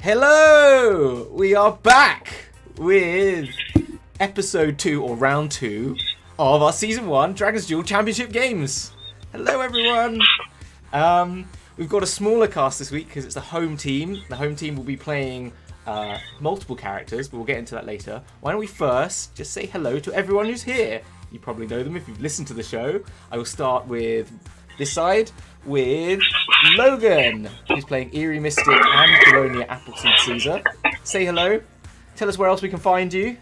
Hello! We are back with episode 2 or round 2 of our season 1 Dragon's Duel Championship Games. Hello everyone! We've got a smaller cast this week because it's the home team. The home team will be playing multiple characters, but we'll get into that later. Why don't we first just say hello to everyone who's here? You probably know them if you've listened to the show. I will start with this side with Logan, who's playing Eerie Mystic and Colonia Appleseed Caesar. Say hello. Tell us where else we can find you.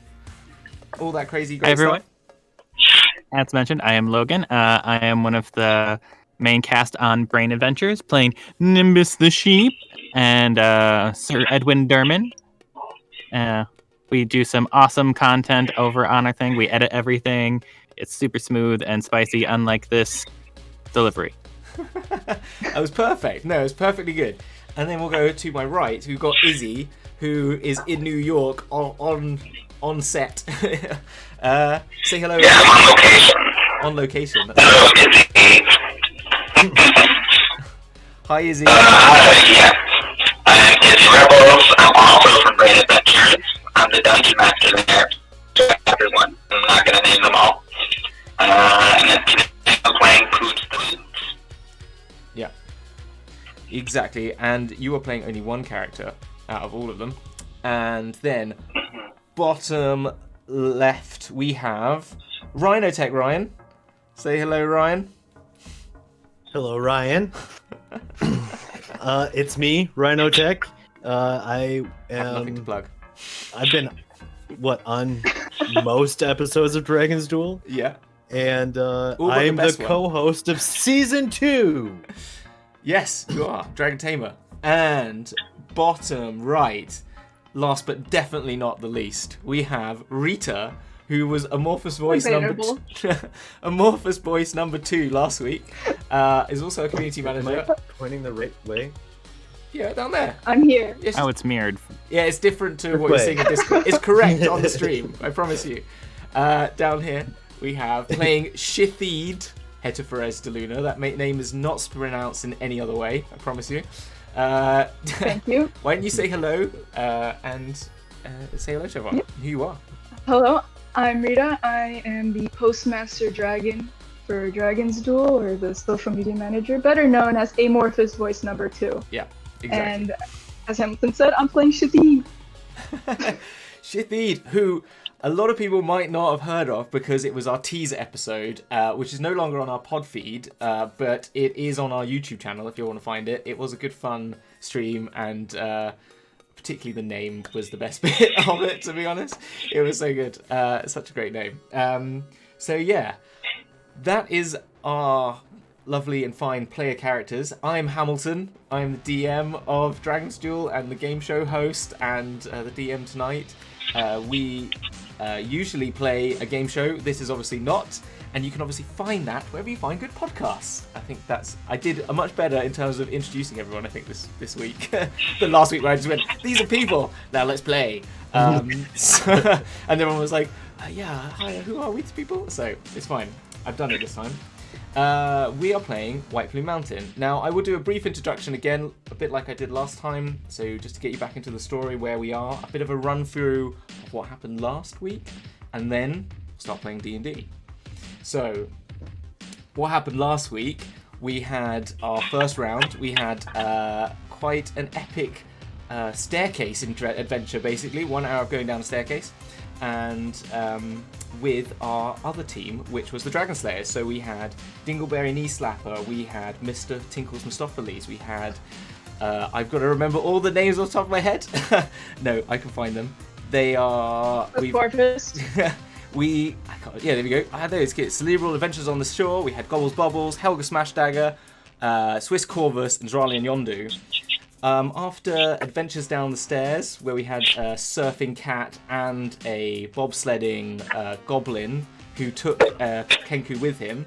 All that crazy great everyone. stuff. As mentioned, I am Logan. I am one of the main cast on Brain Adventures, playing Nimbus the Sheep and Sir Edwin Derman. We do some awesome content over on our thing. We edit everything. It's super smooth and spicy, unlike this delivery. That was perfect. No, it was perfectly good. And then we'll go to my right. We've got Izzy, who is in New York on set. Say hello. Yeah, on location. On location. Hello, Izzy. Hi, Izzy. Yeah. I'm Izzy Rebels. I'm also from Brain Adventures. I'm the dungeon master there to everyone. I'm not going to name them all. And then today I'm playing Pooch the Sheep. Yeah. Exactly. And you are playing only one character out of all of them. And then bottom left we have Rhinotech Ryan. Say hello, Ryan. Hello, Ryan. It's me, Rhinotech. I Have nothing to am. plug. I've been on most episodes of Dragon's Duel, Yeah. and but I am the best one. co-host of season 2. Yes, you are. Dragon Tamer. And bottom right, last but definitely not the least, we have Rita, who was Amorphous Voice Amorphous Voice number 2 last week. Is also a community Am manager. I pointing the right way? Yeah, down there. I'm here. Yes. Oh, it's mirrored. Yeah, it's different to what you're seeing in Discord. It's correct on the stream, I promise you. Down here, we have playing Shithid Hetaferes de Luna. That name is not pronounced in any other way, I promise you. Thank you. Why don't you say hello and say hello to everyone, who you are. Hello, I'm Rita. I am the Postmaster Dragon for Dragon's Duel, or the social media manager, better known as Amorphous Voice number 2. Yeah, exactly. And as Hamilton said, I'm playing Shadi. Shithid, who a lot of people might not have heard of because it was our teaser episode, which is no longer on our pod feed, but it is on our YouTube channel if you want to find it. It was a good fun stream, and particularly the name was the best bit of it, to be honest. It was so good. Such a great name. So yeah, that is our lovely and fine player characters. I'm Hamilton. I'm the DM of Dragon's Duel and the game show host and the DM tonight. We usually play a game show. This is obviously not, and you can obviously find that wherever you find good podcasts. I think I did a much better in terms of introducing everyone, I think, this week than last week, where I just went, these are people, now let's play. And everyone was like, yeah, hi, who are these people? So it's fine. I've done it this time. We are playing White Plume Mountain. Now, I will do a brief introduction again, a bit like I did last time, so just to get you back into the story where we are, a bit of a run through of what happened last week, and then start playing D&D. So, what happened last week, we had our first round, we had quite an epic staircase adventure, basically, 1 hour of going down a staircase, and with our other team, which was the Dragon Slayers. So we had Dingleberry Knee Slapper, we had Mr. Tinkles Mistopheles, we had I've got to remember all the names off the top of my head. No, I can find them. They are Corvus. there we go. I had those kids. Cerebral Adventures on the Shore, we had Gobbles Bobbles, Helga Smashdagger, Swiss Corvus, and Zralian Yondu. After adventures down the stairs, where we had a surfing cat and a bobsledding goblin who took Kenku with him,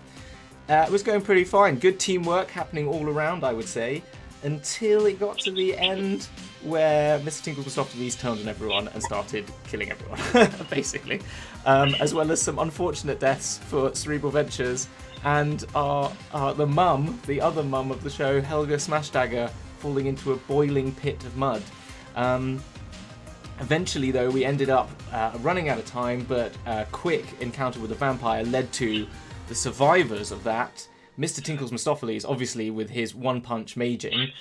it was going pretty fine. Good teamwork happening all around, I would say, until it got to the end where Mr. Tinkles Mistopheles turned on everyone and started killing everyone, basically. As well as some unfortunate deaths for Cerebral Ventures and the other mum of the show, Helga Smashdagger, falling into a boiling pit of mud. Eventually, though, we ended up running out of time, but a quick encounter with the vampire led to the survivors of that. Mr. Tinkles Mistopheles, obviously with his one-punch maging,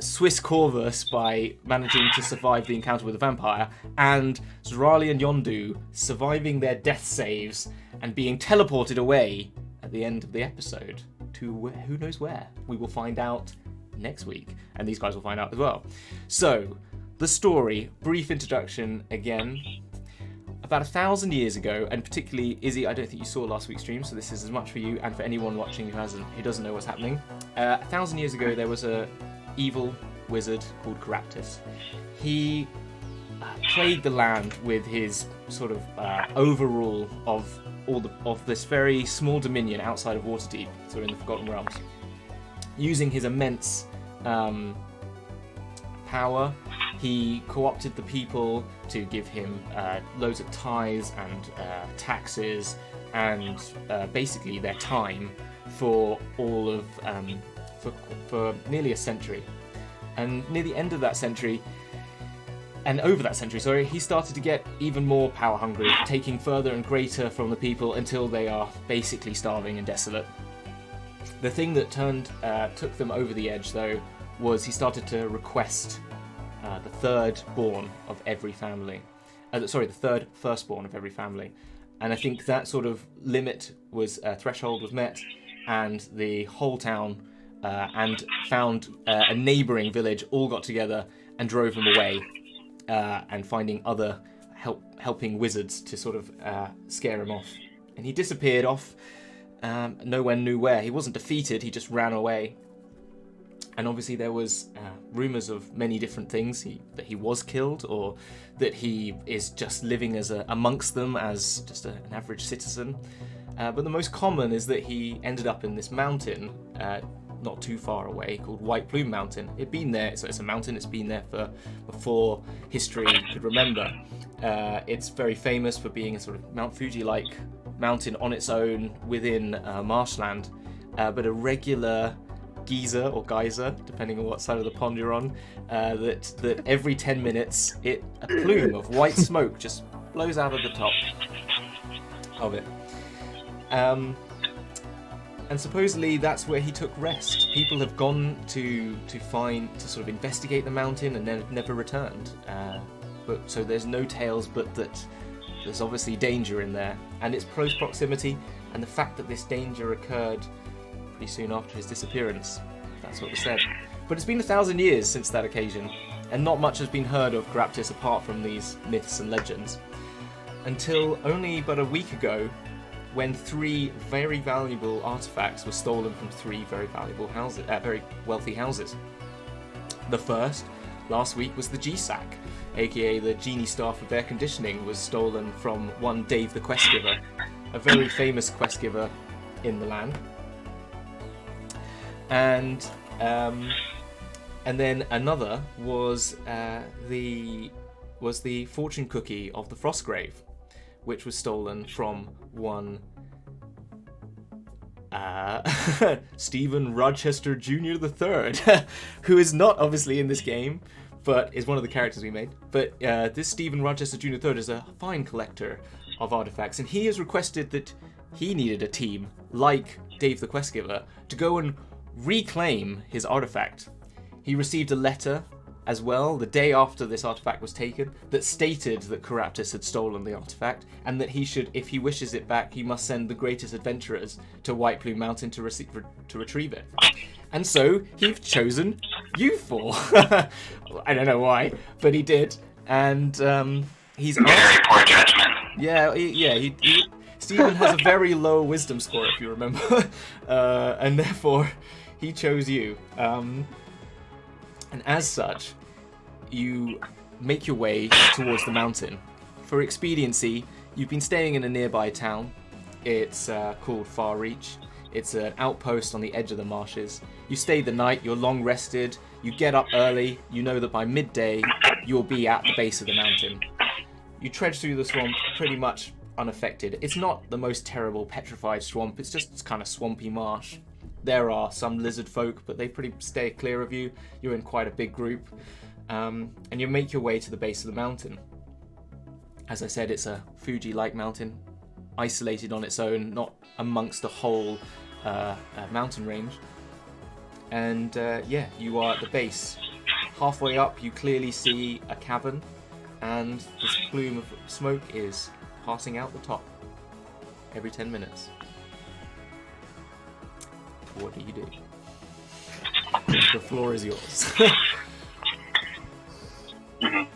Swiss Corvus by managing to survive the encounter with the vampire, and Zorali and Yondu surviving their death saves and being teleported away at the end of the episode to who knows where. We will find out next week, and these guys will find out as well. So, the story, brief introduction again. About 1,000 years ago, and particularly Izzy, I don't think you saw last week's stream, so this is as much for you and for anyone watching who doesn't know what's happening. 1,000 years ago, there was a evil wizard called Caraptus. He plagued the land with his sort of overrule of this very small dominion outside of Waterdeep, so in the Forgotten Realms, using his immense power. He co-opted the people to give him loads of tithes and taxes and basically their time for all of for nearly a century. And near the end of that century, and over that century, sorry, he started to get even more power hungry, taking further and greater from the people until they are basically starving and desolate. The thing that took them over the edge, though, was he started to request the third born of every family. The third firstborn of every family. And I think that sort of threshold was met, and the whole town and found a neighbouring village all got together and drove him away, and finding other helping wizards to sort of scare him off. And he disappeared off, no one knew where. He wasn't defeated, he just ran away. And obviously there was rumours of many different things, that he was killed, or that he is just living amongst them as just an average citizen. But the most common is that he ended up in this mountain not too far away called White Plume Mountain. It'd been there, so it's a mountain, it's been there for before history could remember. It's very famous for being a sort of Mount Fuji-like mountain on its own within marshland, but a regular geyser or geyser, depending on what side of the pond you're on, that every 10 minutes a plume of white smoke just blows out of the top of it. And supposedly that's where he took rest. People have gone to sort of investigate the mountain and then never returned. So there's no tales, but that there's obviously danger in there, and its close proximity and the fact that this danger occurred pretty soon after his disappearance. That's what was said. But it's been 1,000 years since that occasion, and not much has been heard of Caraptus apart from these myths and legends. Until only but a week ago, when 3 very valuable artifacts were stolen from 3 very valuable houses, very wealthy houses. The first, last week, was the G-Sack, aka the Genie Staff of Air Conditioning, was stolen from one Dave the Quest Giver, a very famous quest giver in the land. And then another was the fortune cookie of the Frostgrave, which was stolen from one Stephen Rochester Jr. III, who is not obviously in this game, but is one of the characters we made. But this Stephen Rochester Jr. III is a fine collector of artifacts, and he has requested that he needed a team like Dave the Quest Giver to go and reclaim his artifact. He received a letter as well the day after this artifact was taken that stated that Caraptus had stolen the artifact, and that he should, if he wishes it back, he must send the greatest adventurers to White Plume Mountain to retrieve it. And so he's chosen you 4. I don't know why, but he did. And he's very poor judgment. Yeah. Stephen has a very low wisdom score, if you remember, and therefore he chose you. And as such, you make your way towards the mountain. For expediency, you've been staying in a nearby town. It's called Far Reach. It's an outpost on the edge of the marshes. You stay the night, you're long rested, you get up early, you know that by midday you'll be at the base of the mountain. You trudge through the swamp pretty much unaffected. It's not the most terrible petrified swamp, it's just kind of swampy marsh. There are some lizard folk, but they pretty stay clear of you. You're in quite a big group. And you make your way to the base of the mountain. As I said, it's a Fuji-like mountain, isolated on its own, not amongst the whole mountain range. And you are at the base. Halfway up, you clearly see a cavern, and this plume of smoke is passing out the top every 10 minutes. What do you do? The floor is yours. I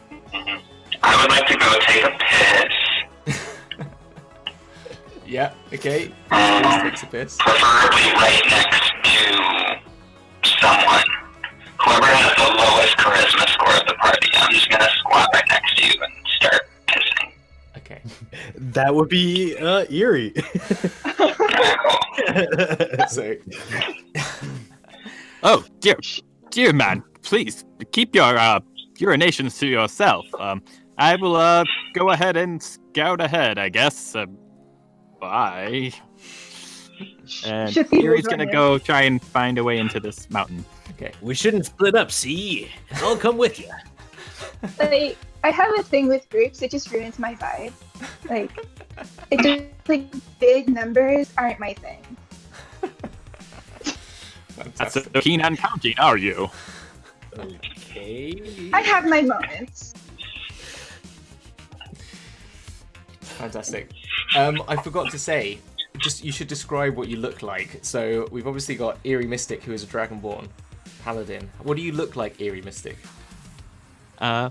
would like to go take a piss. Yeah, okay. Please takes a piss. Preferably right next to someone. Whoever has the lowest charisma score of the party, I'm just gonna squat right next to you and start pissing. Okay. That would be eerie. So, Oh, dear man, please keep your urinations to yourself. I will go ahead and scout ahead, I guess. Bye. And Erie's gonna go try and find a way into this mountain. okay. We shouldn't split up, see? I'll come with you. Like, I have a thing with groups, it just ruins my vibe. Like, big numbers aren't my thing. Not so keen on counting, are you? Okay. I have my moments. Fantastic. I forgot to say, you should describe what you look like. So we've obviously got Eerie Mystic, who is a Dragonborn Paladin. What do you look like, Eerie Mystic? I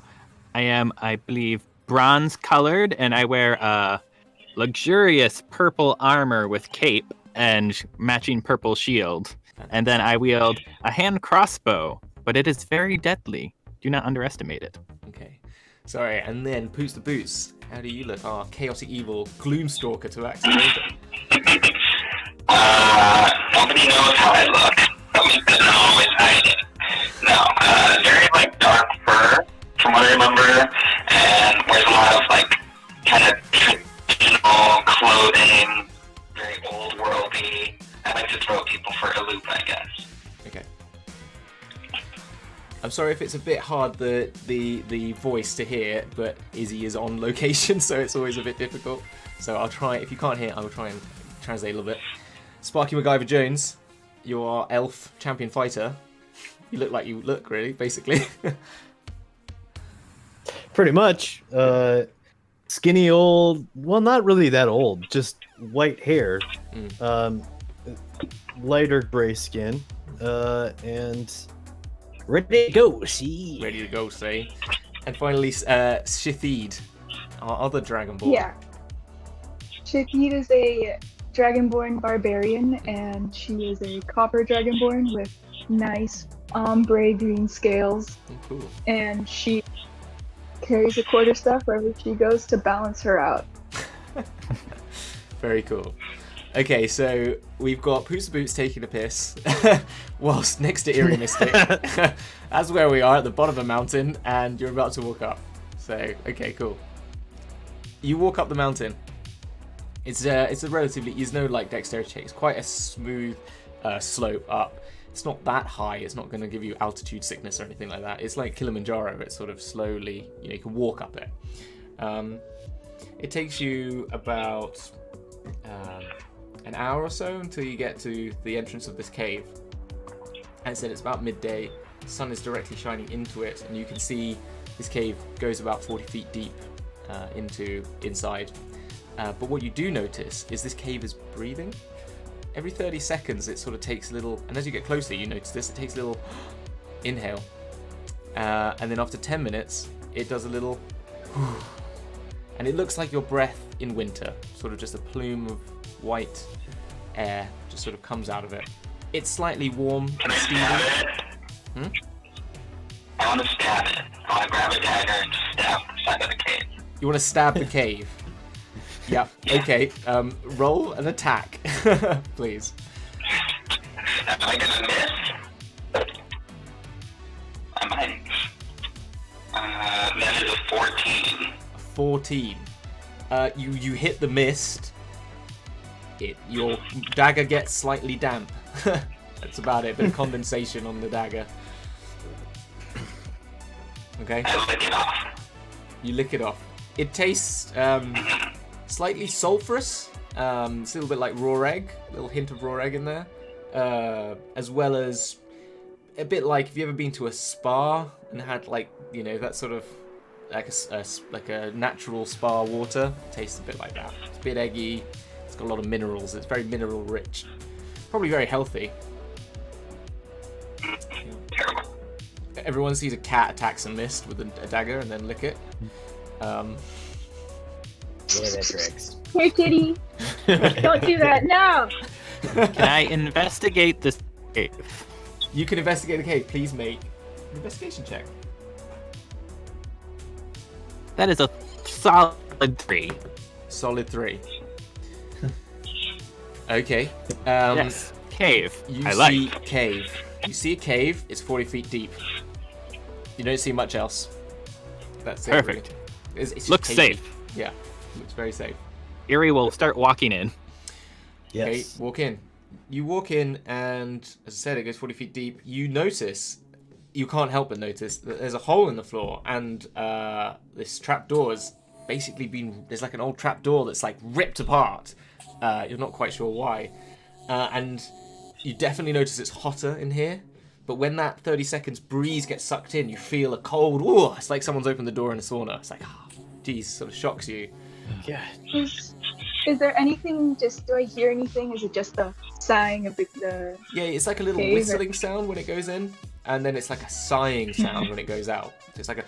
am, I believe, bronze-colored, and I wear luxurious purple armor with cape and matching purple shield. And then I wield a hand crossbow, but it is very deadly. Do not underestimate it. Okay. Sorry, and then Poots the Boots. How do you look? Our chaotic evil Gloomstalker to accident. Nobody knows how I look. I'm always hiding. No, very like dark fur, from what I remember, and wears a lot of like kind of traditional clothing, very old worldy. I like to throw people for a loop, I guess. Okay. I'm sorry if it's a bit hard the voice to hear, but Izzy is on location, so it's always a bit difficult. So I'll try. If you can't hear, I will try and translate a little bit. Sparky MacGyver Jones, you are elf champion fighter. You look like you look, really, basically. Pretty much. Skinny old, well, not really that old, just white hair. Lighter gray skin. And ready to go, see? Ready to go, say. And finally, Shithid, our other Dragonborn. Yeah. Shithid is a Dragonborn barbarian, and she is a copper Dragonborn with nice ombre green scales. Oh, cool. And she carries a quarterstaff wherever she goes to balance her out. Very cool. Okay, so we've got Poots the Boots taking a piss whilst next to Eerie Mystic. That's where we are, at the bottom of a mountain, and you're about to walk up. So, okay, cool. You walk up the mountain. It's a relatively, there's no like dexterity check. It's quite a smooth slope up. It's not that high. It's not going to give you altitude sickness or anything like that. It's like Kilimanjaro. It's sort of slowly, you can walk up it. It takes you about an hour or so until you get to the entrance of this cave. As I said, it's about midday. The sun is directly shining into it, and you can see this cave goes about 40 feet deep inside. But what you do notice is this cave is breathing. Every 30 seconds it sort of takes a little, and as you get closer you notice this, it takes a little inhale. And then after 10 minutes it does a little and it looks like your breath in winter, sort of just a plume of white air just sort of comes out of it. It's slightly warm and steamy. I want to stab it. I want to grab a dagger and just stab the side of the cave. You want to stab the cave? Yeah. Okay. Roll an attack, please. Am I gonna miss? I might. That is a 14. 14. You hit the mist. Your dagger gets slightly damp. That's about it. Bit of condensation on the dagger. Okay. I lick it off. You lick it off. It tastes slightly sulfurous. It's a little bit like raw egg. A little hint of raw egg in there. As well as a bit like, have you ever been to a spa and had like, you know, that sort of like a natural spa water? It tastes a bit like that. It's a bit eggy. It's got a lot of minerals. It's very mineral rich. Probably very healthy. Terrible. Everyone sees a cat attack some mist with a dagger and then lick it. Yeah, that tracks. Here, kitty. Don't do that. No. Can I investigate this cave? You can investigate the cave. Please make an investigation check. That is a solid 3. Solid 3. Okay. Yes. Cave. You I see like. cave. You see a cave. It's 40 feet deep. You don't see much else. That's it. Perfect. Really. It's just Looks cavey. safe. Yeah. Looks very safe. Erie will start walking in. Yes. Okay. Walk in. You walk in, and as I said, it goes 40 feet deep. You notice. You can't help but notice that there's a hole in the floor, and this trapdoor has basically been. There's like an old trapdoor that's like ripped apart. You're not quite sure why, and you definitely notice it's hotter in here. But when that 30 seconds breeze gets sucked in, you feel a cold. Ooh, it's like someone's opened the door in a sauna. It's like, geez, sort of shocks you. Yeah. Is there anything? Just do I hear anything? Is it just the sighing of the? Yeah, it's like a little Cave. whistling sound when it goes in, and then it's like a sighing sound when it goes out. So it's like a.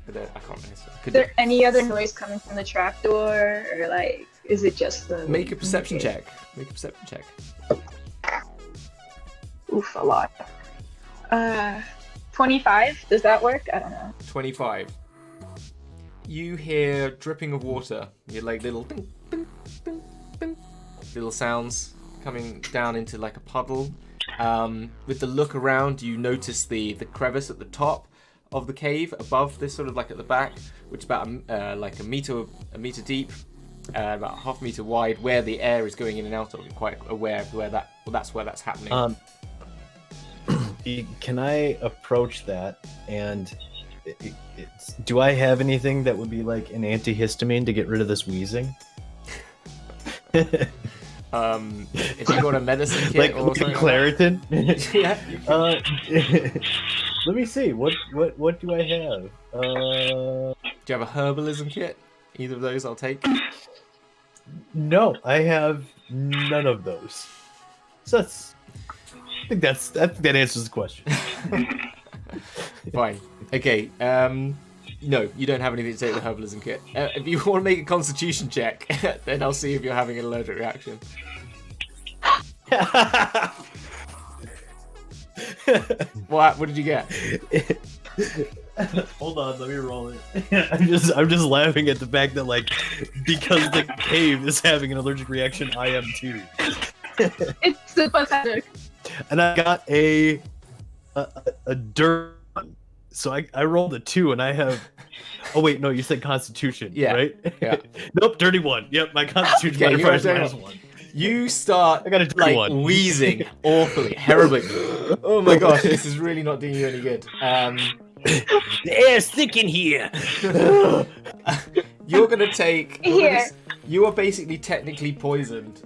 I can't remember. Is there any other noise coming from the trapdoor, or like, is it just the? Make a perception check. Make a perception check. Oof, a lot. 25. Does that work? I don't know. 25. You hear dripping of water. You hear like little ding, ding, ding, ding, little sounds coming down into like a puddle. With the look around, you notice the crevice at the top of the cave above this, sort of like at the back, which is about like a meter deep, about half a meter wide, where the air is going in and out of. You're quite aware of where that. Well, that's where that's happening. Can I approach that and do I have anything that would be like an antihistamine to get rid of this wheezing? If you got a medicine kit like or something, Claritin? Yeah. You can. Let me see. What do I have? Do you have a herbalism kit? Either of those, I'll take. No, I have none of those. So I think that answers the question. Fine. Okay. No, you don't have anything to take the herbalism kit. If you want to make a constitution check, then I'll see if you're having an allergic reaction. What did you get? Hold on, let me roll it. I'm just laughing at the fact that like because the cave is having an allergic reaction, I am too. It's pathetic. And I got a dirt. So I rolled a 2, and I have. Oh wait, no, you said Constitution, Yeah. right? Yeah. Nope, dirty 1. Yep, my Constitution Okay, you got a modifier is dirty -1. You start I got a dirty like 1. wheezing awfully, terribly. Oh my gosh, this is really not doing you any good. The air's thick in here. You're gonna take. Here. You are basically technically poisoned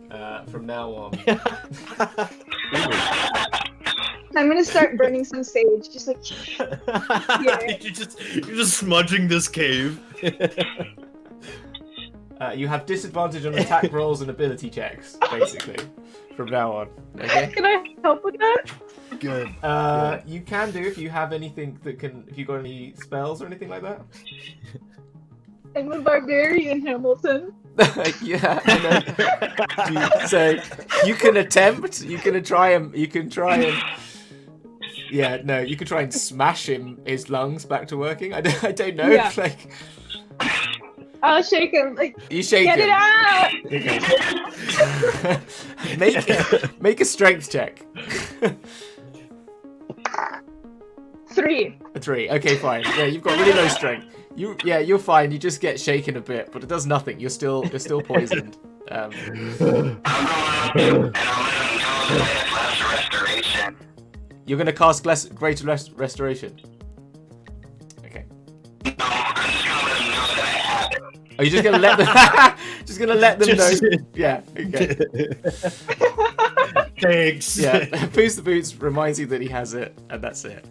from now on. I'm gonna start burning some sage, just like. You're just smudging this cave. You have disadvantage on attack rolls and ability checks, basically, from now on. Okay. Can I help with that? Good. You can do if you have anything that can. If you got any spells or anything like that. I'm a barbarian, Hamilton. Yeah. I know. So you can attempt. You can try and. Yeah, no, you could try and smash his lungs back to working. I don't know. Yeah. Like, I'll shake him. Like, you shake get him. it out! Okay. make a strength check. 3. A 3. Okay, fine. Yeah, you've got really low strength. You're fine. You just get shaken a bit, but it does nothing. You're still poisoned. I'm going up and I'm going to restoration. You're gonna cast Greater Restoration. Are you just gonna let them? Just gonna let them know? Yeah. Okay. Thanks. Yeah. Boost the Boots reminds you that he has it, and that's it.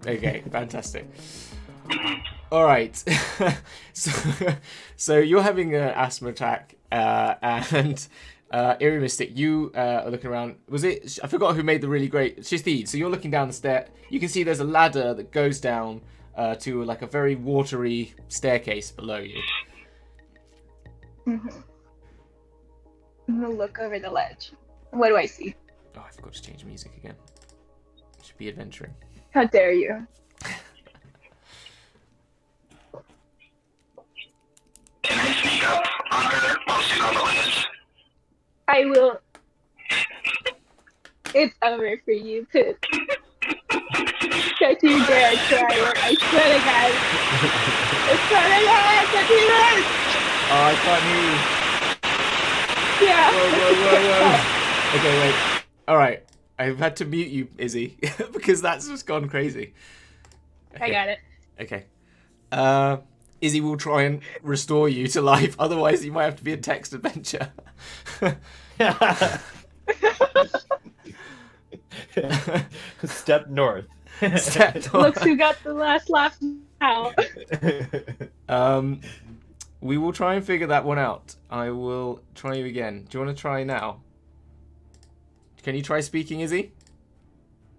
Okay. Fantastic. All right. So you're having an asthma attack, and Eerie Mystic, you are looking around. Was it? I forgot who made the really great Shithid. So you're looking down the stair. You can see there's a ladder that goes down to like a very watery staircase below you. Mm-hmm. I'm gonna look over the ledge. What do I see? Oh, I forgot to change music again. Should be adventuring. How dare you? Can I sneak up on her while she's on the ledge? I will. It's over for you, Poop. Don't you dare try it. I swear to God. I swear to God, don't do this! Oh, I can't hear you. Yeah. Whoa. Okay, wait. Alright. I've had to mute you, Izzy, because that's just gone crazy. Okay. I got it. Okay. Izzy will try and restore you to life, otherwise you might have to be a text adventure. Step north. Step north. Looks who got the last laugh out. We will try and figure that one out. I will try you again. Do you want to try now? Can you try speaking, Izzy?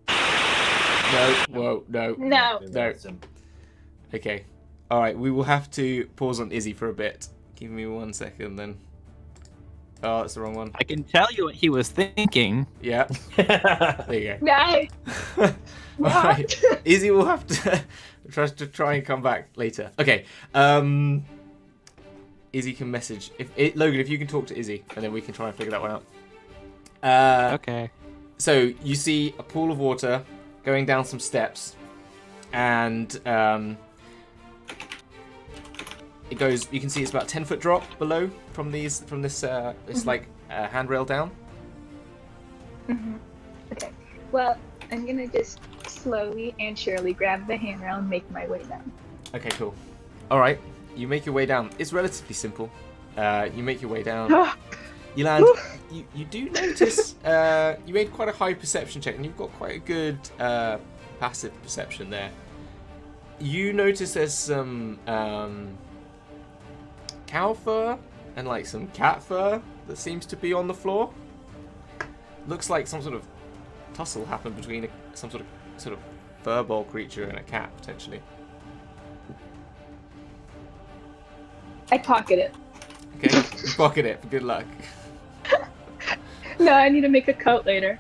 No. Whoa. No. No. No. Okay. Alright, we will have to pause on Izzy for a bit. Give me 1 second then. Oh, that's the wrong one. I can tell you what he was thinking. Yeah. There you go. Nice. Alright. Izzy will have to try and come back later. Okay. Izzy can message. Logan, if you can talk to Izzy, and then we can try and figure that one out. Okay. So you see a pool of water going down some steps, and it goes. You can see it's about 10-foot drop below from this like handrail down. Mm-hmm. Okay. Well, I'm gonna just slowly and surely grab the handrail and make my way down. Okay, cool. All right, you make your way down. It's relatively simple. You make your way down. You land. You do notice you made quite a high perception check, and you've got quite a good passive perception there. You notice there's some cow fur and like some cat fur that seems to be on the floor. Looks like some sort of tussle happened between some sort of furball creature and a cat potentially. I pocket it. Okay, you pocket it for good luck. No, I need to make a coat later.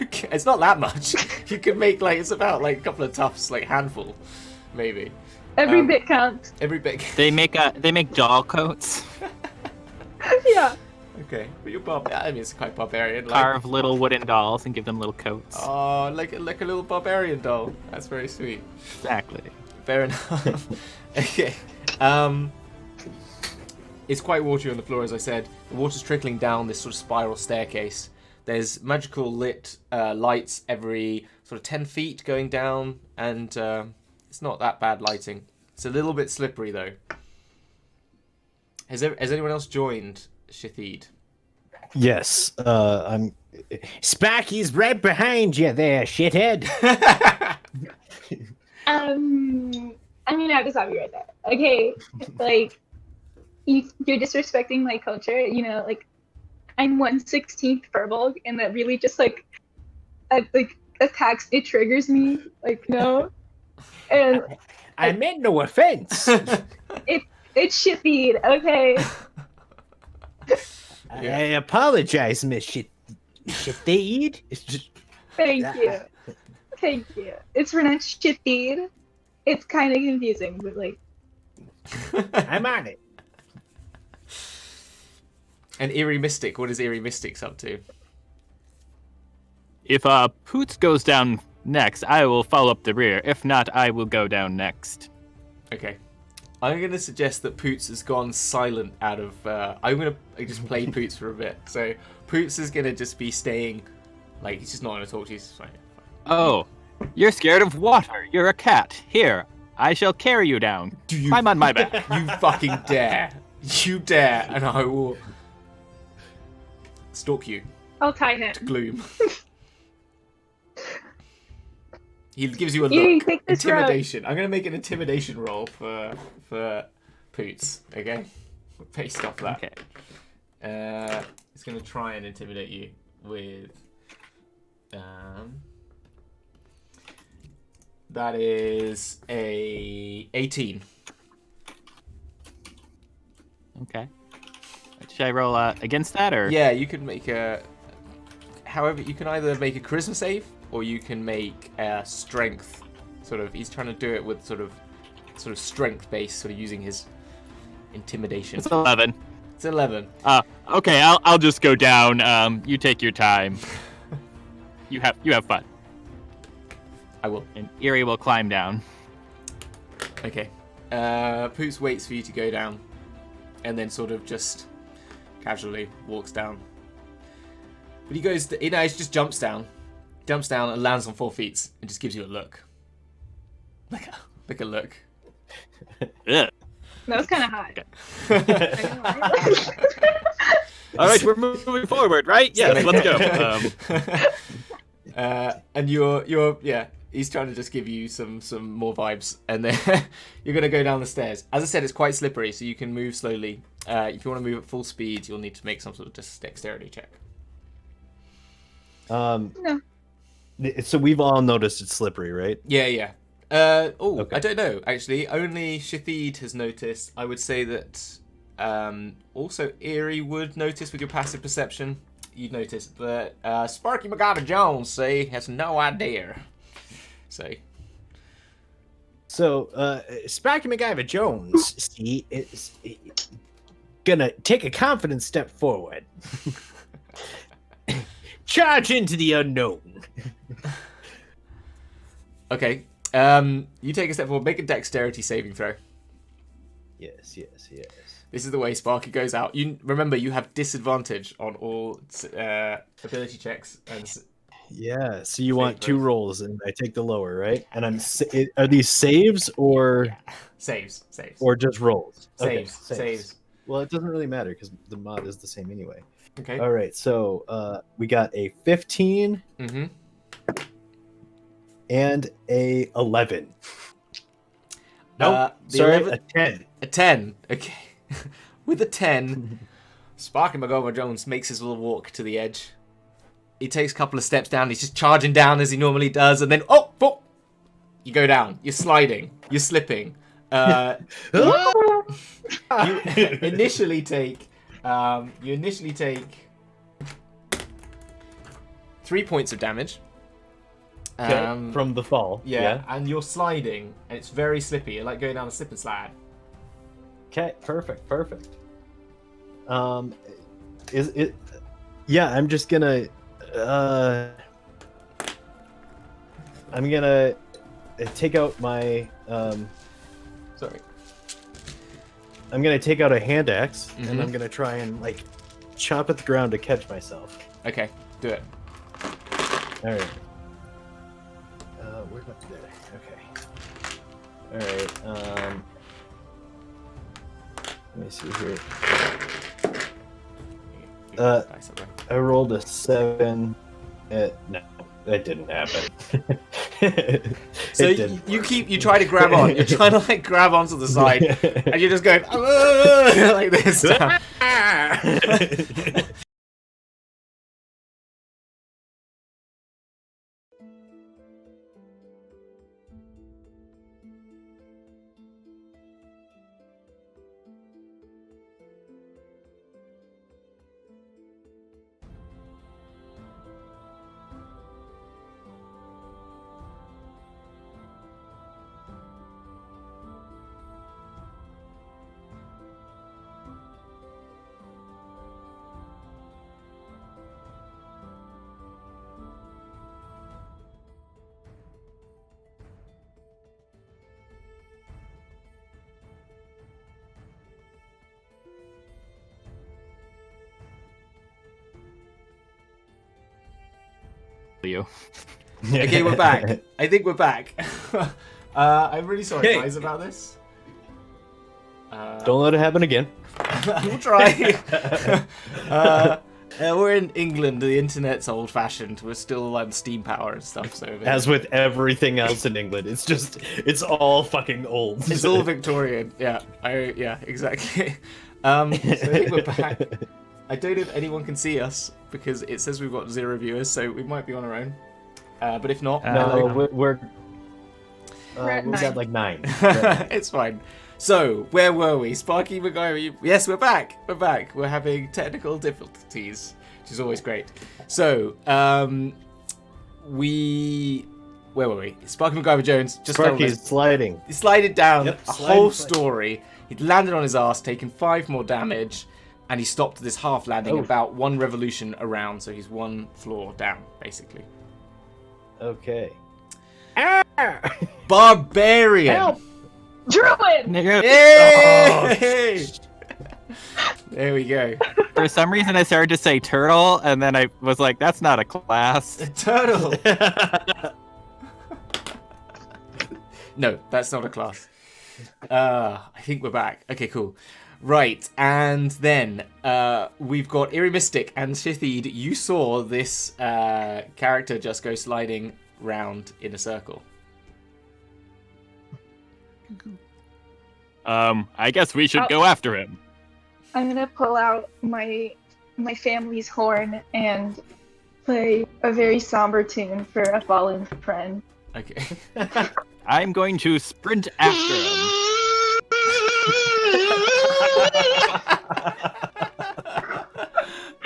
Okay, it's not that much. You can make it's about a couple of tufts, handful, maybe. Every bit counts. Every bit. They make doll coats. Yeah. Okay, but you're I mean, it's quite barbarian. Carve little wooden dolls and give them little coats. Oh, like a little barbarian doll. That's very sweet. Exactly. Fair enough. Okay. It's quite watery on the floor, as I said. The water's trickling down this sort of spiral staircase. There's magical lit lights every sort of 10 feet going down, and it's not that bad lighting. It's a little bit slippery, though. Has anyone else joined Shithid? Yes, I'm. Sparky's right behind you there, shithead. I'm gonna have to stop you right there. Okay, you're disrespecting my culture. I'm 1/16 Furbolg, and that really just attacks. It triggers me. No. And I meant no offense. it's Shithid, okay? I apologize, Miss Shithid. Thank you. Thank you. It's pronounced Shithid. It's kind of confusing, but I'm on it. And Eerie Mystic, what is Eerie Mystic's up to? If Poots goes down next, I will follow up the rear. If not, I will go down next. Okay. I'm going to suggest that Poots has gone silent out of... I'm going to just play Poots for a bit. So Poots is going to just be staying... he's just not going to talk to you. Fine. Oh, you're scared of water. You're a cat. Here, I shall carry you down. Climb on my back. You fucking dare. You dare, and I will stalk you. I'll tie him. Gloom. He gives you a You look. take this route. Intimidation. I'm gonna make an intimidation roll for Poots. Okay, based off that. Okay. It's gonna try and intimidate you with. That is a 18. Okay. Should I roll against that or? Yeah, you could make a. However, you can either make a charisma save or you can make a strength. Sort of. He's trying to do it with sort of strength based, sort of using his intimidation. It's 11. It's 11. Okay. I'll just go down. You take your time. You have fun. I will. And Eerie will climb down. Okay. Poots waits for you to go down, and then sort of just casually walks down. But he goes. He just jumps down and lands on 4 feet, and just gives you a look. Like a look. Ugh. That was kind of hot. All right, we're moving forward, right? Yes, let's go. And you're he's trying to just give you some more vibes, and then you're gonna go down the stairs. As I said, it's quite slippery, so you can move slowly. If you want to move at full speed, you'll need to make some sort of dexterity check. No. So we've all noticed it's slippery, right? Yeah. Okay. I don't know actually. Only Shathid has noticed. I would say that also Eerie would notice with your passive perception. You'd notice that Sparky MacGyver Jones has no idea. So, Sparky MacGyver Jones, see, is gonna take a confident step forward. Charge into the unknown. Okay. You take a step forward. Make a dexterity saving throw. Yes. This is the way Sparky goes out. You remember you have disadvantage on all ability checks. Yeah. So you want 2 rolls, and I take the lower, right? And are these saves or Saves. or just rolls? Okay, Saves. Well, it doesn't really matter because the mod is the same anyway. Okay. All right. So we got a 15 Mm-hmm. and a 11. Nope. Sorry, 11 a 10. A 10. Okay. With a 10, Sparky MacGyver Jones makes his little walk to the edge. He takes a couple of steps down. He's just charging down as he normally does, and then you go down. You're sliding. You're slipping. You initially take 3 points of damage. Okay, from the fall. Yeah, and you're sliding, and it's very slippy. You're like going down a slip and slide. Okay, perfect. Is it? Yeah, I'm just gonna. I'm gonna take out my. Sorry. I'm gonna take out a hand axe, Mhm. and I'm gonna try and chop at the ground to catch myself. Okay, do it. All right. Where's my there? Okay. All right. Let me see here. I rolled a 7. No, that didn't happen. So you try to grab on. You're trying to grab onto the side, and you're just going like this. You. Okay, we're back. I think we're back. I'm really sorry, Okay. guys, about this. Don't let it happen again. we'll try. We're in England. The internet's old-fashioned. We're still on steam power and stuff. So As with everything else in England, it's all fucking old. it's all Victorian. Yeah, yeah, exactly. So I think we're back. I don't know if anyone can see us because it says we've got 0 viewers, so we might be on our own. But if not, No, we're at we 9. got like 9. it's fine. So, where were we? Sparky MacGyver, yes, we're back. We're back. We're having technical difficulties, which is always great. So, where were we? Sparky MacGyver Jones just Sparky's sliding. He slided down Yep, a slide, whole slide. story. He'd landed on his ass, taken 5 more damage, and he stopped this half landing about 1 revolution around, so he's 1 floor down, basically. Okay. Barbarian! Help! Druid! Yay! There we go. For some reason, I started to say turtle, and then I was like, "That's not a class." Turtle! No, that's not a class. I think we're back. Okay, cool. Right, and then we've got Eerie Mystic and Shithid. You saw this character just go sliding round in a circle. I guess we should go after him. I'm gonna pull out my family's horn and play a very somber tune for a fallen friend. Okay. I'm going to sprint after him.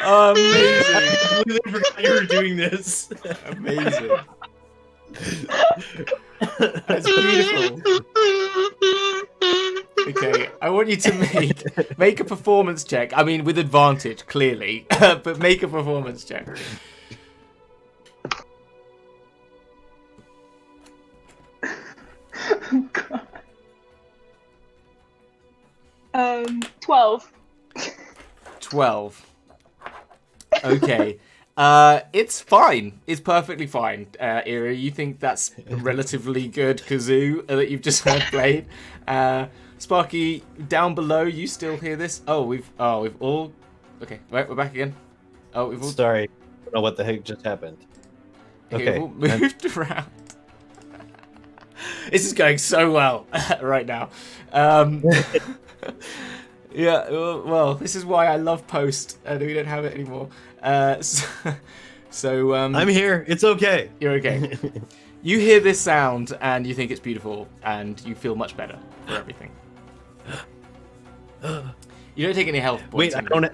Amazing. I completely forgot you were doing this. Amazing. That's beautiful. Okay, I want you to make a performance check. I mean, with advantage, clearly, but make a performance check. God. 12. 12. Okay. It's fine. It's perfectly fine, Ira. You think that's a relatively good kazoo that you've just heard played. Sparky, down below, you still hear this? We've all... Okay, right, we're back again. We've all... Sorry, I don't know what the heck just happened. Okay, we've all moved around. This is going so well right now. Yeah, well, this is why I love Post, and we don't have it anymore. So I'm here. It's okay. You're okay. You hear this sound, and you think it's beautiful, and you feel much better for everything. You don't take any health points. Wait, I don't.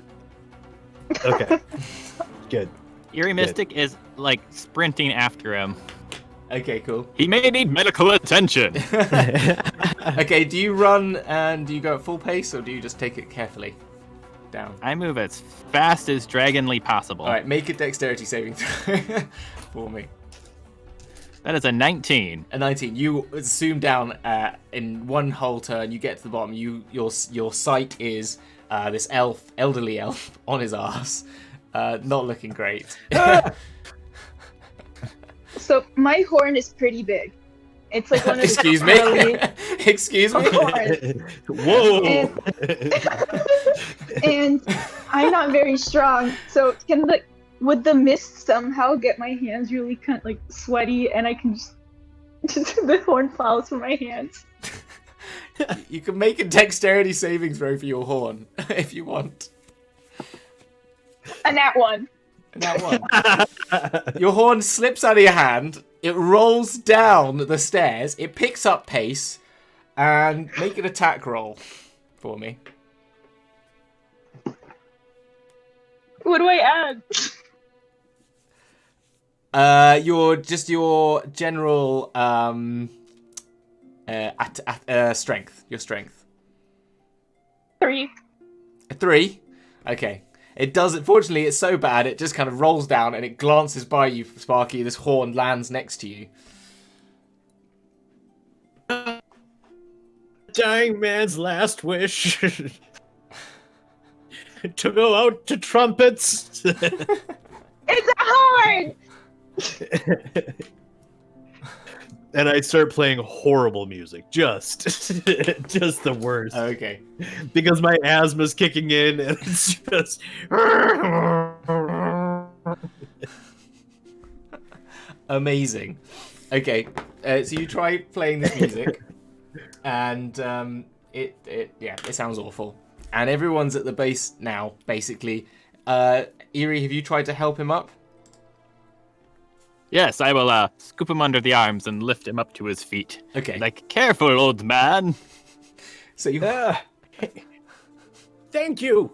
Okay. Good. Eerie Mystic is like sprinting after him. Okay, cool. He may need medical attention. Okay, do you run and do you go at full pace, or do you just take it carefully down? I move as fast as dragonly possible. All right, make a dexterity saving throw for me. That is a 19. A 19. You zoom down in one whole turn. You get to the bottom. Your sight is this elderly elf, on his ass, not looking great. So my horn is pretty big. It's like one of Excuse the me. early Excuse me. horns. Whoa. And I'm not very strong, so would the mist somehow get my hands really kind of like sweaty, and I can just the horn falls from my hands. You can make a dexterity saving throw for your horn if you want. And that one. And that one. Your horn slips out of your hand. It rolls down the stairs. It picks up pace, and make an attack roll for me. What do I add? Your general strength. Your strength. 3. A 3. Okay. It doesn't. Fortunately, it's so bad it just kind of rolls down and it glances by you, Sparky. This horn lands next to you. Dying man's last wish to go out to trumpets. It's a horn. and I start playing horrible music, just the worst, Okay. because my asthma's kicking in, and it's just. Amazing. Okay, so you try playing this music, and it sounds awful. And everyone's at the base now, basically. Eerie, have you tried to help him up? Yes, I will scoop him under the arms and lift him up to his feet. Okay. Like, careful, old man. So you. Thank you.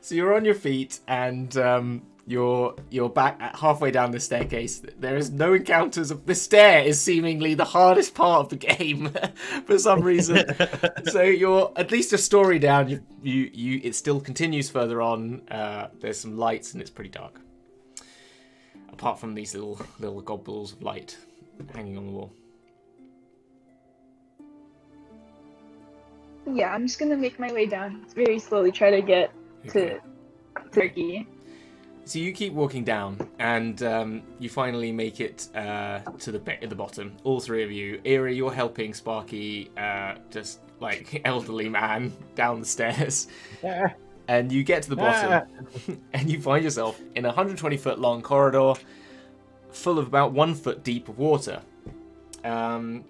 So you're on your feet, and you're back at halfway down the staircase. There is no encounters. The stair is seemingly the hardest part of the game for some reason. So you're at least a story down. You it still continues further on. There's some lights, and it's pretty dark. Apart from these little globules of light hanging on the wall. Yeah, I'm just gonna make my way down very slowly, try to get to Turkey. So you keep walking down, and you finally make it to the bottom. All three of you. Eerie, you're helping Sparky, just like elderly man, down the stairs. And you get to the bottom, and you find yourself in a 120-foot long corridor, full of about 1 foot deep of water.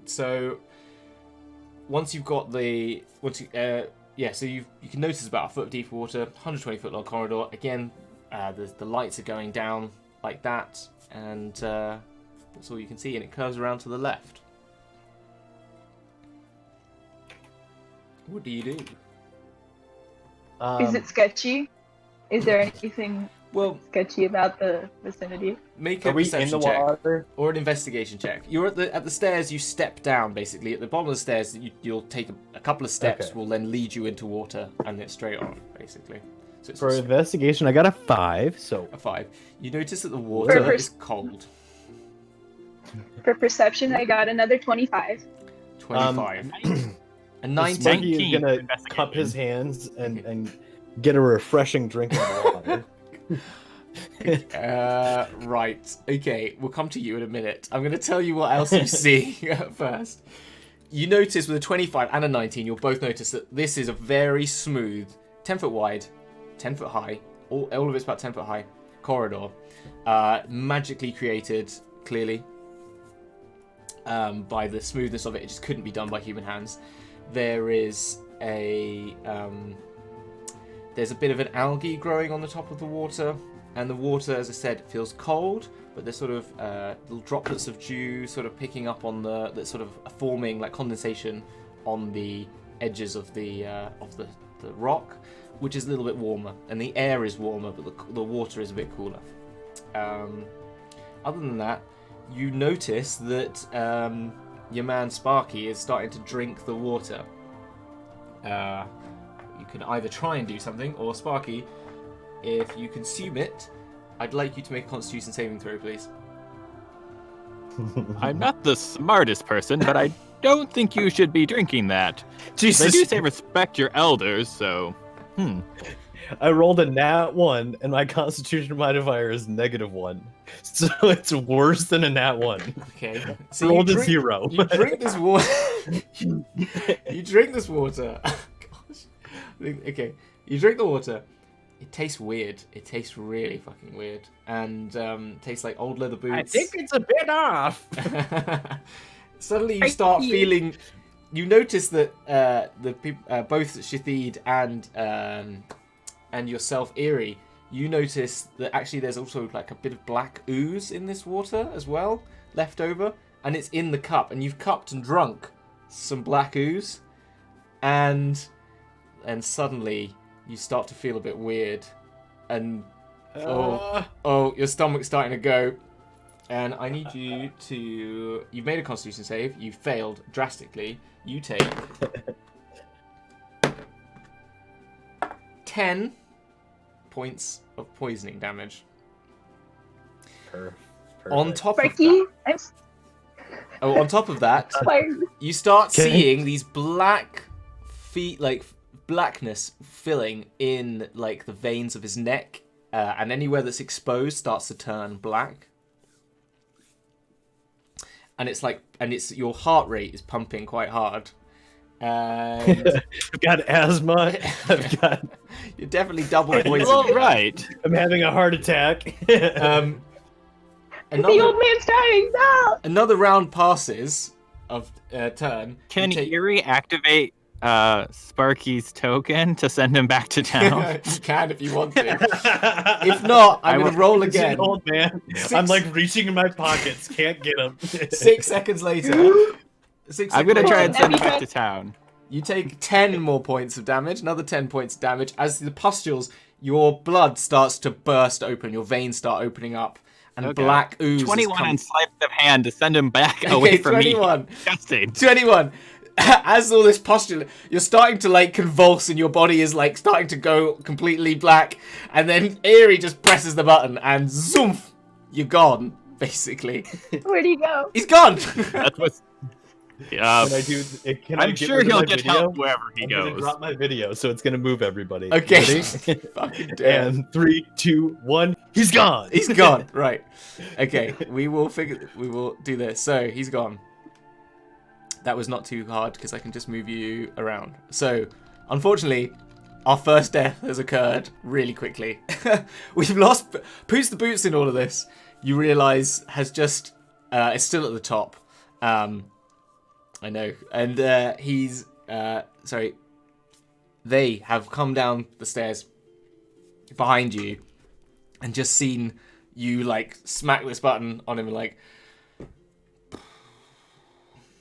So once you've got so you can notice about a foot deep of water, 120-foot long corridor. Again. The lights are going down like that, and that's all you can see, and it curves around to the left. What do you do? Is it sketchy? Is there anything sketchy about the vicinity? Make a Are we in perception the check water? or an investigation check. You're at the stairs. You step down basically at the bottom of the stairs. You'll take a couple of steps. Okay. Will then lead you into water, and it's straight on basically. So it's For investigation, I got a 5, so a 5. You notice that the water is cold. For perception, I got another 25. 25. And 19. Sparky is 19 gonna investigation. cup his hands and get a refreshing drink of water. Right. Okay, we'll come to you in a minute. I'm going to tell you what else you see first. You notice with a 25 and a 19, you'll both notice that this is a very smooth, 10 foot wide, 10 foot high, all of it's about 10 foot high, corridor. Magically created, clearly, by the smoothness of it. It just couldn't be done by human hands. There is there's a bit of an algae growing on the top of the water, and the water, as I said, feels cold, but there's sort of little droplets of dew sort of picking up on that sort of forming like condensation on the edges of the rock, which is a little bit warmer, and the air is warmer, but the water is a bit cooler. Other than that, you notice that your man Sparky is starting to drink the water. You can either try and do something, or Sparky, if you consume it, I'd like you to make a Constitution saving throw, please. I'm not the smartest person, but I don't think you should be drinking that. Jesus. They do say respect your elders, so... I rolled a nat 1, and my Constitution modifier is -1, so it's worse than a nat 1. Okay. So rolled a 0. You drink this water. You drink this water. Gosh. Okay. You drink the water. It tastes weird. It tastes really fucking weird, and tastes like old leather boots. I think it's a bit off. Suddenly, you start feeling. You notice that the people, both Shathid and yourself, Eerie, you notice that actually there's also like a bit of black ooze in this water as well, left over, and it's in the cup, and you've cupped and drunk some black ooze, and suddenly you start to feel a bit weird, and your stomach's starting to go, and I need you to... You've made a Constitution save, you failed drastically, you take 10 points of poisoning damage. On top of that, on top of that, you start seeing these black feet, like blackness filling in like the veins of his neck, and anywhere that's exposed starts to turn black. and it's your heart rate is pumping quite hard. And I've got asthma. you're definitely double poisoned. All right. I'm having a heart attack. The old man's dying. No. Another round passes of turn. Can You take- Erie activate Sparky's token to send him back to town? You can if you want to. If not, I'm going to roll It's an again. old man. I'm like reaching in my pockets, can't get him. 6 seconds later. I'm gonna try and send him That'd back be to town. You take 10 more points of damage, another 10 points of damage. As the pustules, your blood starts to burst open, your veins start opening up, and Okay. black ooze. 21 has on sleight of hand to send him back come... away Okay, from 21. me. Disgusting. 21. As all this pustule, you're starting to like convulse, and your body is like starting to go completely black. And then Eerie just presses the button, and zoomf, you're gone. Basically, Where'd he go? he's gone. That was. Can I do? Can I I'm get sure rid of he'll my get video? help wherever he I'm gonna goes. drop my video, so it's gonna move everybody. Okay. Ready? Fucking damn. And 3, 2, 1. He's gone. He's gone. Right. Okay. We will do this. So he's gone. That was not too hard because I can just move you around. So, unfortunately, our first death has occurred really quickly. We've lost Poots the Boots in all of this. You realise has just is still at the top. I know, and he's sorry. They have come down the stairs behind you and just seen you like smack this button on him and like.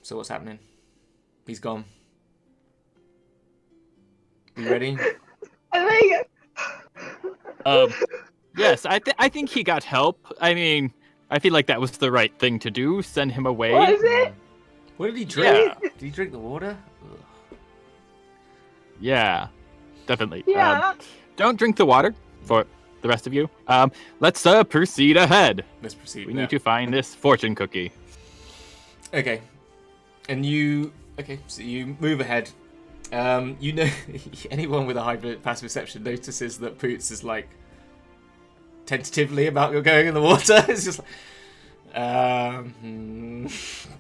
So what's happening? He's gone. You ready? I think. Yes, I think he got help. I mean, I feel like that was the right thing to do. Send him away. Was it? What did he drink? Yeah. Did he drink the water? Ugh. Yeah, definitely. Yeah. Don't drink the water for the rest of you. Let's proceed ahead. Let's proceed. We now. need to find this fortune cookie. Okay. And you... Okay, so you move ahead. You know... anyone with a high passive perception notices that Poots is, like, tentatively about going in the water. It's just like...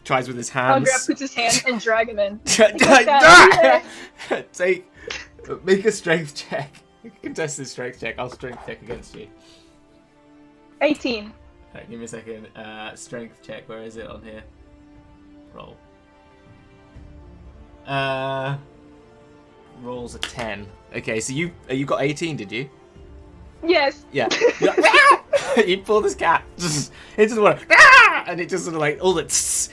tries with his I'll hands. grab Poots' hand and drag him in. Make a strength check. Contested strength check. I'll strength check against you. 18. Right, give me a second. Strength check. Where is it on here? Roll. Rolls a 10. Okay, so you got 18, did you? Yes. Yeah. You pull this cat just into the water, and it just sort of like all that just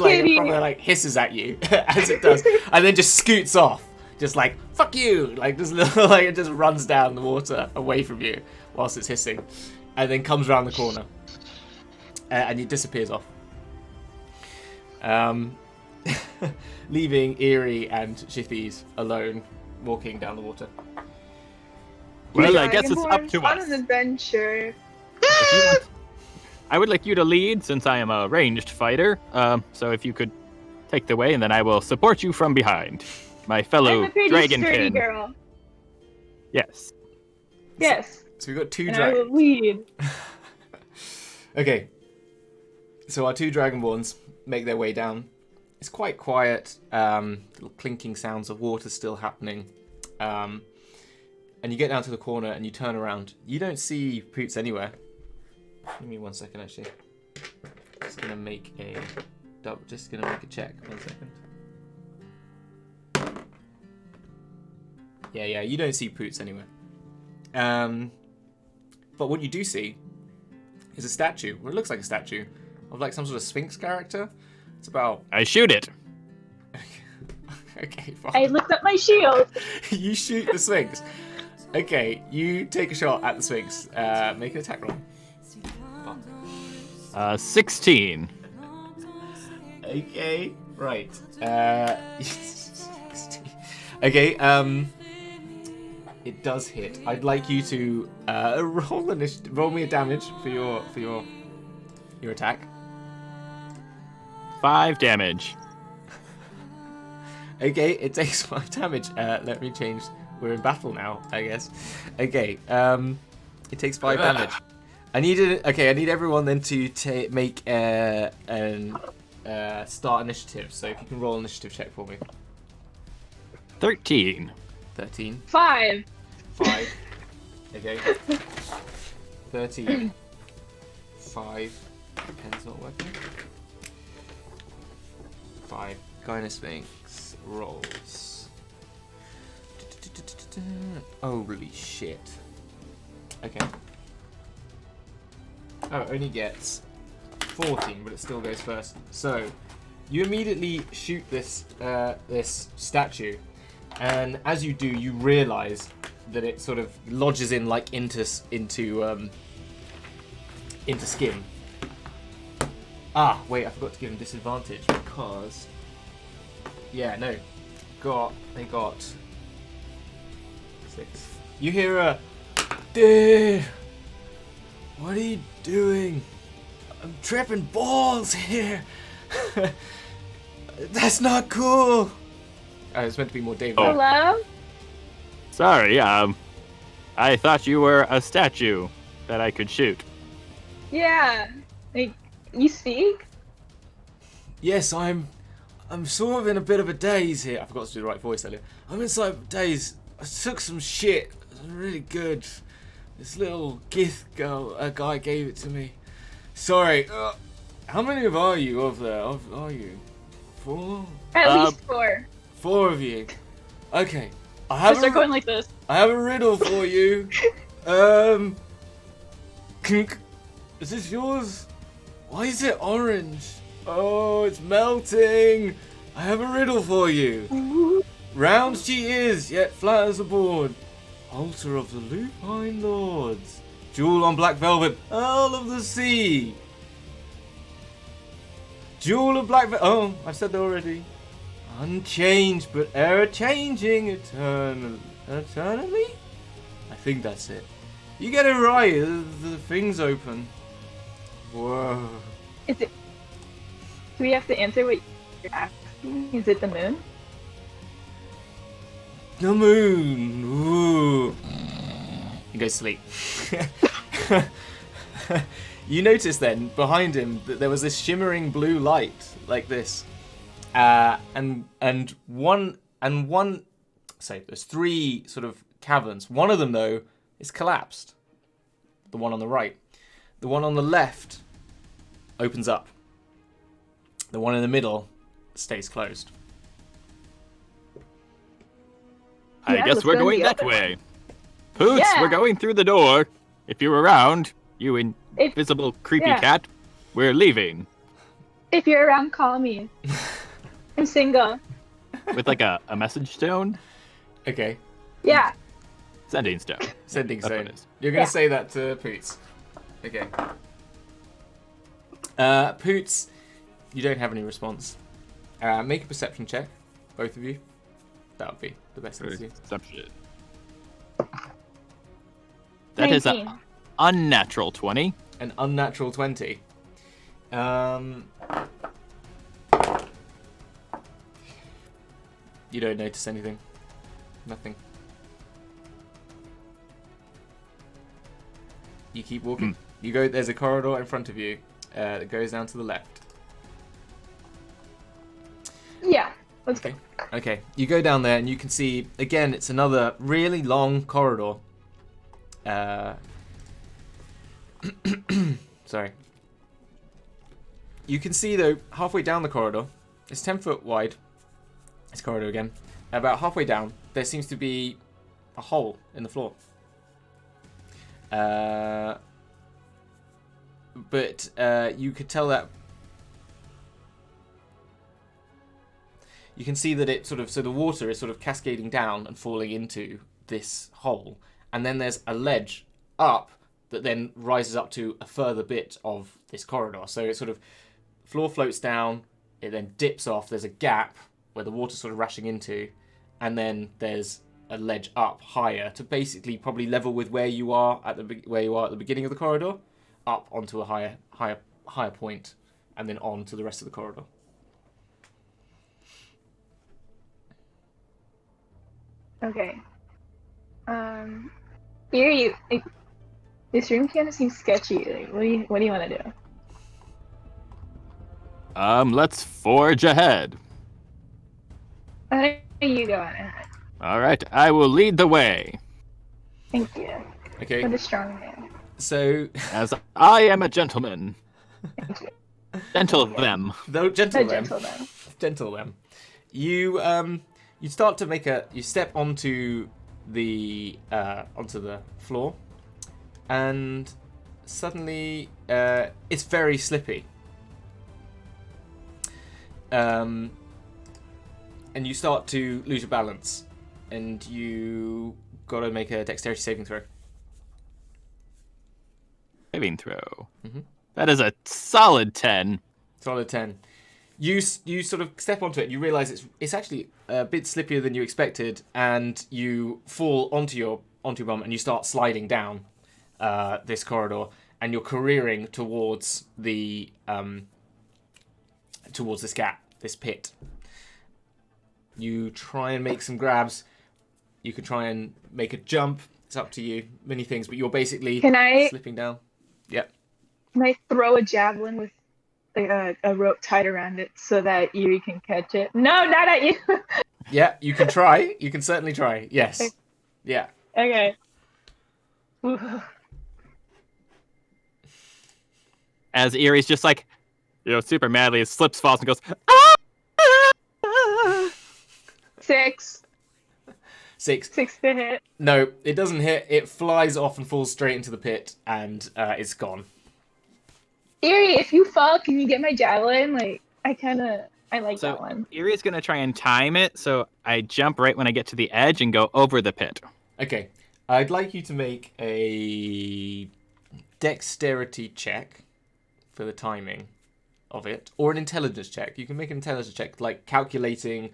like kitty. probably like hisses at you as it does, and then just scoots off, just like fuck you, like just like it just runs down the water away from you whilst it's hissing, and then comes around the corner, and it disappears off. Leaving Eerie and Shithies alone, walking down the water. Well, I guess it's up to on us. an adventure. If you want- I would like you to lead since I am a ranged fighter. So if you could take the way, and then I will support you from behind. My fellow I'm a pretty dragonkin. sturdy girl. Yes. Yes. So we've got two And I dragons. will lead. Okay. So our two dragonborns make their way down. It's quite quiet. Little clinking sounds of water still happening. And you get down to the corner and you turn around. You don't see Poots anywhere. Give me 1 second, actually. Just gonna make a check. 1 second. Yeah, you don't see Poots anywhere. But what you do see is a statue. Well, it looks like a statue of like some sort of Sphinx character. It's about... I shoot it. Okay, fine. I lift up my shield. You shoot the Sphinx. Okay, you take a shot at the Sphinx. Make an attack roll. 16. Okay, right. Okay, it does hit. I'd like you to roll me a damage for your attack. 5 damage. Okay, it takes 5 damage. Let me change. We're in battle now, I guess. Okay, it takes 5 damage. I need everyone then to make an start initiative. So if you can roll initiative check for me. 13. 13. 5. 5. Okay. 13. 5. Pen's not working. 5. Gyna Sphinx rolls. Holy shit. Okay. Oh, it only gets 14, but it still goes first. So, you immediately shoot this this statue, and as you do, you realise that it sort of lodges in like into skin. Ah, wait, I forgot to give him disadvantage because they got 6. You hear a, dude, what are you doing? I'm tripping balls here. That's not cool. It's meant to be more David. Oh. Hello? Sorry, I thought you were a statue that I could shoot. Yeah. Like, you speak? Yes, I'm sort of in a bit of a daze here. I forgot to do the right voice earlier. I'm inside a daze. I took some shit. It was really good. This little Gith girl, a guy gave it to me. Sorry. How many are you over there? Are you 4? At least 4. 4 of you. Okay. Let's start going like this. I have a riddle for you. Is this yours? Why is it orange? Oh, it's melting. I have a riddle for you. Round she is, yet flat as a board. Altar of the Lupine Lords. Jewel on black velvet, Pearl of the Sea. Jewel of black velvet. Oh, I've said that already. Unchanged, but ever-changing, eternally. I think that's it. You get it right. The thing's open. Whoa. Is it? Do we have to answer what you're asking? Is it the moon? The moon. Ooh. He goes to sleep. You notice then behind him that there was this shimmering blue light like this, and one. So there's 3 sort of caverns. One of them though is collapsed. The one on the right. The one on the left opens up. The one in the middle stays closed. I Yeah, guess let's we're go in going the that other way. Poots, Yeah. we're going through the door. If you're around, you invisible creepy yeah. cat, we're leaving. If you're around, call me. I'm single. With like a message stone? Okay. Yeah. Sending stone. Sending That's what zone. it is. You're going to Yeah. say that to Poots. Okay. Poots, you don't have any response. Make a perception check, both of you. That would be the best thing to do. Perception. That is 19. an unnatural 20. An unnatural 20. You don't notice anything. Nothing. You keep walking. You go. There's a corridor in front of you that goes down to the left. Yeah. Let's Okay. go. Okay. You go down there and you can see again. It's another really long corridor. Sorry. You can see though halfway down the corridor, it's 10 foot wide. This corridor again. About halfway down, there seems to be a hole in the floor. But you could tell that. You can see that it sort of, so the water is sort of cascading down and falling into this hole, and then there's a ledge up that then rises up to a further bit of this corridor. So it sort of floor floats down, it then dips off. There's a gap where the water's sort of rushing into, and then there's a ledge up higher to basically probably level with where you are at the beginning of the corridor, up onto a higher point, and then on to the rest of the corridor. Okay. Here you. Like, this room kind of seems sketchy. Like, what do you want to do? Let's forge ahead. Why don't you go on ahead? All right, I will lead the way, Thank you. Okay. What a strong man. So, as I am a gentleman. Thank you. Gentle them. though gentle A them, gentleman. gentle them. You start to you step onto the floor, and suddenly it's very slippy. And you start to lose your balance, and you got to make a dexterity saving throw. Saving throw. Mhm. That is a solid 10. Solid 10. You sort of step onto it, and you realise it's actually a bit slippier than you expected, and you fall onto your bum, and you start sliding down this corridor, and you're careering towards this gap, this pit. You try and make some grabs. You can try and make a jump. It's up to you. Many things, but you're basically Can I slipping down. Yep. throw a javelin with like a rope tied around it so that Eerie can catch it? No, not at you. Yeah, you can try. You can certainly try. Yes. Yeah. Okay. Ooh. As Erie's just like, super madly, slips, falls, and goes, ah! 6. 6. 6 to hit. No, it doesn't hit. It flies off and falls straight into the pit, and it's gone. Eerie, if you fall, can you get my javelin? Like, I like So that one. Erie's going to try and time it, so I jump right when I get to the edge and go over the pit. Okay. I'd like you to make a dexterity check for the timing of it, or an intelligence check. You can make an intelligence check, like calculating,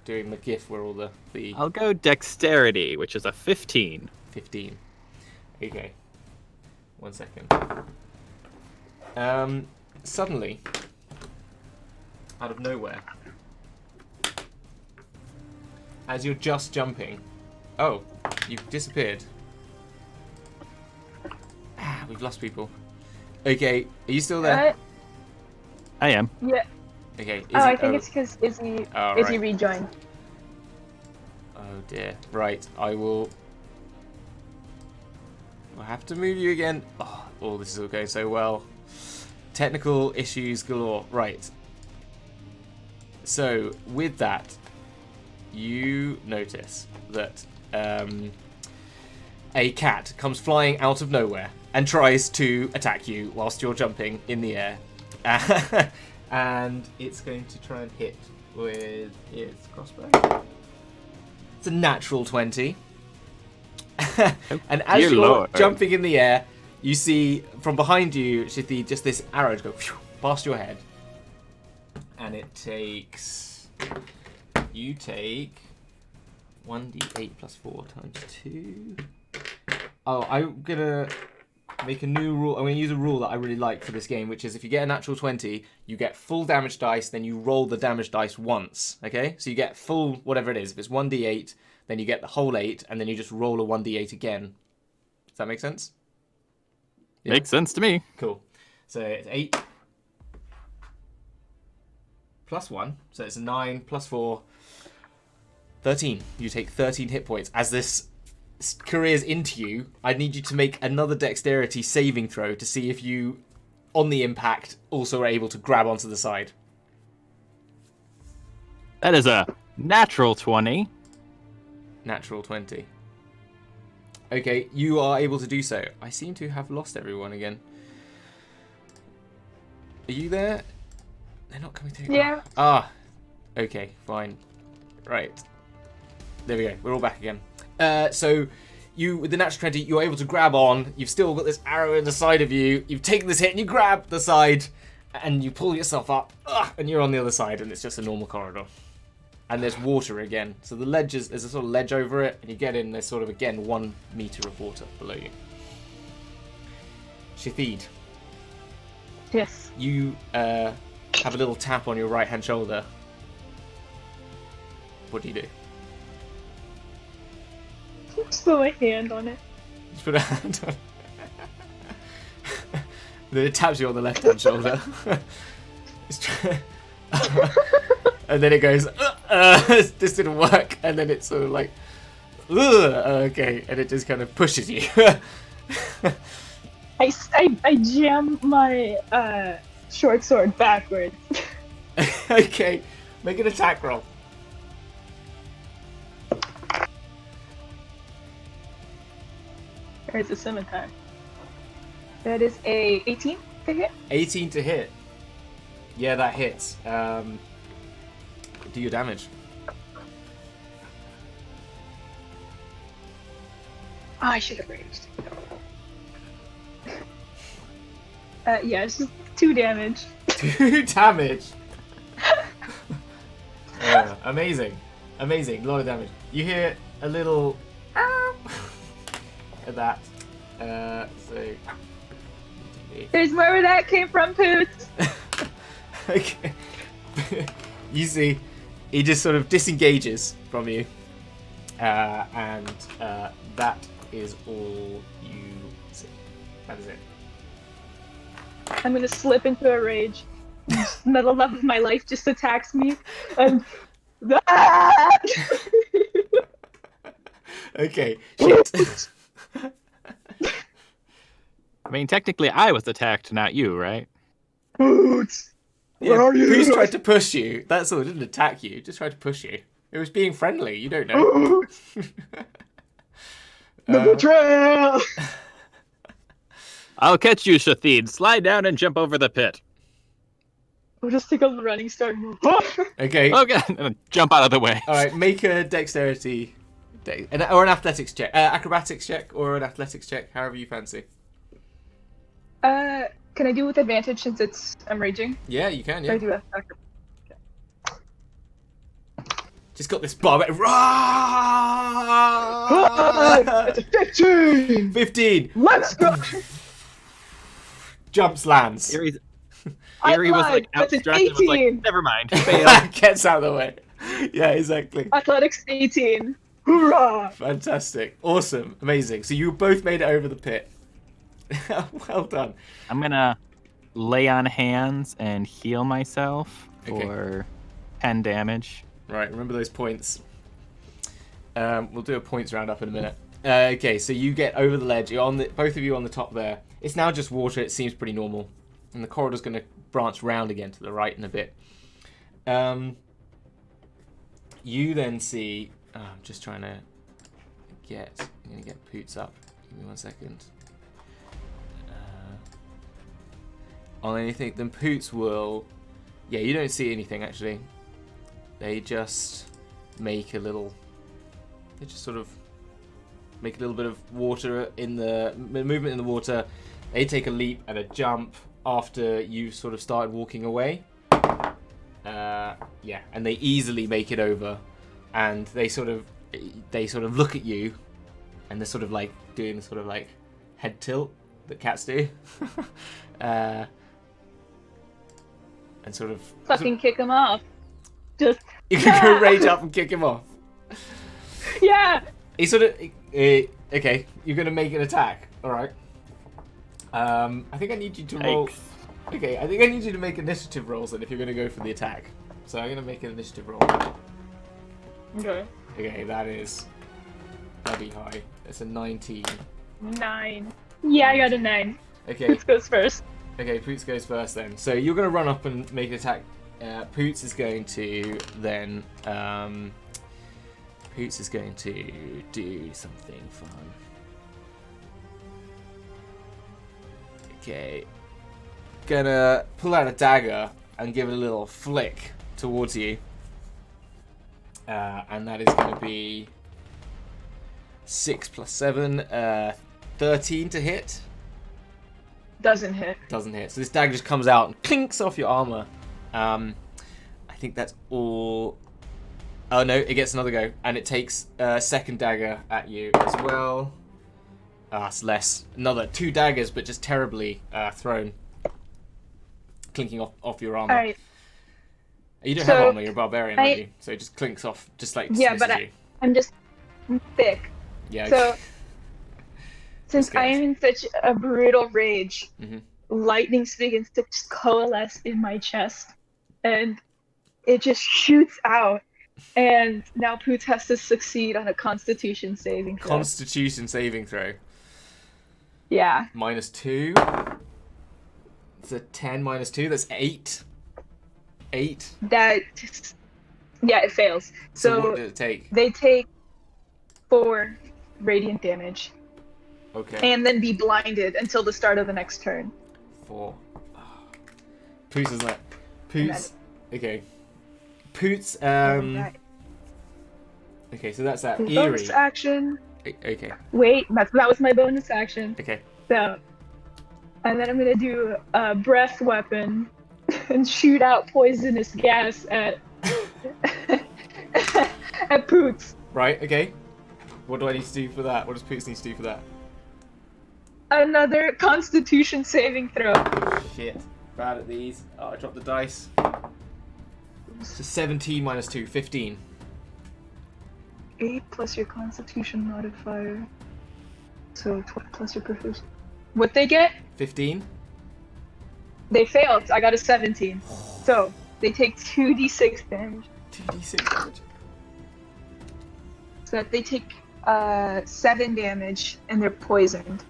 doing the GIF where all the I'll go dexterity, which is a 15. 15. Okay. 1 second. Suddenly, out of nowhere, as you're just jumping, oh, you've disappeared. We've lost people. Okay, are you still there? I am. Yeah. Okay. I think it's because Izzy right. rejoined. Oh dear. Right, I'll have to move you again. Oh, this is all going so well. Technical issues galore. Right. So, with that, you notice that a cat comes flying out of nowhere and tries to attack you whilst you're jumping in the air. And it's going to try and hit with its crossbow. It's a natural 20. And as dear you're Lord. jumping in the air, you see from behind you, Shithi, just this arrow go past your head. And it takes... You take 1d8 plus 4 times 2. Oh, I'm going to make a new rule. I'm going to use a rule that I really like for this game, which is if you get a natural 20, you get full damage dice, then you roll the damage dice once. Okay? So you get full whatever it is. If it's 1d8, then you get the whole 8, and then you just roll a 1d8 again. Does that make sense? Yeah. Makes sense to me. Cool. So it's 8 plus 1. So it's a 9 plus 4. 13. You take 13 hit points. As this careers into you, I need you to make another dexterity saving throw to see if you, on the impact, also are able to grab onto the side. That is a natural 20. Natural 20. Okay, you are able to do so. I seem to have lost everyone again. Are you there? They're not coming through. Yeah. Okay, fine. Right. There we go. We're all back again. So, you, with the natural 20, you're able to grab on. You've still got this arrow in the side of you. You've taken this hit and you grab the side. And you pull yourself up. And you're on the other side. And it's just a normal corridor. And there's water again. So the ledge there's a sort of ledge over it. And you get in, there's sort of, again, 1 meter of water below you. Shithid. Yes. You have a little tap on your right-hand shoulder. What do you do? Just put my hand on it. Just put a hand on it. Then it taps you on the left-hand shoulder. And then it goes, this didn't work. And then it's sort of like, okay. And it just kind of pushes you. I jam my short sword backwards. Okay, make an attack roll. There's a scimitar. That is a 18 to hit. 18 to hit. Yeah, that hits. Do your damage. Oh, I should have raged. Yeah, it's just 2 damage. 2 damage. Amazing. Amazing. A lot of damage. You hear a little at that. So There's more where that came from, Poots. okay. You see, he just sort of disengages from you, and that is all you see. That is it. I'm gonna slip into a rage. The love of my life just attacks me, and Okay. Shit. I mean, technically, I was attacked, not you, right? Boots. Yeah, Where are you? Bruce tried to push you. That's all. It didn't attack you. Just tried to push you. It was being friendly. You don't know. The betrayal. I'll catch you, Shathid. Slide down and jump over the pit. We'll just take a running start. Okay. Okay, and jump out of the way. All right. Make a dexterity, or an athletics check, acrobatics check, or an athletics check, however you fancy. Can I do with advantage since I'm raging? Yeah, you can. Can I Yeah. do that? Just got this bar. It's a 15! 15. Let's go! Jumps, lands. Aries I was like lied. That's an outstretched and was like, 18. never mind. Fail. Gets out of the way. Yeah, exactly. Athletics 18. Hoorah! Fantastic. Awesome. Amazing. So you both made it over the pit. Well done. I'm gonna lay on hands and heal myself Okay. for 10 damage. Right, remember those points. We'll do a points roundup in a minute. Okay, so you get over the ledge. You're on both of you on the top there. It's now just water. It seems pretty normal. And the corridor's going to branch round again to the right in a bit. You then see... I'm just trying to get... I'm going to get Poots up. Give me 1 second. On anything, then Poots will... Yeah, you don't see anything, actually. They just make a little... They just sort of make a little bit of water in the... movement in the water. They take a leap and a jump after you sort of started walking away. Yeah, and they easily make it over. And they sort of look at you, and they're sort of like doing the sort of like head tilt that cats do. And sort of Fucking kick him off. Just you can go rage up and kick him off. yeah. He sort of okay. You're gonna make an attack. All right. I think I need you to roll. Yikes. Okay, I think I need you to make initiative rolls then if you're gonna go for the attack. So I'm gonna make an initiative roll. Okay. Okay, that'd be high. It's a 19. 9. Yeah, I got a 9. Okay. Poots goes first. Okay, Poots goes first then. So you're going to run up and make an attack. Poots is going to then... Poots is going to do something fun. Okay. Gonna pull out a dagger and give it a little flick towards you. And that is going to be 6 plus 7, 13 to hit. Doesn't hit. Doesn't hit. So this dagger just comes out and clinks off your armor. I think that's all. Oh no, it gets another go, and it takes a second dagger at you as well. It's less. Another 2 daggers, but just terribly thrown, clinking off your armor. All right. You don't So, have armor. You're a barbarian, aren't you? So it just clinks off, just like Yeah, dismisses but you. I'm just thick. Yeah. So since Okay. I am in such a brutal rage, Mhm. lightning begins to just coalesce in my chest. and it just shoots out. And now Poots has to succeed on a Constitution saving throw. Constitution saving throw. Yeah. -2. It's a 10 minus 2. That's 8. 8. Yeah, it fails. So what did it take? They take 4 radiant damage. Okay. And then be blinded until the start of the next turn. 4. Poots is like... Poots... Okay. Poots, Right. Okay, so that's that. Bonus Eerie. action. Okay. Wait, that was my bonus action. Okay. So, and then I'm gonna do a breath weapon and shoot out poisonous gas at at Poots. Right, okay. What do I need to do for that? What does Poots need to do for that? Another Constitution saving throw. Shit. Bad at these. Oh, I dropped the dice. So 17 minus 2, 15. 8 plus your Constitution modifier. So 12 plus your proficiency. What they get? 15? They failed. I got a 17. So they take 2d6 damage. 2d6 damage. So they take 7 damage and they're poisoned.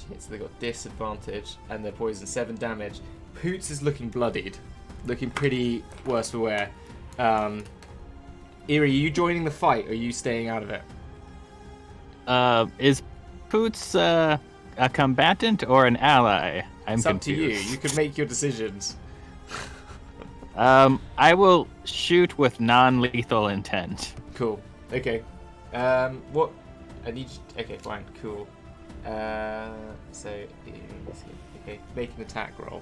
Shit, so they got disadvantage and they're poisoned. 7 damage. Poots is looking bloodied. Looking pretty worse for wear. Eerie, are you joining the fight or are you staying out of it? Is Poots a combatant or an ally? I'm It's up confused. to you. You can make your decisions. I will shoot with non-lethal intent. Cool. Okay. What? I need. Okay, fine. Cool. So, okay, make an attack roll.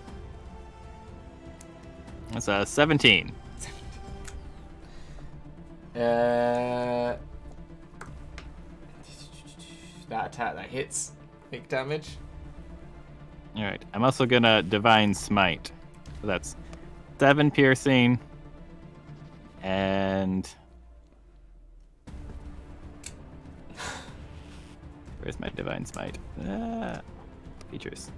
That's a 17. That attack that hits. Big damage. All right. I'm also gonna divine smite. So that's 7 piercing and where's my divine smite? Features.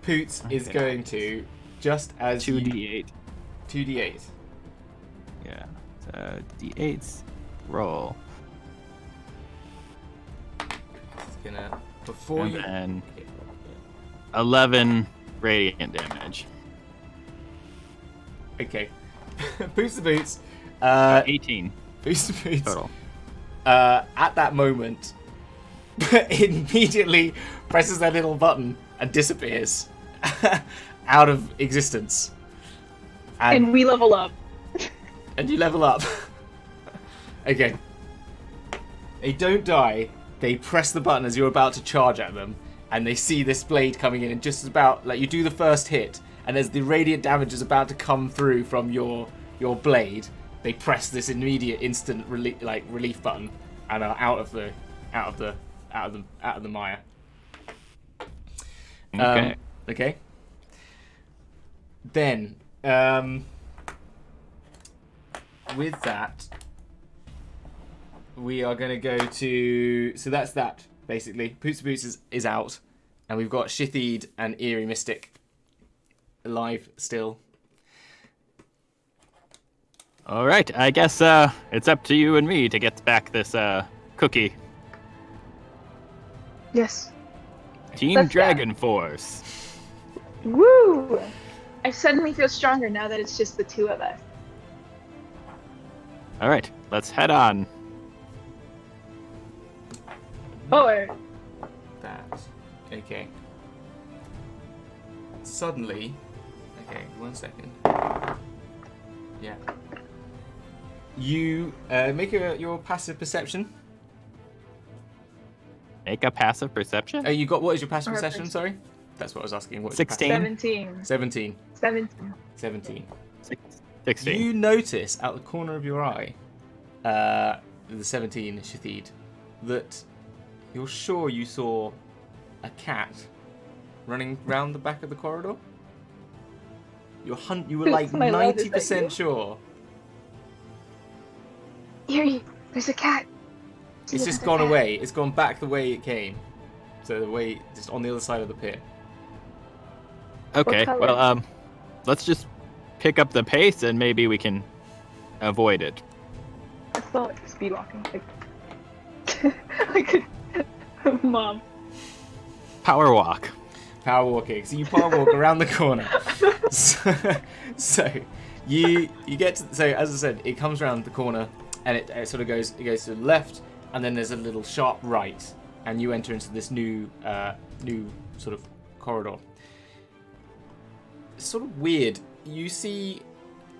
Poots is Okay. going to just as 2d8. 2d8. Yeah. So d8s roll. It's gonna before And you. then Okay. 11 radiant damage. Okay. Boots the boots. 18 Boots the boots. total. At that moment, immediately presses that little button and disappears out of existence. And we level up. And you level up. Okay. They don't die. They press the button as you're about to charge at them, and they see this blade coming in, and just about like you do the first hit, and as the radiant damage is about to come through from your blade, they press this immediate instant relief button and are out of the mire. Okay. Okay. Then, with that, we are going to go to... So that's that, basically. Poots Boots is out, and we've got Shithid and Eerie Mystic alive still. All right. I guess it's up to you and me to get back this cookie. Yes. Team Let's go. Dragon Force. Woo! I suddenly feel stronger now that it's just the two of us. All right. Let's head on. Or That. Okay. Suddenly... Okay, 1 second. Yeah. You make your passive perception. Make a passive perception. You got... What is your passive Or perception, perception. sorry? That's what I was asking. What is 16. Your 17. passive? 17. 17. 17. 16. You notice out the corner of your eye, the 17 Shithid, that you're sure you saw a cat running round the back of the corridor. You were like My love, is that 90% you? sure. Eerie, there's a cat. See, It's there's just a gone cat. away. It's gone back the way it came. So the way, just on the other side of the pit. Okay. color? Well, let's just pick up the pace and maybe we can avoid it. I felt like speed walking. I could. Mom. Power walk. Power walking. So you power walk around the corner. So you get to, so as I said, it comes around the corner and it sort of goes to the left, and then there's a little sharp right, and you enter into this new sort of corridor. It's sort of weird. You see,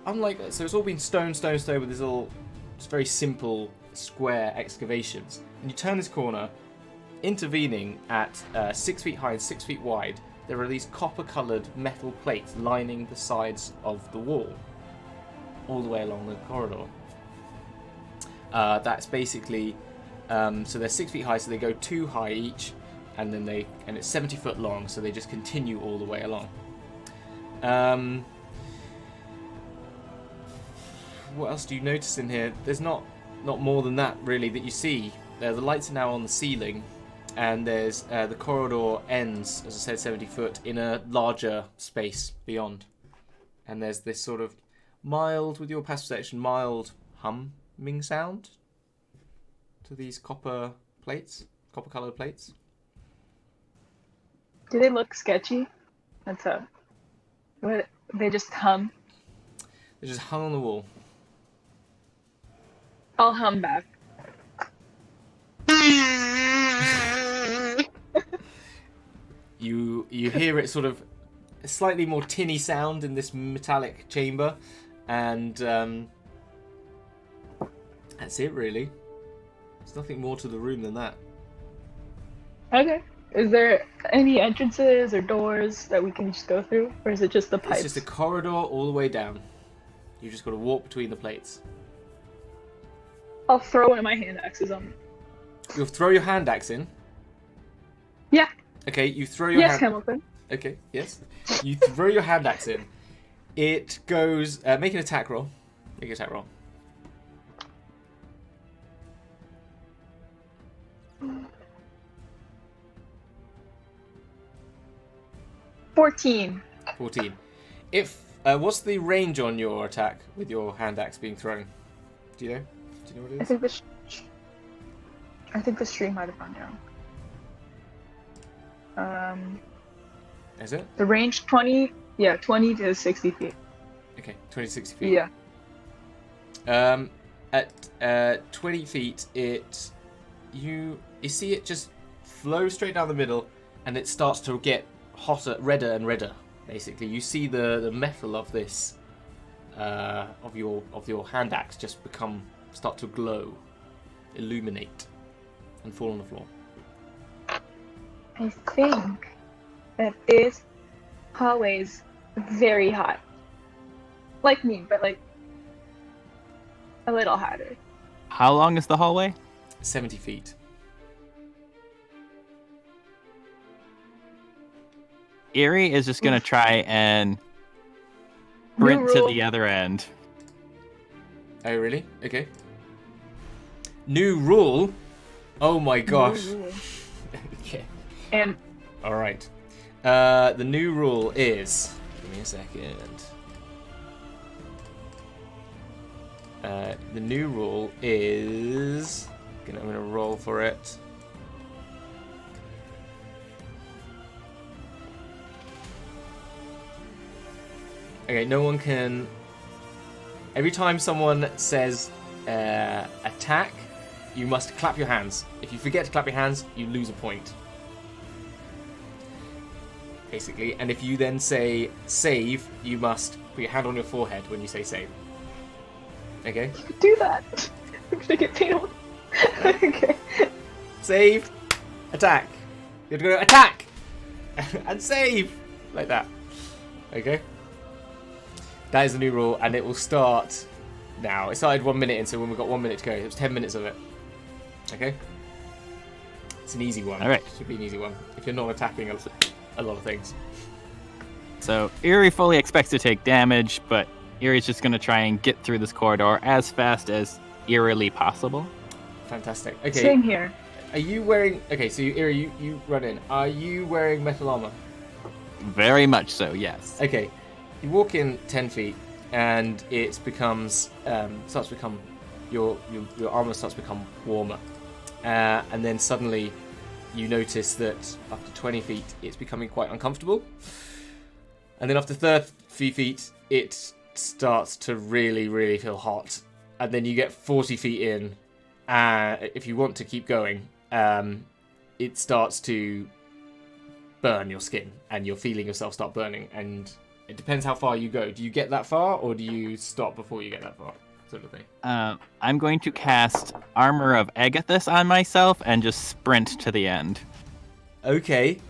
unlike, so it's all been stone with these little, just very simple square excavations, and you turn this corner. Intervening at 6 feet high and 6 feet wide, there are these copper-coloured metal plates lining the sides of the wall, all the way along the corridor. That's basically, so they're 6 feet high, so they go 2 high each, and then it's 70 foot long, so they just continue all the way along. What else do you notice in here? There's not more than that really that you see. The lights are now on the ceiling. And there's the corridor ends, as I said, 70 foot in a larger space beyond. And there's this sort of mild, with your passive perception, mild humming sound to these copper coloured plates. Do they look sketchy? They just hum. They're just hung on the wall. I'll hum back. You hear it sort of a slightly more tinny sound in this metallic chamber, and that's it really. There's nothing more to the room than that. Okay. Is there any entrances or doors that we can just go through, or is it just the pipes? It's just a corridor all the way down. You just got to walk between the plates. I'll throw one of my hand axes on. You'll throw your hand axe in. Yeah. Okay, you throw your Yes, hand... Hamilton. Okay, yes. You throw your hand axe in. It goes... make an attack roll. Make an attack roll. $14. 14. If... what's the range on your attack with your hand axe being thrown? Do you know? Do you know what it is? I think the stream might have gone down. Is it? The range 20 to 60 feet. Okay, 20 to 60 feet. Yeah. At 20 feet, you see it just flow straight down the middle, and it starts to get hotter, redder and redder. Basically, you see the metal of this of your hand axe just start to glow, illuminate, and fall on the floor. I think that this hallway is very hot. Like me, but like a little hotter. How long is the hallway? 70 feet. Erie is just gonna try and sprint to the other end. Oh, really? Okay. New rule? Oh my gosh. Okay. And Alright. The new rule is... Give me a second. The new rule is... I'm gonna roll for it. Okay, no one can... Every time someone says attack, you must clap your hands. If you forget to clap your hands, you lose a point. Basically, and if you then say save, you must put your hand on your forehead when you say save. Okay? do that. I'm gonna get paid off. Okay. Save, attack. You have to go attack and save like that. Okay? That is the new rule, and it will start now. It started 1 minute in, so when we've got 1 minute to go, it was 10 minutes of it. Okay? It's an easy one. Alright. Should be an easy one. If you're not attacking a lot of things. So Erie fully expects to take damage, but Erie's just gonna try and get through this corridor as fast as eerily possible. Fantastic. Okay. Same here. Are you wearing... Okay, so Erie, you run in. Are you wearing metal armor? Very much so, yes. Okay. You walk in 10 feet, and it becomes your armor starts to become warmer, and then suddenly you notice that after 20 feet it's becoming quite uncomfortable, and then after 30 feet it starts to really feel hot, and then you get 40 feet in, if you want to keep going, it starts to burn your skin, and you're feeling yourself start burning, and it depends how far you go. Do you get that far, or do you stop before you get that far, sort of thing? I'm going to cast Armor of Agathis on myself and just sprint to the end. Okay,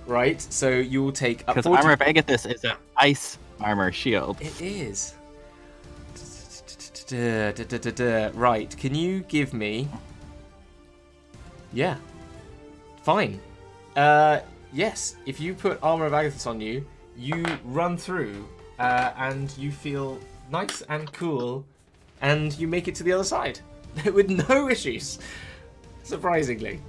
right, so you will take up Because 40... Armor of Agathis is an ice armor shield. It is. Right, can you give me... Yeah. Fine. Yes, if you put Armor of Agathis on you, you run through, and you feel nice and cool, and you make it to the other side with no issues, surprisingly.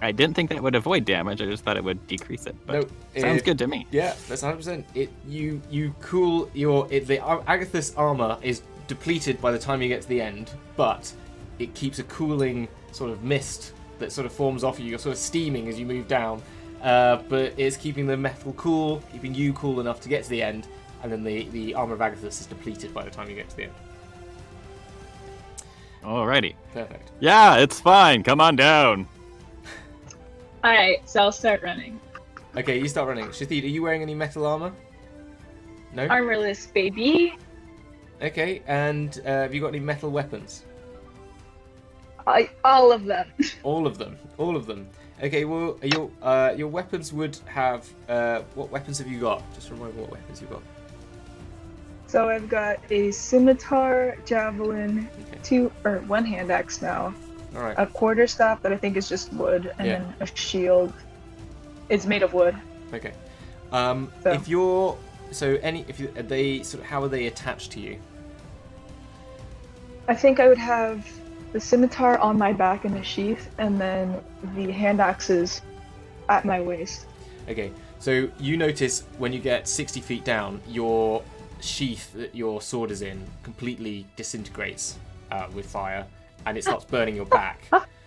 I didn't think that would avoid damage. I just thought it would decrease it. But No, sounds good to me. Yeah, that's 100%. You cool the Agathis armor is depleted by the time you get to the end, but it keeps a cooling sort of mist that sort of forms off you. You're sort of steaming as you move down, but it's keeping the metal cool, keeping you cool enough to get to the end, and then the armor of Agathis is depleted by the time you get to the end. Alrighty. Perfect. Yeah, it's fine. Come on down. Alright, so I'll start running. Okay, you start running. Shathid, are you wearing any metal armor? No? Armorless, baby. Okay, and have you got any metal weapons? All of them. All of them. All of them. Okay, well, your weapons would have... what weapons have you got? Just remind me what weapons you've got. So I've got a scimitar, javelin, Okay. one hand axe now, Alright. a quarterstaff that I think is just wood, and Yeah. then a shield. It's made of wood. Okay. So- If you're... So, are they sort of... How are they attached to you? I think I would have the scimitar on my back in a sheath, and then the hand axes at my waist. Okay, so you notice when you get 60 feet down, your sheath that your sword is in completely disintegrates with fire, and it starts burning your back.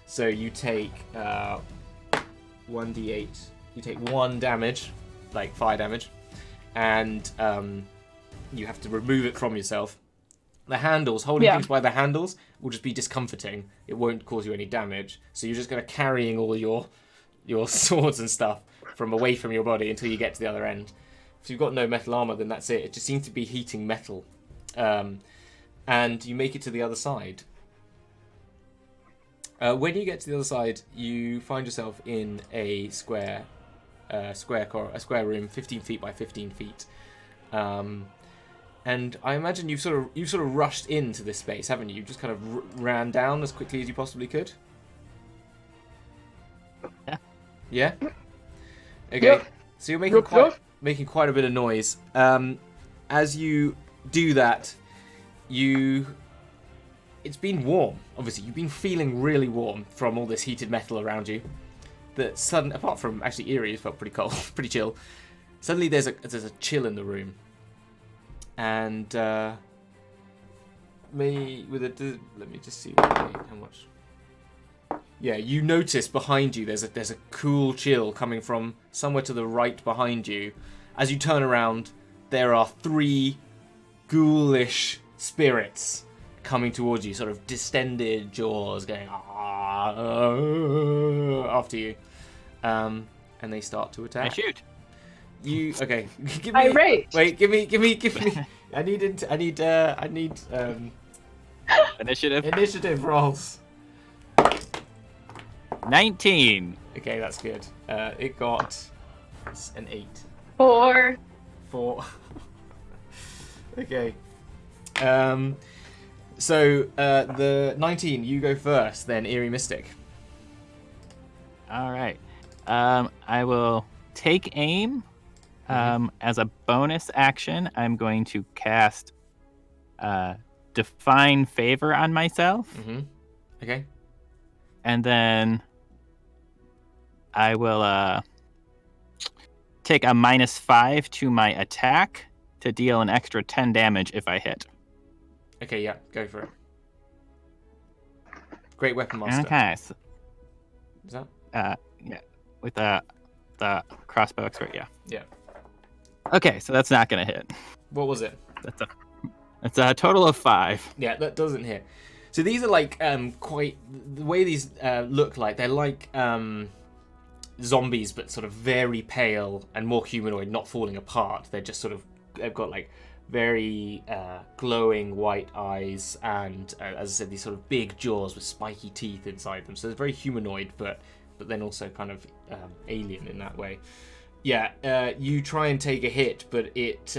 So you take 1d8. You take 1 damage, like fire damage, and you have to remove it from yourself. The handles, holding things by the handles, will just be discomforting. It won't cause you any damage. So you're just going to carrying all your swords and stuff from away from your body until you get to the other end. If you've got no metal armor, then that's it. It just seems to be heating metal. And you make it to the other side. When you get to the other side, you find yourself in a square room, 15 feet by 15 feet. And I imagine you've sort of rushed into this space, haven't you? You just kind of ran down as quickly as you possibly could. Yeah. Yeah. Okay. Yep. So you're making quite a bit of noise. As you do that, it's been warm. Obviously, you've been feeling really warm from all this heated metal around you. Apart from actually Erie, it felt pretty cold, pretty chill. Suddenly, there's a chill in the room. And let me just see how much. Yeah, you notice behind you there's a cool chill coming from somewhere to the right behind you. As you turn around, there are 3 ghoulish spirits coming towards you, sort of distended jaws going after you, and they start to attack. I shoot. You okay? Give I me. rage. Wait, give me. I need Initiative. initiative rolls. 19. Okay, that's good. It got an 8. 4. 4. Okay. So the 19, you go first, then Eerie Mystic. All right. I will take aim. As a bonus action, I'm going to cast Define Favor on myself. Mm-hmm. Okay. And then I will take a -5 to my attack to deal an extra 10 damage if I hit. Okay, yeah, go for it. Great weapon master. Okay. So, Is that? yeah, with the crossbow expert, yeah. Yeah. Okay, so that's not gonna hit. What was it? That's a total of 5. Yeah, that doesn't hit. So these are like quite the way these look like. They're like zombies, but sort of very pale and more humanoid, not falling apart. They're just sort of they've got like very glowing white eyes and, as I said, these sort of big jaws with spiky teeth inside them. So they're very humanoid, but then also kind of alien in that way. Yeah, you try and take a hit, but it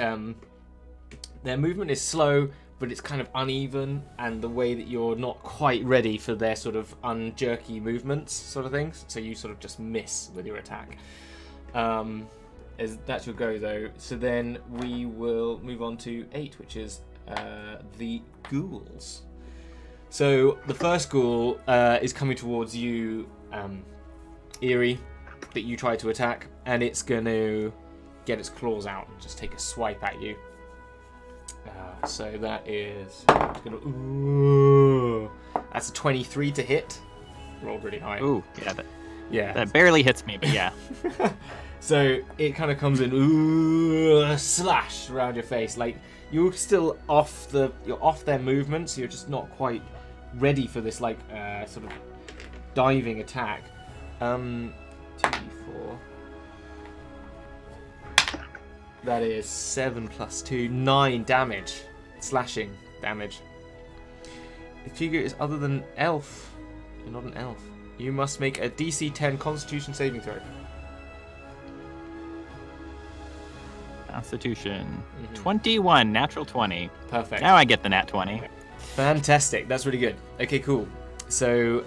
their movement is slow, but it's kind of uneven, and the way that you're not quite ready for their sort of unjerky movements, sort of things. So you sort of just miss with your attack. As that will go though. So then we will move on to 8, which is the ghouls. So the first ghoul is coming towards you, Eerie, that you try to attack, and it's going to get its claws out and just take a swipe at you. So that is that's a 23 to hit. Rolled really high. Ooh, yeah. That barely hits me, but yeah. So it kind of comes in, slash around your face. Like you're still you're off their movement, so you're just not quite ready for this like sort of diving attack. 2d4. That is 7 plus 2, 9 damage, slashing damage. The figure is other than elf. You're not an elf. You must make a DC 10 Constitution saving throw. Constitution. 21, natural 20. Perfect. Now I get the nat 20. Fantastic. That's really good. Okay, cool. So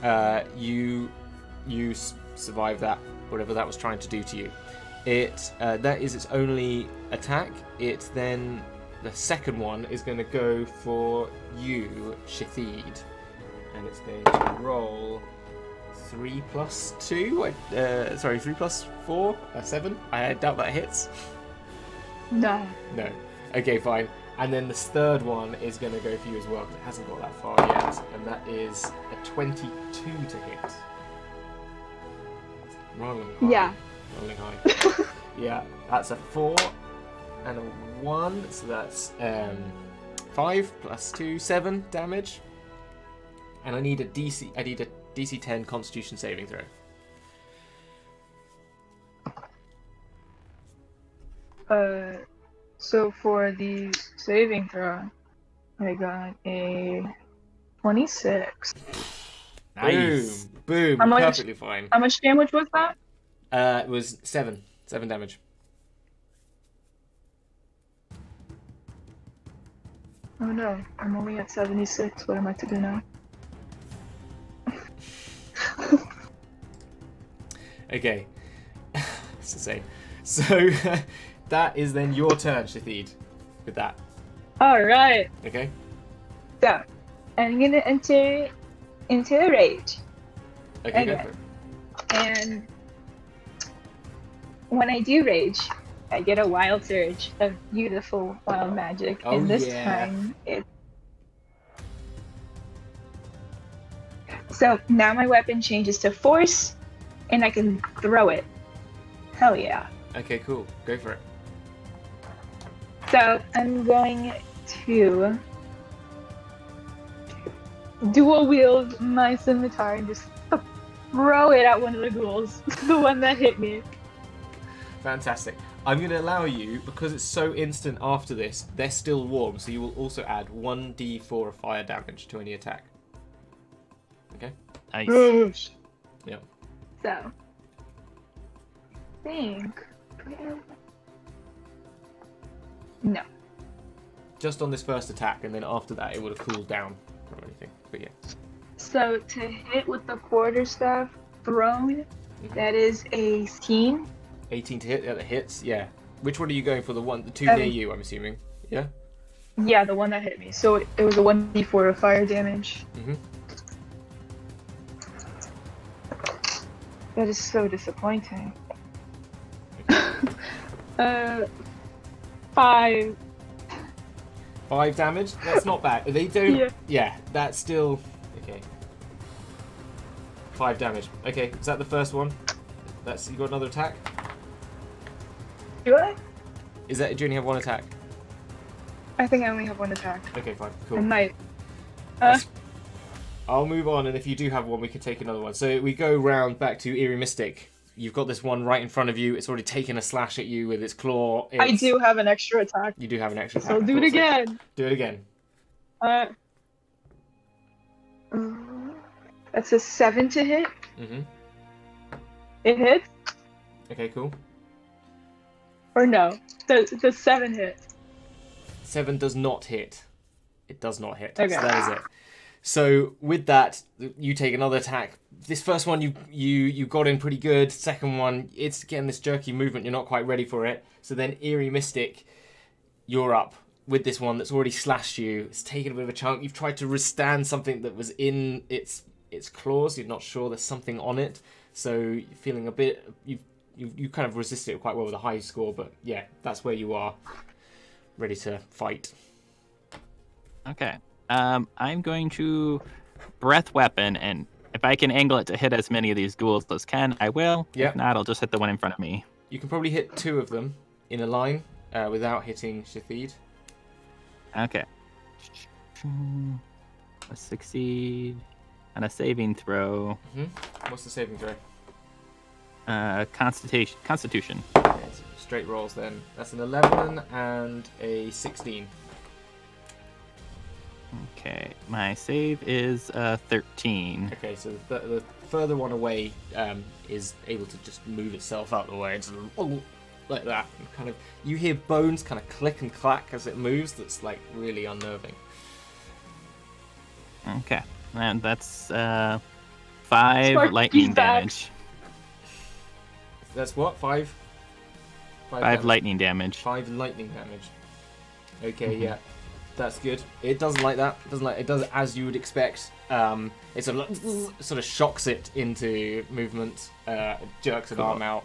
you survive that, whatever that was trying to do to you. That is its only attack. It then, the second one is going to go for you, Shathid, and it's going to roll 3 plus 2. 3 plus 4, 7. I doubt that hits. No. No. Okay, fine. And then the third one is going to go for you as well, because it hasn't got that far yet, and that is a 22 to hit. Rolling high. Yeah. Rolling high. Yeah, that's a 4 and a 1, so that's 5 plus 2, 7 damage. And I need a DC 10 Constitution saving throw. So for the saving throw, I got a 26. Nice. Boom. How much- Perfectly fine. How much damage was that? It was 7 damage. Oh no, I'm only at 76. What am I to do now? Okay. It's insane. So that is then your turn, Shathid, with that. Alright, Okay? so I'm gonna enter into a rage. Okay, go Okay. for it. And when I do rage, I get a wild surge of beautiful wild magic. Oh, and this yeah. time So now my weapon changes to force, and I can throw it. Hell yeah. Okay, cool. Go for it. So I'm going to dual wield my scimitar and just throw it at one of the ghouls, the one that hit me. Fantastic. I'm going to allow you, because it's so instant after this, they're still warm, so you will also add 1d4 of fire damage to any attack. Okay? Nice. Yep. So, I think. No. Just on this first attack, and then after that it would have cooled down or anything. But yeah. So to hit with the quarterstaff thrown, that is a 18. 18 to hit, yeah, that hits, yeah. Which one are you going for? The two near you, I'm assuming. Yeah? Yeah, the one that hit me. So it was a 1d4 of fire damage. Mm-hmm. That is so disappointing. 5. 5 damage? That's not bad. They don't... Yeah. Yeah, that's still... Okay. 5 damage. Okay, is that the first one? That's... You got another attack? Do I? Do you only have one attack? I think I only have one attack. Okay, fine. I Cool. might. I'll move on, and if you do have one, we can take another one. So we go round back to Eerie Mystic. You've got this one right in front of you. It's already taken a slash at you with its claw. I do have an extra attack. You do have an extra attack. So I'll do it again. Do it again. That's a 7 to hit. Mm-hmm. It hits? Okay, cool. Or no? The 7 hit. 7 does not hit. It does not hit. Okay. So that is it. So with that, you take another attack. This first one you got in pretty good. Second one, it's getting this jerky movement. You're not quite ready for it. So then Eerie Mystic, you're up with this one that's already slashed you. It's taken a bit of a chunk. You've tried to withstand something that was in its claws. You're not sure there's something on it. So you're feeling a bit... You kind of resisted it quite well with a high score. But yeah, that's where you are. Ready to fight. Okay. I'm going to breath weapon, and if I can angle it to hit as many of these ghouls as can, I will. Yep. If not, I'll just hit the one in front of me. You can probably hit 2 of them in a line without hitting Shathid. Okay. A succeed on a saving throw. What's the saving throw? Constitution. Okay, so straight rolls then. That's an 11 and a 16. Okay, my save is 13. Okay, so the further one away is able to just move itself out of the way. It's like that. And kind of, you hear bones kind of click and clack as it moves. That's like really unnerving. Okay, and that's 5 Spark lightning feedback. damage. That's what? 5? 5 damage. lightning damage. 5 lightning damage. Okay, yeah. That's good. It doesn't like that. It does as you would expect. It sort of shocks it into movement, jerks an arm out,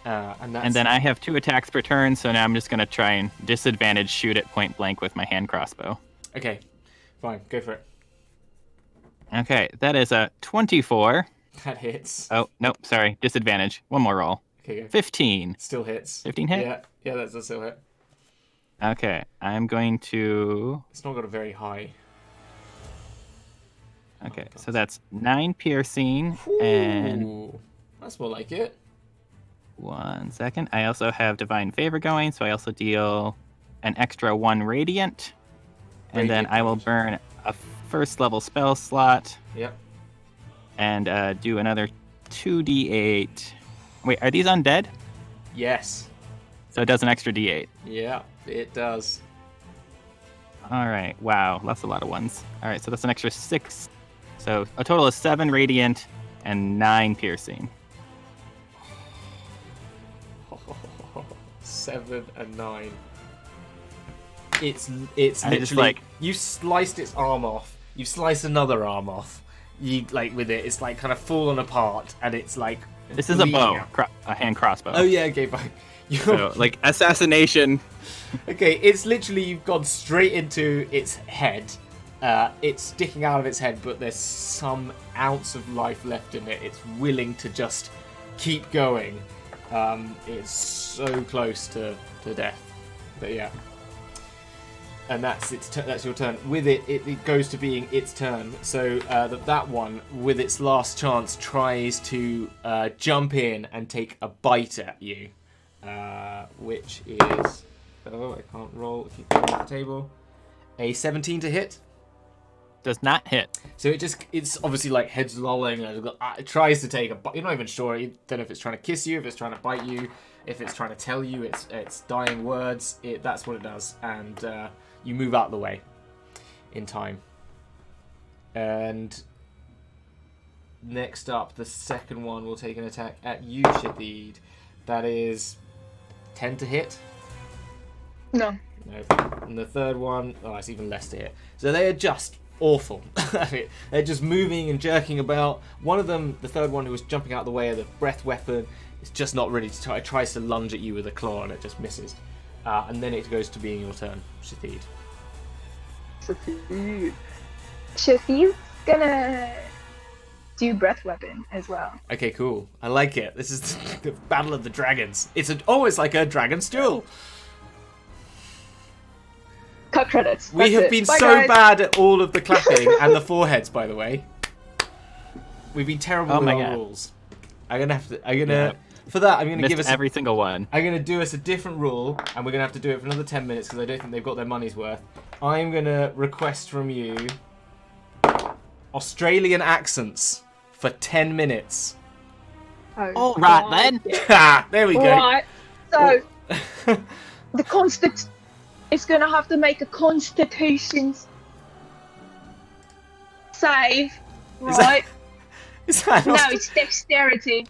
and then I have 2 attacks per turn, so now I'm just gonna try and disadvantage shoot it point blank with my hand crossbow. Okay, fine, go for it. Okay, that is a 24. That hits. Oh nope, sorry, disadvantage. One more roll. Okay, go. 15. Still hits. 15 hit? Yeah, that's a still hit. Okay, I'm going to. It's not got a very high. Okay, so that's 9 piercing and Ooh, that's more like it. 1 second. I also have divine favor going, so I also deal an extra 1 radiant, and then I will burn a first level spell slot. Yep. And do another 2d8. Wait, are these undead? Yes. So it does an extra d8. Yeah, it does. All right. Wow, that's a lot of ones. All right, so that's an extra 6. So a total of 7 radiant and 9 piercing. 7 and 9. It's I literally just, like- you sliced its arm off. You sliced another arm off. You with it. It's like kind of fallen apart, and it's like This is a bleeding bow, out. a hand crossbow. Oh yeah, okay, fine. So like assassination. Okay, it's literally you've gone straight into its head. It's sticking out of its head, but there's some ounce of life left in it. It's willing to just keep going. It's so close to death. But yeah. And that's that's your turn. With it goes to being its turn. So that one, with its last chance, tries to jump in and take a bite at you. Which is... Oh, I can't roll. Keep going off the table. A 17 to hit. Does not hit. So it's obviously like heads lolling. And it tries to take a bite. You're not even sure. You don't know if it's trying to kiss you, if it's trying to bite you, if it's trying to tell you its dying words. That's what it does. And you move out of the way in time. And next up, the second one will take an attack at you, Shathid. That is 10 to hit. No. No. And the third one, it's even less to hit. So they are just awful. They're just moving and jerking about. One of them, the third one who was jumping out of the way of the breath weapon, It's just not ready to try. It tries to lunge at you with a claw and it just misses. And then it goes to being your turn, Shathid. Shathid's gonna do breath weapon as well. Okay, cool. I like it. This is the Battle of the Dragons. It's like a dragon's duel. Cut credits. We have been so bad at all of the clapping and the foreheads, by the way. We've been terrible with our rules. For that, I'm gonna give us every single one. I'm gonna do us a different rule, and we're gonna have to do it for another 10 minutes because I don't think they've got their money's worth. I'm gonna request from you Australian accents for 10 minutes. Oh, right then. There we go. Right. So it's gonna have to make a Constitution save, right? Is that No, it's dexterity.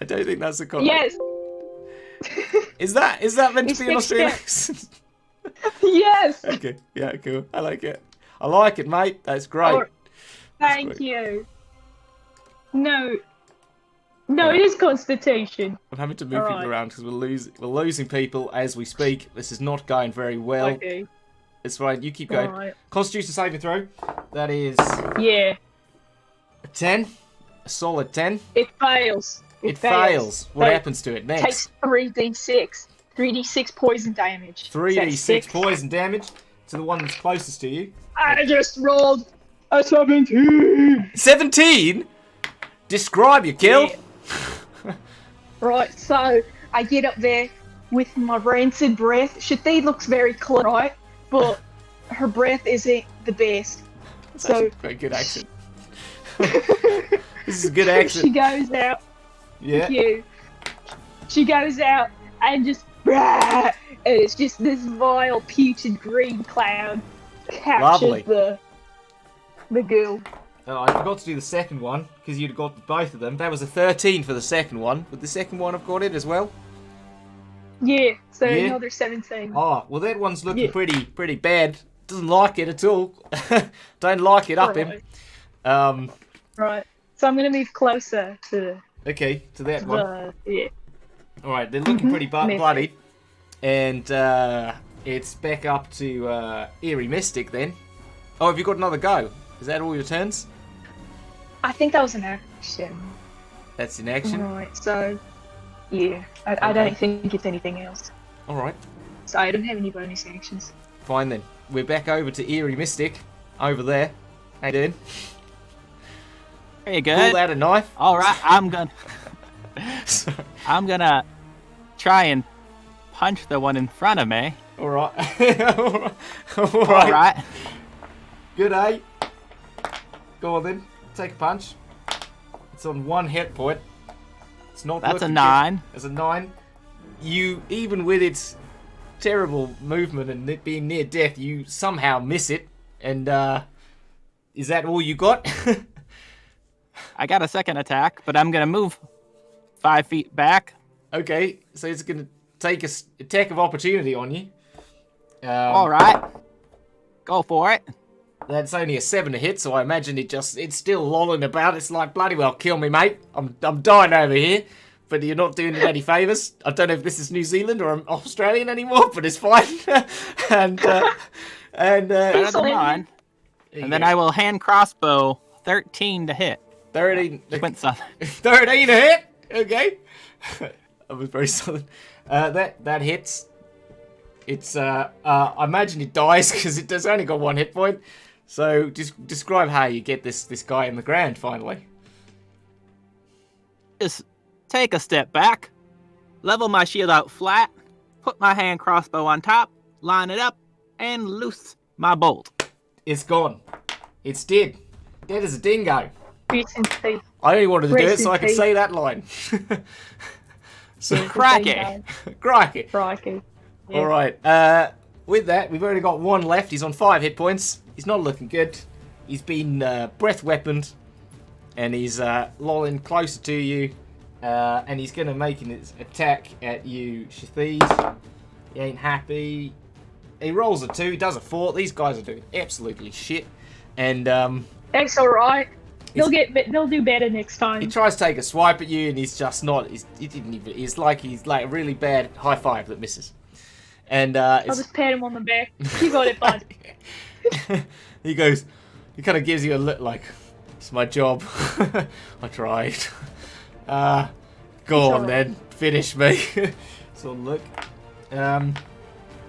I don't think that's a comment. Yes. Is that meant to It's be an Australian dexterity. accent? Yes. Okay. Yeah. Cool. I like it. I like it, mate. That's great. Oh, thank you. No, it is Constitution. I'm having to move people around because we're losing people as we speak. This is not going very well. Okay. It's fine. You keep going. Right. Constitution saving throw. That is Yeah. a 10. A solid 10. It fails. It fails. What So happens to it next? Takes 3d6. 3d6 poison damage. 3d6 poison damage to the one that's closest to you. I just rolled a 17. 17? Describe your kill. Yeah. Right, so I get up there with my rancid breath. Shathid looks very clean, right? But her breath isn't the best. That's So actually a very good accent. This is a good accent. she goes out. Yeah. You. She goes out and just and it's just this vile, putrid green cloud captures Lovely. the ghoul. I forgot to do the second one because you'd got both of them. That was a 13 for the second one. Would the second one have got it as well? Yeah, so Yeah. another 17. Oh, well that one's looking Yeah. pretty bad. Doesn't like it at all. Don't like it up him. Right. So I'm gonna move closer to Okay, to that one. yeah. Alright, they're looking pretty Mystic. bloody. And it's back up to Eerie Mystic then. Oh, have you got another go? Is that all your turns? I think that was an action. That's in action. Right, so yeah. I Okay. don't think it's anything else. Alright, So I don't have any bonus actions. fine then. We're back over to Eerie Mystic. Over there. How you doing? Very Pull good. out a knife. All right, I'm Sorry. gonna try and punch the one in front of me. Alright. All Alright. right. Good, eh? Go on then. Take a punch. It's on 1 hit point. It's not That's a looking 9. good. It's a 9. You, even with its terrible movement and it being near death, you somehow miss it. And, is that all you got? I got a second attack, but I'm gonna move 5 feet back. Okay, so it's gonna take a attack of opportunity on you. All right. Go for it. That's only a 7 to hit, so I imagine it's still lolling about. It's like, bloody well, kill me, mate. I'm dying over here, but you're not doing it any favours. I don't know if this is New Zealand or I'm Australian anymore, but it's fine. and Better than Excellent. mine. And then I will hand crossbow 13 to hit. 13 Went something. 13 to hit. Okay, I was very solid. That hits. It's I imagine it dies because it does only got 1 hit point. So just describe how you get this guy in the ground finally. Just take a step back, level my shield out flat, put my hand crossbow on top, line it up, and loose my bolt. It's gone. It's dead. Dead as a dingo. Recently. I only wanted to do it so I could Recently. say that line. So Crikey. crikey. Crikey. Yeah. All right. With that, we've only got 1 left. He's on 5 hit points. He's not looking good. He's been breath weaponed, and he's lolling closer to you, and he's going to make an attack at you, Shathid. He ain't happy. He rolls a 2. He does a 4. These guys are doing absolutely shit, and That's alright. They'll do better next He time. tries to take a swipe at you, and he's just not. He didn't even. He's like a really bad high five that misses. And I'll just pat him on the back. You got it, bud. he goes. He kind of gives you a look like, "It's my job. I tried. Go It's on alright. then, finish me." So look.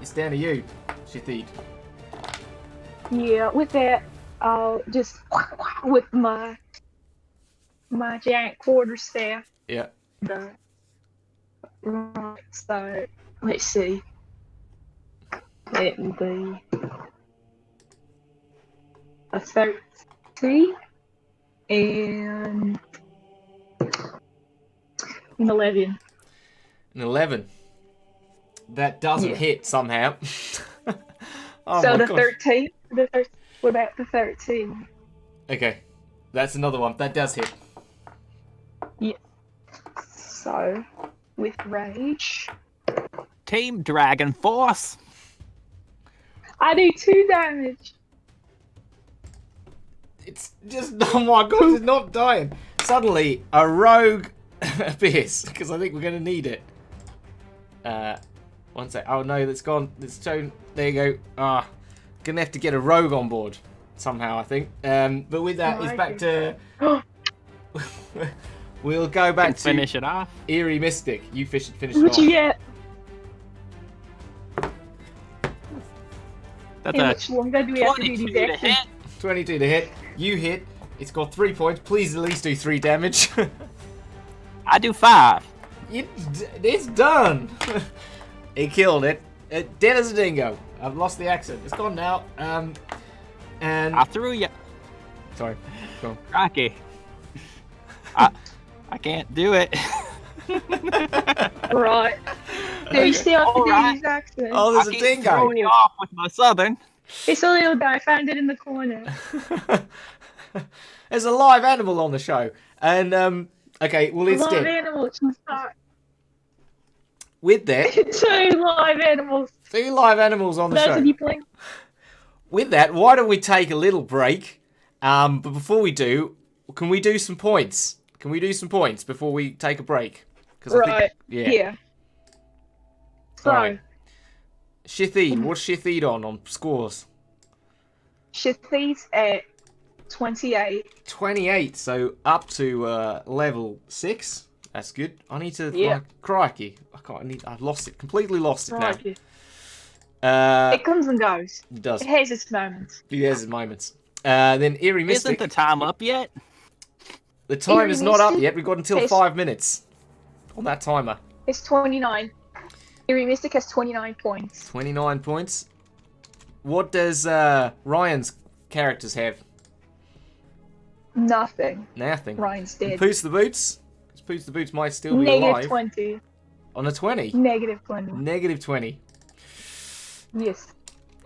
It's down to you, Shathid. Yeah, with that, I'll just with my giant quarterstaff. Yeah. Right, so let's see. It will be a 13 and an 11. An 11. That doesn't Yeah. hit somehow. Oh So my the gosh. 13. What about the 13? Okay, that's another one. That does hit. Yeah. So with rage, Team Dragon Force. I do 2 damage. It's just, oh my god, it's not dying. Suddenly, a rogue appears, because I think we're going to need it. One sec. Oh no, that's gone. It's shown. There you go. Gonna have to get a rogue on board somehow, I think. But with that, it's back to. We'll go back Can to finish it off. Eerie Mystic. You finish it off. What you get? That's How a much longer do we have to do 22 these to actions? hit. 22 to hit. You hit. It's got 3 points. Please at least do 3 damage. I do 5. It's done. He killed it. Dead as a dingo. I've lost the accent. It's gone now. And I threw you. sorry. Go on. Rocky. I can't do it. Right. Do you still have to do Alright. these actions? Oh, there's I a keep dingo. throwing you off with my southern. It's a little guy. I found it in the corner. There's a live animal on the show. And okay, well it's Live dead. animals can start. With that, 2 live animals. 2 live animals on the Those show. of you playing. With that, why don't we take a little break? But before we do, can we do some points? Can we do some points before we take a break? 'Cause I Right. think, yeah. Yeah. So, Alright. Shathid, what's Shathid on scores? Shathid's at 28. 28, so up to level 6. That's good. I need to, Yeah. like, crikey. I've lost it. Completely lost it Right. now. It comes and goes. It does. It has its moments. It has its moments. Then Eerie Mystic. Isn't the time up yet? The time Eerie is not up Mystic yet. We've got until is- 5 minutes on that timer. It's 29. Eerie Mystic has 29 points. 29 points. What does Ryan's characters have? Nothing. Nothing. Ryan's dead. Poots the Boots? 'Cause Poots the Boots might still be Negative alive. 20. On a 20. Negative 20. Negative 20. Yes.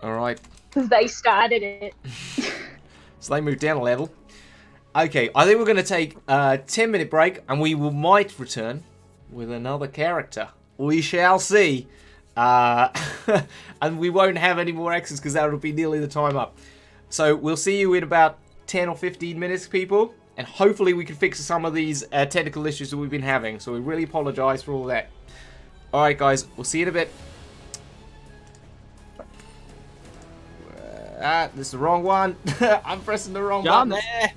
Alright. Because they started it. So they moved down a level. Okay, I think we're going to take a 10-minute break, and we might return with another character. We shall see. And we won't have any more X's because that will be nearly the time up. So we'll see you in about 10 or 15 minutes, people. And hopefully we can fix some of these technical issues that we've been having. So we really apologise for all that. Alright, guys. We'll see you in a bit. This is the wrong one. I'm pressing the wrong John button. there.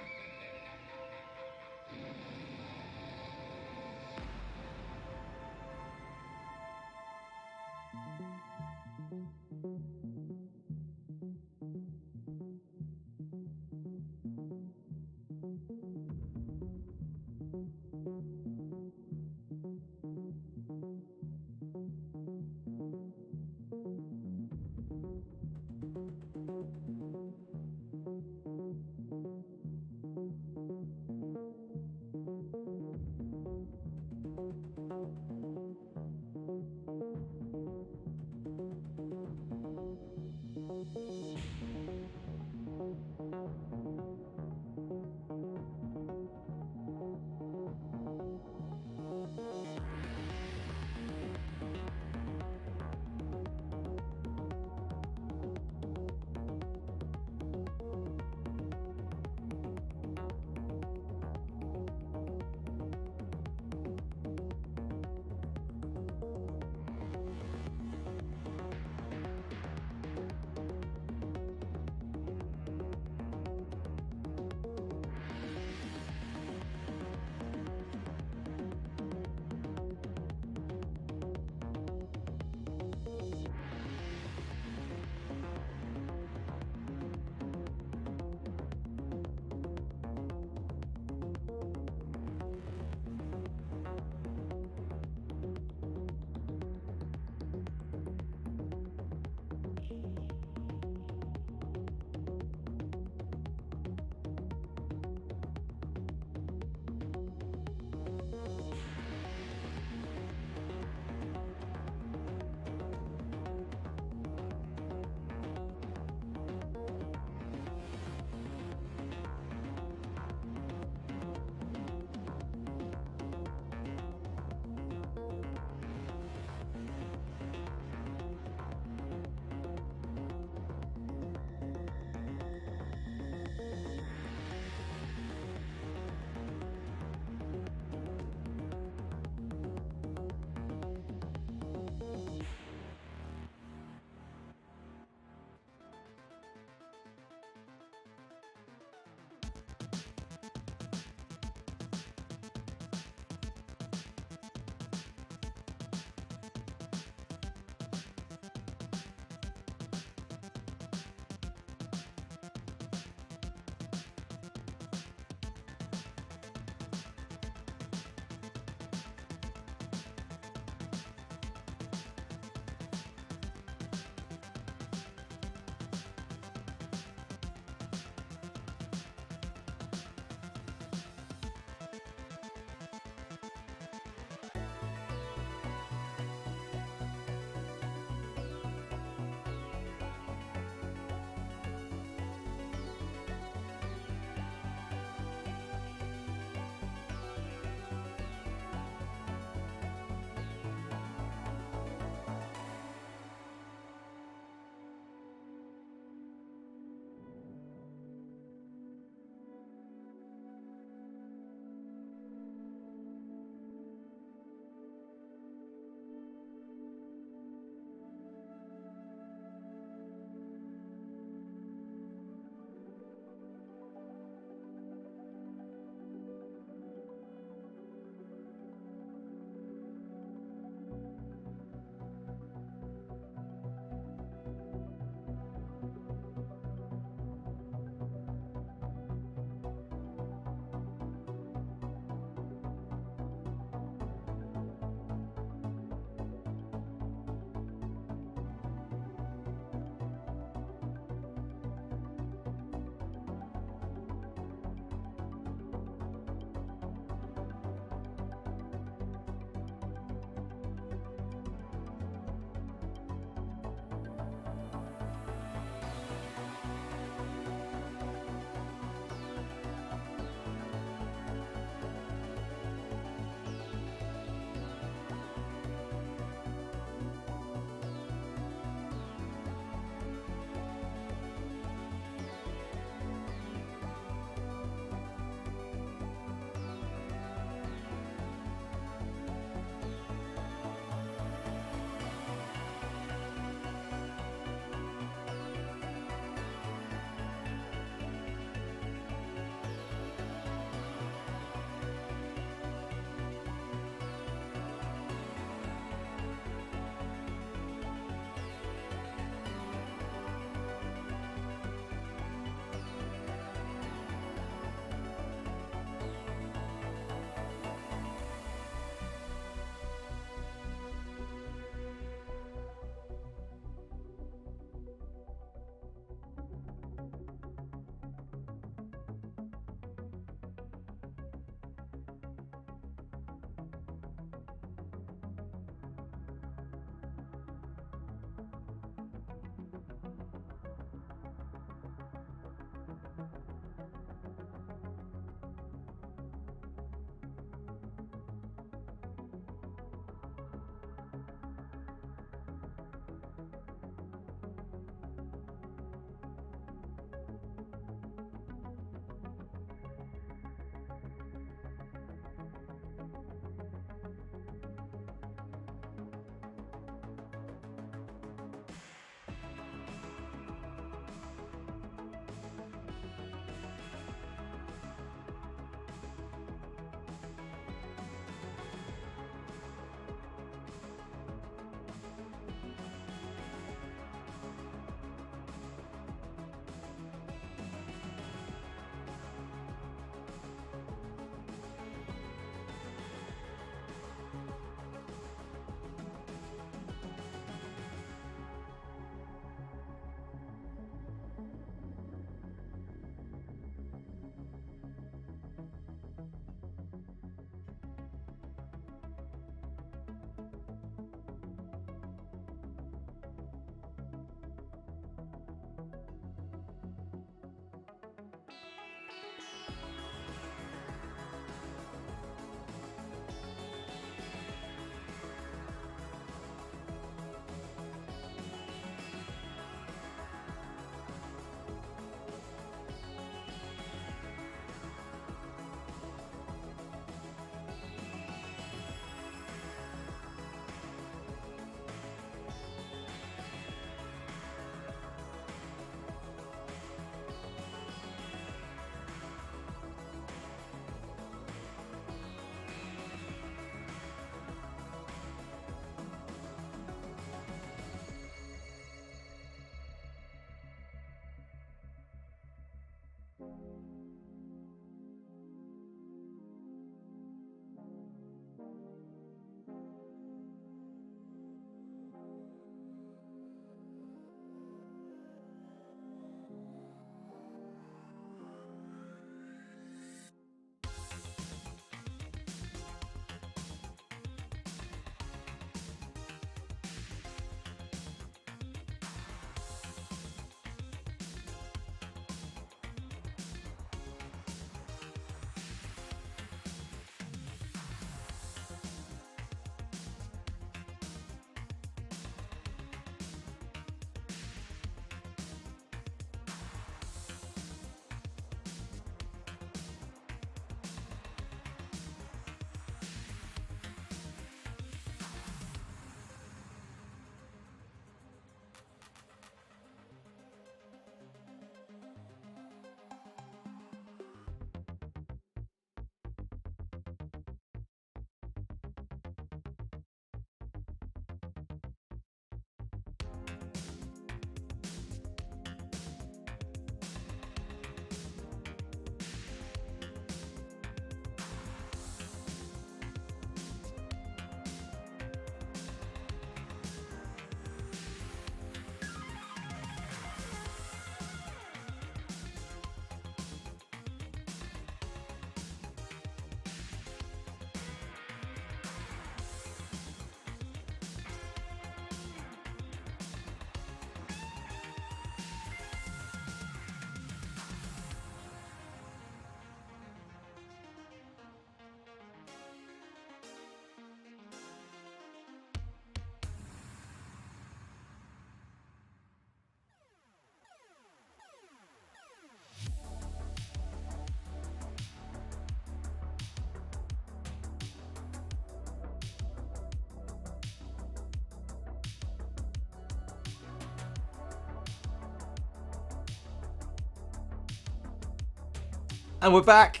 And we're back,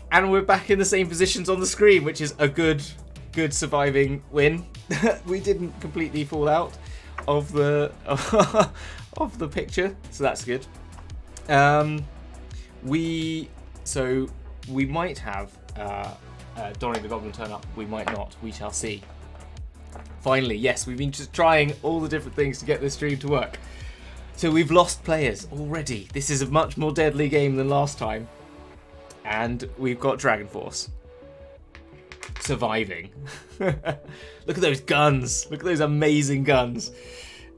in the same positions on the screen, which is a good surviving win. We didn't completely fall out of the of the picture, so that's good. We might have Donnie the Goblin turn up. We might not. We shall see. Finally, yes, we've been just trying all the different things to get this stream to work. So we've lost players already. This is a much more deadly game than last time. And we've got Dragon Force surviving. Look at those guns. Look at those amazing guns.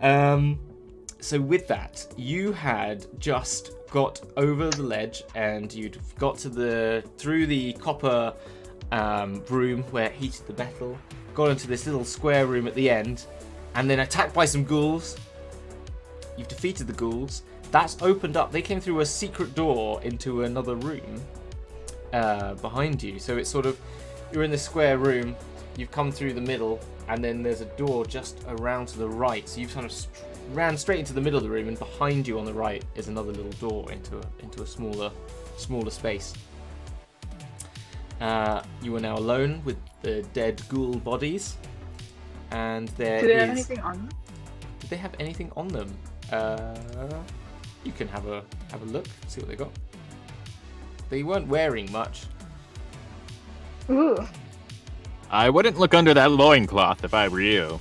So with that, you had just got over the ledge and you'd got to through the copper room where it heated the metal, got into this little square room at the end, and then attacked by some ghouls. You've defeated the ghouls. That's opened up. They came through a secret door into another room behind you. So it's sort of, you're in this square room, you've come through the middle, and then there's a door just around to the right. So you've kind of ran straight into the middle of the room, and behind you on the right is another little door into a smaller space. You are now alone with the dead ghoul bodies, and there Do they is. have anything on them? Do they have anything on them? You can have a look, see what they got. They weren't wearing much. Ooh, I wouldn't look under that loincloth if I were you.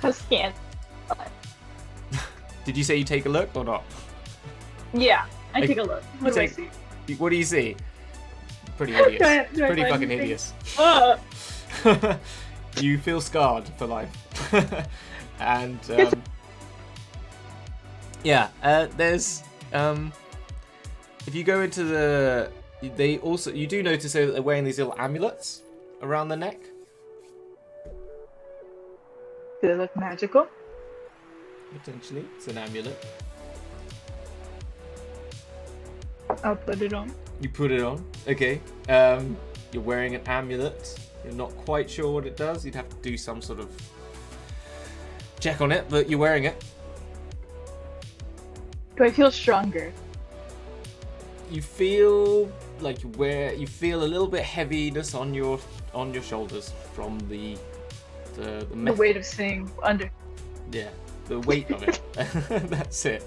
how scant. Did you say you take a look or not? Yeah, I Okay. take a look. What do I Take- see? What do you see? Pretty hideous. Do I Pretty find fucking anything? hideous. Oh, You feel scarred for life. And yeah, there's if you go into you do notice that they're wearing these little amulets around the neck. do they look magical? Potentially, it's an amulet. I'll put it on. You put it on. Okay. You're wearing an amulet. You're not quite sure what it does. You'd have to do some sort of check on it, but you're wearing it. Do I feel stronger? You feel like you feel a little bit heaviness on your shoulders from the The metal. weight of staying under. Yeah, the weight of it. That's it.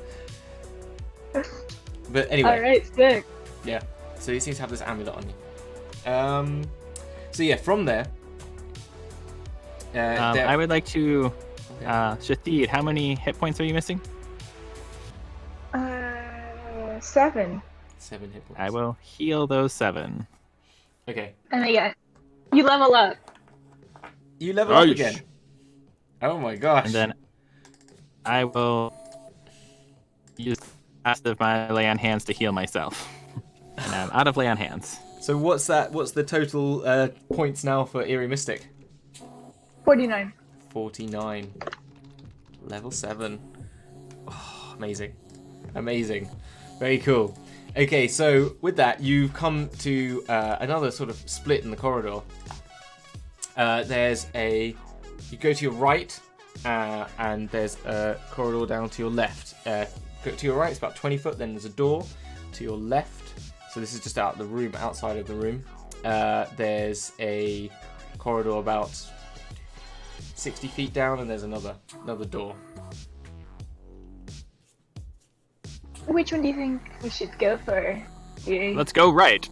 But anyway. Alright, sick. Yeah, so you seem to have this amulet on you. So yeah, from there. I would like to, Okay. Shathid, how many hit points are you missing? 7. 7 hit points. I will heal those 7. Okay. And then yeah, you level up. You level up Nice. again. Oh my gosh. And then I will use the last of my lay on hands to heal myself. And I'm out of lay on hands. So what's that? What's the total points now for Eerie Mystic? 49. 49. Level 7. Oh, amazing. Amazing. Very cool. Okay, so with that, you've come to another sort of split in the corridor. You go to your right, and there's a corridor down to your left. Go to your right, it's about 20 foot, then there's a door to your left. So this is just outside of the room. There's a corridor about 60 feet down, and there's another door. Which one do you think we should go for? Yeah. Let's go right.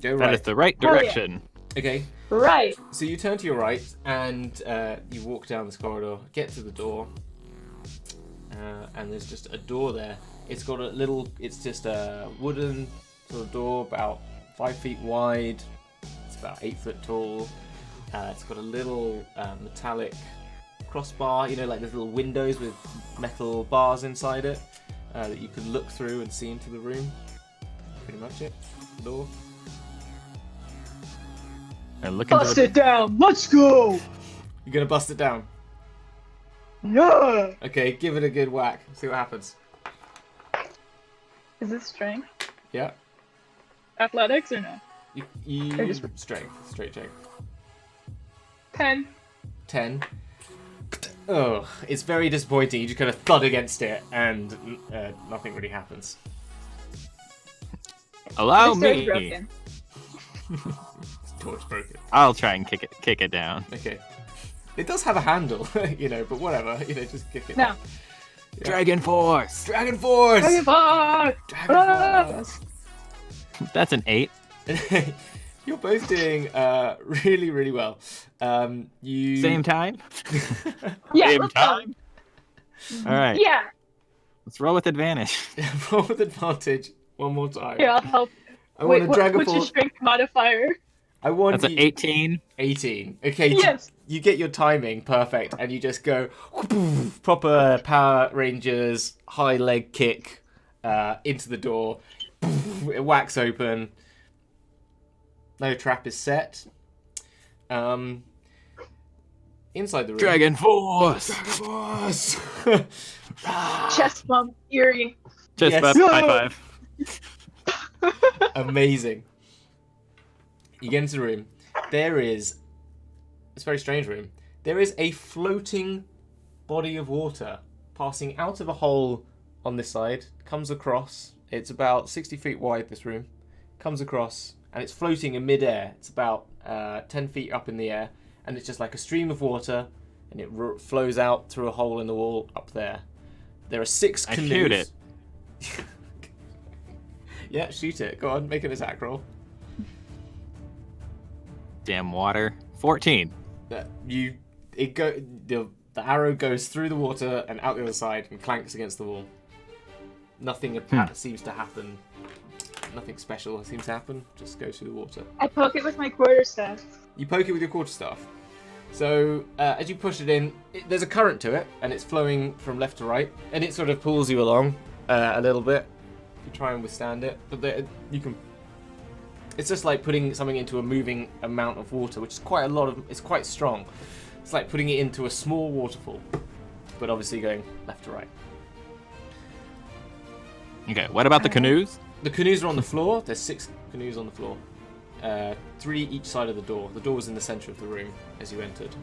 Go That right. is the right Hell yeah. direction. Okay, Right. so you turn to your right, and you walk down this corridor, get to the door, and there's just a door there. It's just a wooden sort of door, about 5 feet wide. It's about 8 foot tall. It's got a little metallic crossbar, like there's little windows with metal bars inside it that you can look through and see into the room. Pretty much it. The door. And look into Bust the... it down. Let's go. You're gonna bust it down. Yeah. Okay, give it a good whack. See what happens. Is this strength? Yeah. Athletics or no? You Or just- straight check. 10. 10. Oh, it's very disappointing. You just kind of thud against it, and nothing really happens. Allow This door's me. broken. Door's broken. I'll try and kick it down. Okay. It does have a handle, but whatever. Just kick it. No. Yeah. Dragon Force. Dragon Force! Dragon Ball! Dragon Force! That's an 8. You're both doing really, really well. You Same time. Yeah, Same let's go. time. All right. Yeah. Let's roll with advantage. roll with advantage one more time. Here, I'll help. I want a Dragon what's your Force. strength modifier? I want That's an you- 18. 18. Okay. Yes. You get your timing perfect, and you just go proper Power Rangers high leg kick into the door. It whacks open. No trap is set. Inside the room. Dragon Force. Dragon Force! Chest bump, Eerie. Just Yes. up, high five. Amazing. You get into the room. There is... It's a very strange room. There is a floating body of water passing out of a hole on this side. Comes across. It's about 60 feet wide, this room. Comes across, and it's floating in midair. It's about 10 feet up in the air. And it's just like a stream of water, and it flows out through a hole in the wall up there. There are 6 I canoes. shoot it. Yeah, shoot it. Go on, make an attack roll. Damn water. 14. The arrow goes through the water and out the other side and clanks against the wall. Nothing seems to happen. Nothing special seems to happen. Just goes through the water. I poke it with my quarterstaff. You poke it with your quarterstaff. So as you push it in, there's a current to it, and it's flowing from left to right, and it sort of pulls you along a little bit. You try and withstand it, but you can. It's just like putting something into a moving amount of water, which is quite a lot of. It's quite strong. It's like putting it into a small waterfall, but obviously going left to right. Okay, what about the canoes? The canoes are on the floor. There's 6 canoes on the floor. 3 each side of the door. The door was in the center of the room as you entered.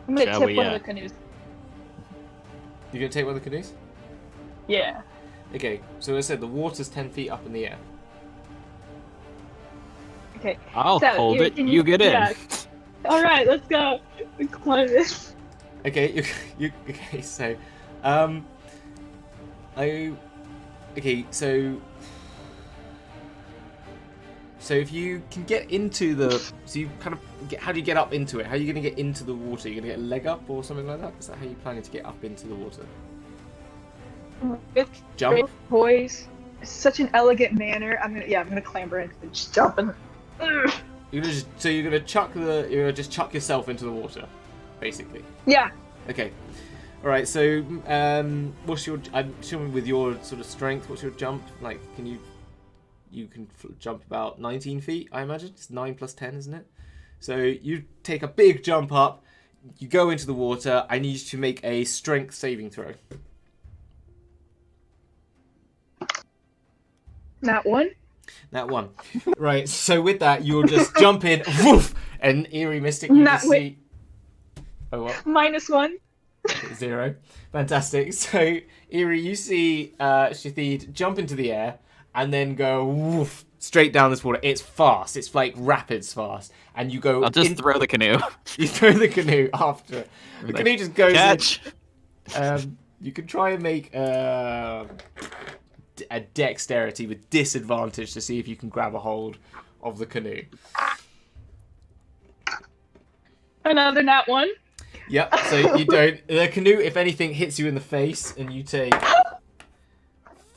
I'm gonna Shall tip we, one of the canoes. You gonna take one of the canoes? Yeah. Okay, so as I said, the water's 10 feet up in the air. Okay. I'll So, hold it. can You get in. yeah. All right, let's go. We climb this. Okay, okay, so, so if you can get into so you kind of how do you get up into it? How are you going to get into the water? Are you going to get a leg up or something like that? Is that how you're planning to get up into the water? With Jump? great poise, such an elegant manner. I'm gonna clamber in and just jump and. You're gonna just chuck yourself into the water, basically. Yeah. Okay. All right. So, what's your? I'm assuming with your sort of strength, what's your jump? Like, can you can jump about 19 feet? I imagine it's 9 plus 10, isn't it? So you take a big jump up. You go into the water. I need you to make a strength saving throw. Not one. That one. Right. So with that, you'll just jump in, woof, and Eerie Mystic. You just see. Oh what? -1. 0. Fantastic. So, Eerie, you see Shathid jump into the air and then go woof, straight down this water. It's fast. It's like rapids fast. And you go... I'll just throw the canoe. You throw the canoe after it. The canoe just goes Catch. in. You can try and make a dexterity with disadvantage to see if you can grab a hold of the canoe. Another nat 1. Yep, so you don't... The canoe, if anything, hits you in the face, and you take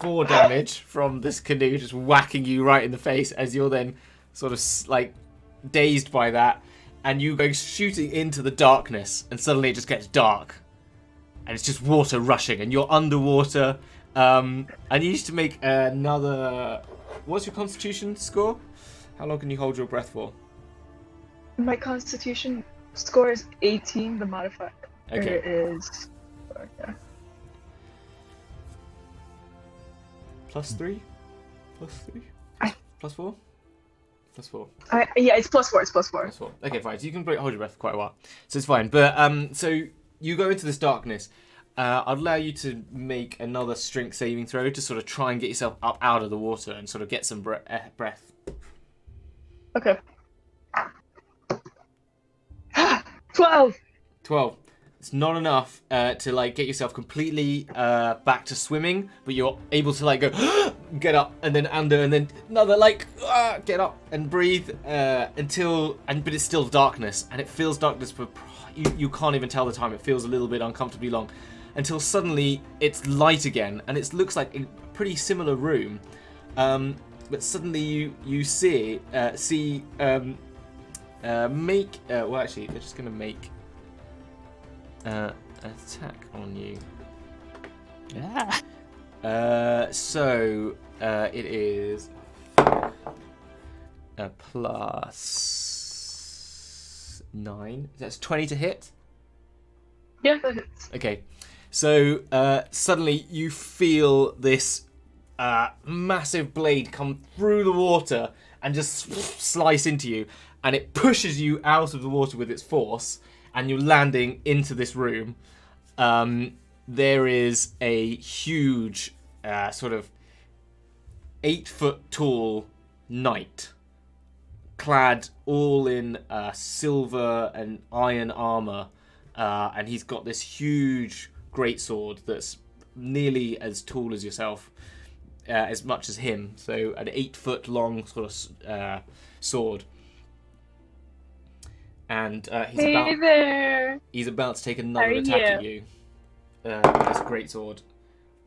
4 damage from this canoe just whacking you right in the face as you're then sort of, like, dazed by that, and you go shooting into the darkness, and suddenly it just gets dark. And it's just water rushing, and you're underwater. I need you to make another... What's your constitution score? How long can you hold your breath for? My constitution score is 18. The modifier Okay. is. Okay. +3? +3? +4? +4. Yeah, it's +4. It's +4. +4. Okay, fine. So you can hold your breath for quite a while. So it's fine. But so you go into this darkness. I'd allow you to make another strength saving throw to sort of try and get yourself up out of the water and sort of get some breath. Okay. 12. 12. It's not enough to like get yourself completely back to swimming, but you're able to like go get up and then under and then another like get up and breathe but it's still darkness, and it feels darkness for you can't even tell the time. It feels a little bit uncomfortably long until suddenly it's light again, and it looks like a pretty similar room, but suddenly you see make well actually they're just gonna make attack on you. Yeah. So it is a plus 9. That's 20 to hit. Yeah, that hits. Okay. So suddenly you feel this massive blade come through the water and just slice into you, and it pushes you out of the water with its force, and you're landing into this room. There is a huge, sort of 8-foot tall knight, clad all in silver and iron armor, and he's got this huge greatsword that's nearly as tall as yourself, as much as him. So an 8-foot long sort of sword. And he's about to take another attack at you with this greatsword.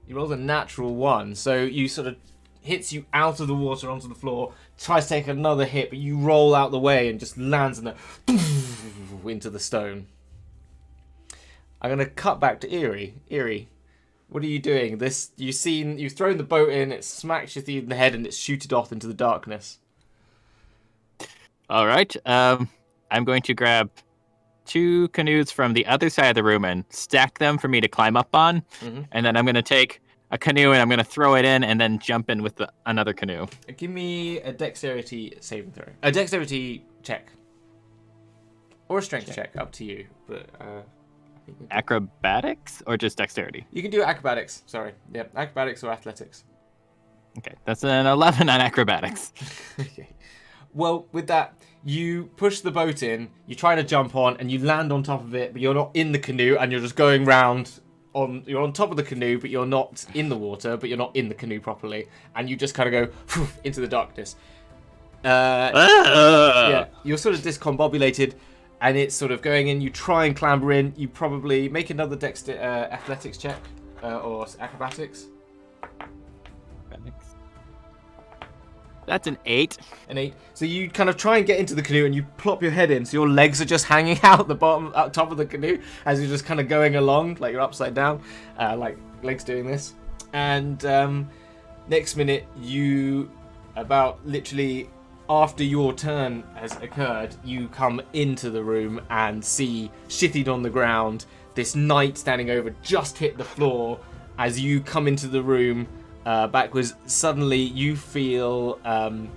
He rolls a natural 1, so you sort of hits you out of the water onto the floor, tries to take another hit, but you roll out the way and just lands into the stone. I'm gonna cut back to Eerie. Eerie, what are you doing? You've thrown the boat in, it smacks you in the head, and it's shooted off into the darkness. All right. I'm going to grab 2 canoes from the other side of the room and stack them for me to climb up on. Mm-hmm. And then I'm going to take a canoe and I'm going to throw it in and then jump in with another canoe. Give me a dexterity saving throw. A dexterity check. Or a strength check, up to you. But I think Acrobatics or just dexterity? you can do acrobatics. Sorry. Yep, acrobatics or athletics. Okay, that's an 11 on acrobatics. Okay. Well, with that, you push the boat in, you try to jump on, and you land on top of it, but you're not in the canoe, and you're just going round you're on top of the canoe, but you're not in the water, but you're not in the canoe properly, and you just kind of go into the darkness. Yeah, you're sort of discombobulated, and it's sort of going in. You try and clamber in. You probably make another athletics check or acrobatics. That's an 8. An 8. So you kind of try and get into the canoe, and you plop your head in, so your legs are just hanging out the top of the canoe as you're just kind of going along, like you're upside down, like legs doing this. And next minute, you about literally after your turn has occurred, you come into the room and see shitted on the ground. This knight standing over just hit the floor as you come into the room. Backwards, suddenly you feel. Can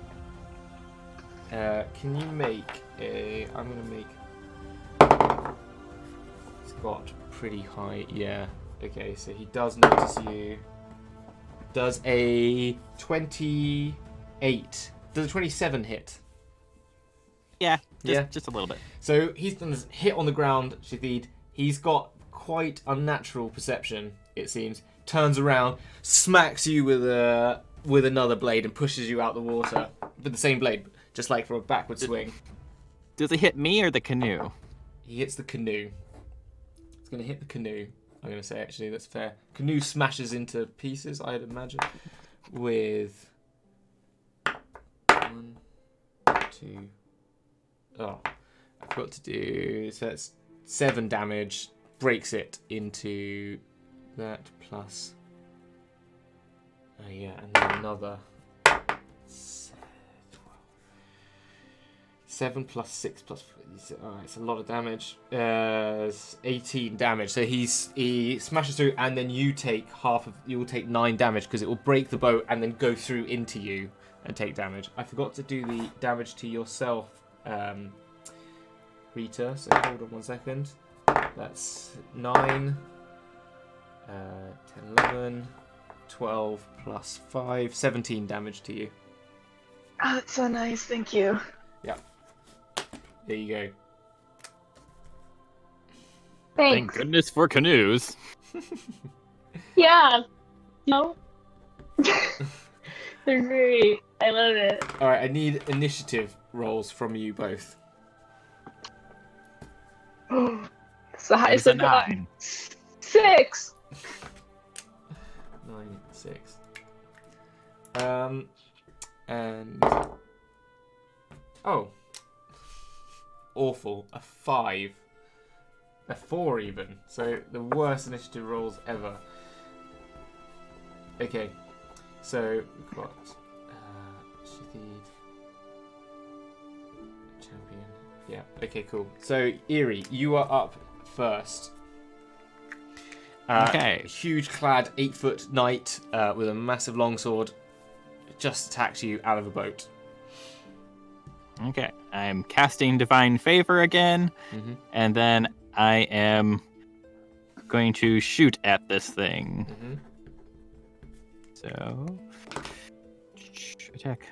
you make a? I'm gonna make. It's got pretty high. Yeah. Okay, so he does notice you. Does a 28? Does a 27 hit? Yeah, Yeah. just a little bit. So he's done this hit on the ground, Shadid. He's got quite unnatural perception, it seems. Turns around, smacks you with another blade, and pushes you out the water with the same blade, just like for a backward swing. Does it hit me or the canoe? He hits the canoe. It's going to hit the canoe. I'm going to say, actually, that's fair. Canoe smashes into pieces, I'd imagine, with 1, 2. Oh, I forgot to do. So that's 7 damage. Breaks it into that plus. Yeah, and then another 7 plus 6 plus. Alright, it's a lot of damage. 18 damage. So he smashes through, and then you take you'll take 9 damage because it will break the boat and then go through into you and take damage. I forgot to do the damage to yourself, Rita. So hold on 1 second. That's 9. 10, 11, 12 plus 5, 17 damage to you. Oh, that's so nice. Thank you. There you go. Thank Thanks. goodness for canoes. Yeah. No. They're great. I love it. Alright, I need initiative rolls from you both. It's the That highest is a I've gotten. 9. 6. 9, 6. And... Oh. Awful. A 5. A 4 even. So the worst initiative rolls ever. Okay. So we've got Shithid. Champion. Yeah. Okay, cool. So Eerie, you are up first. Okay. Huge clad 8-foot knight with a massive longsword just attacked you out of a boat. Okay. I'm casting Divine Favor again, Mm-hmm. and then I am going to shoot at this thing. Mm-hmm. So, attack.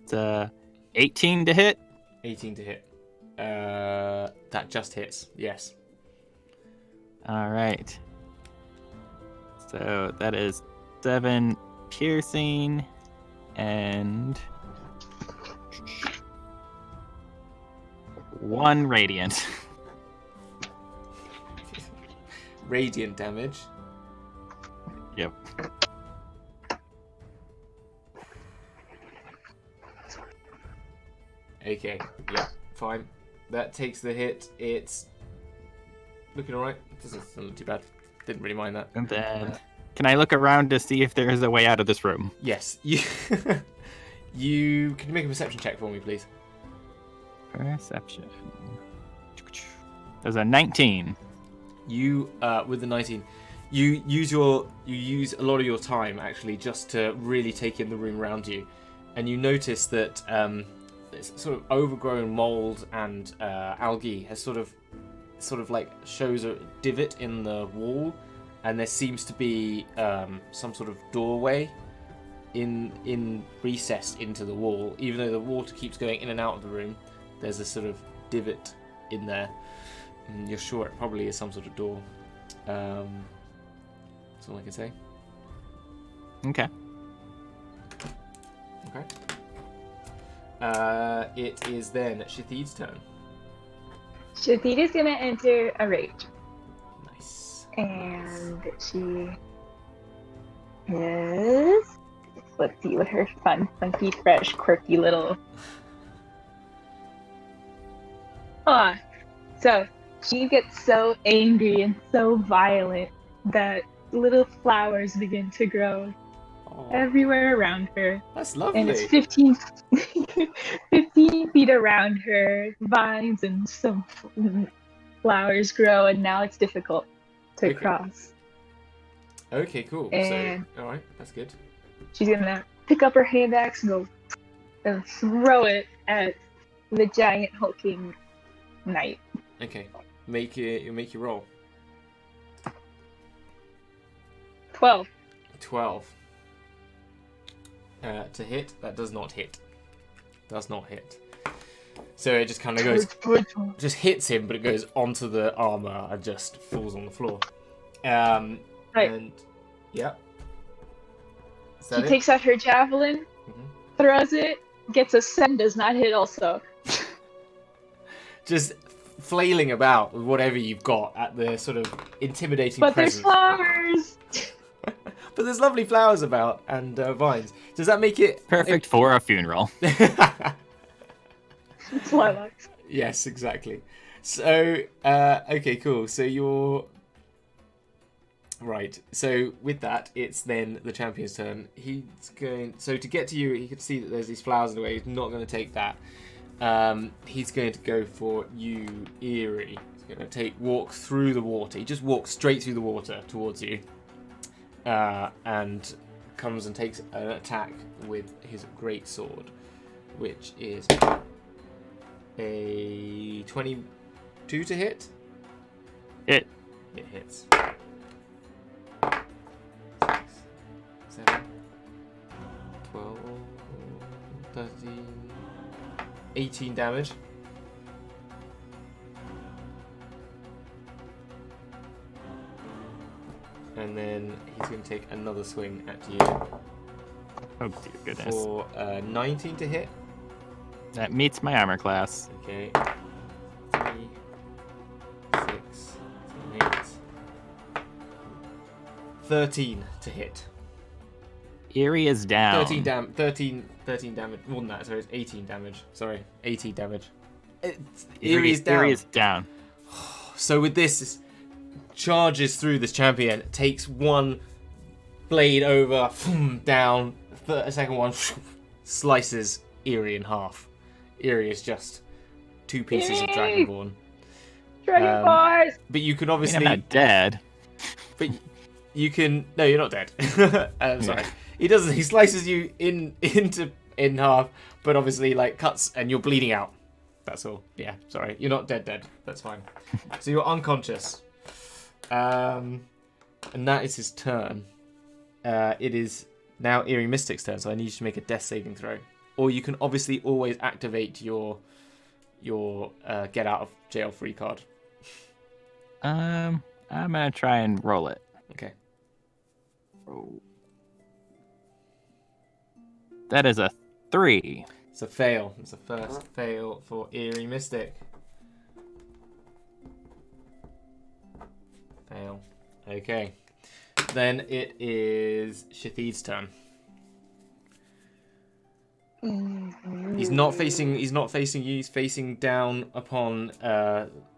It's 18 to hit. 18 to hit. That just hits. Yes. All right. So that is 7 piercing and 1 radiant. Radiant damage. Yep. Okay. Yeah. Fine. That takes the hit. It's looking alright. Doesn't look too bad. Didn't really mind that. And then, can I look around to see if there is a way out of this room? Yes. You. Can you make a perception check for me, please? Perception. There's a 19. You with the 19, you use a lot of your time actually just to really take in the room around you, and you notice that this sort of overgrown mold and algae has sort of like shows a divot in the wall, and there seems to be some sort of doorway in recessed into the wall. Even though the water keeps going in and out of the room, there's a sort of divot in there. You're sure it probably is some sort of door. That's all I can say. Okay. Okay. It is then Shithid's turn. Shithid is gonna enter a rage. Nice. And she is... Let's see what her fun, funky, fresh, quirky little... So she gets so angry and so violent that little flowers begin to grow Oh, everywhere around her. that's lovely. And it's 15 feet around her. Vines and some flowers grow, and now it's difficult to Okay. cross. Okay, cool. And- So, all right, that's good. She's gonna pick up her hand axe and go and throw it at the giant hulking knight. Okay, make your roll. 12. 12. To hit, that does not hit. Does not hit. So it just kind of goes, just hits him, but it goes onto the armor and just falls on the floor. Right. And yeah. Is She that it? takes out her javelin, Mhm. throws it, gets a 7, does not hit also. Just flailing about with whatever you've got at the sort of intimidating But there's presence. flowers! But there's lovely flowers about and vines. Does that make it Perfect for a funeral. It's lilacs. Yes, exactly. So, okay, cool. So you're right. So with that, it's then the champion's turn. He's going. So to get to you, he can see that there's these flowers in the way. He's not going to take that. He's going to go for you, Eerie. He's going to walk through the water. He just walks straight through the water towards you, and comes and takes an attack with his great sword, which is a 22 to hit. It. It hits. 13, 18 damage. And then he's going to take another swing at you Oh, dear goodness. for 19 to hit. That meets my armor class. Okay. 3, 6, 7, 8. 13 to hit. Eerie is down. 13 damage. More than that, sorry, it's 18 damage. Sorry, 18 damage. Eerie is down. Eerie is down. So with this, charges through this champion, takes one blade over, down, a second one, slices Eerie in half. Eerie is just 2 pieces of Dragonborn. Dragon bars! But you can I mean, obviously... I'm not dead. But you can... No, you're not dead. I'm sorry. He doesn't. He slices you in half, but obviously like cuts and you're bleeding out. That's all. Yeah, sorry. You're not dead. That's fine. So you're unconscious. And that is his turn. It is now Eerie Mystic's turn, so I need you to make a death saving throw. Or you can obviously always activate your get out of jail free card. I'm gonna try and roll it. Okay. Oh. That is a 3. It's a fail. It's a first fail for Eerie Mystic. Fail. Okay. Then it is Shathid's turn. He's not facing you. He's facing down upon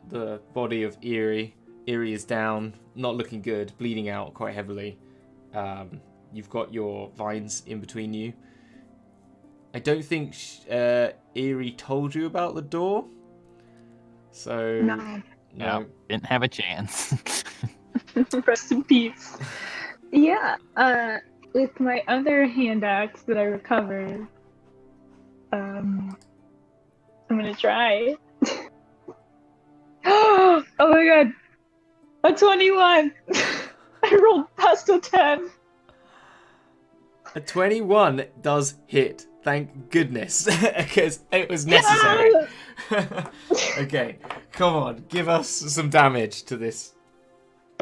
the body of Eerie. Eerie is down, not looking good, bleeding out quite heavily. You've got your vines in between you. I don't think Eerie told you about the door. So No, didn't have a chance. Rest in peace. Yeah, with my other hand axe that I recovered, I'm gonna try. Oh my god! A 21! I rolled past a 10! A 21 does hit. Thank goodness, because it was necessary. Okay, come on, give us some damage to this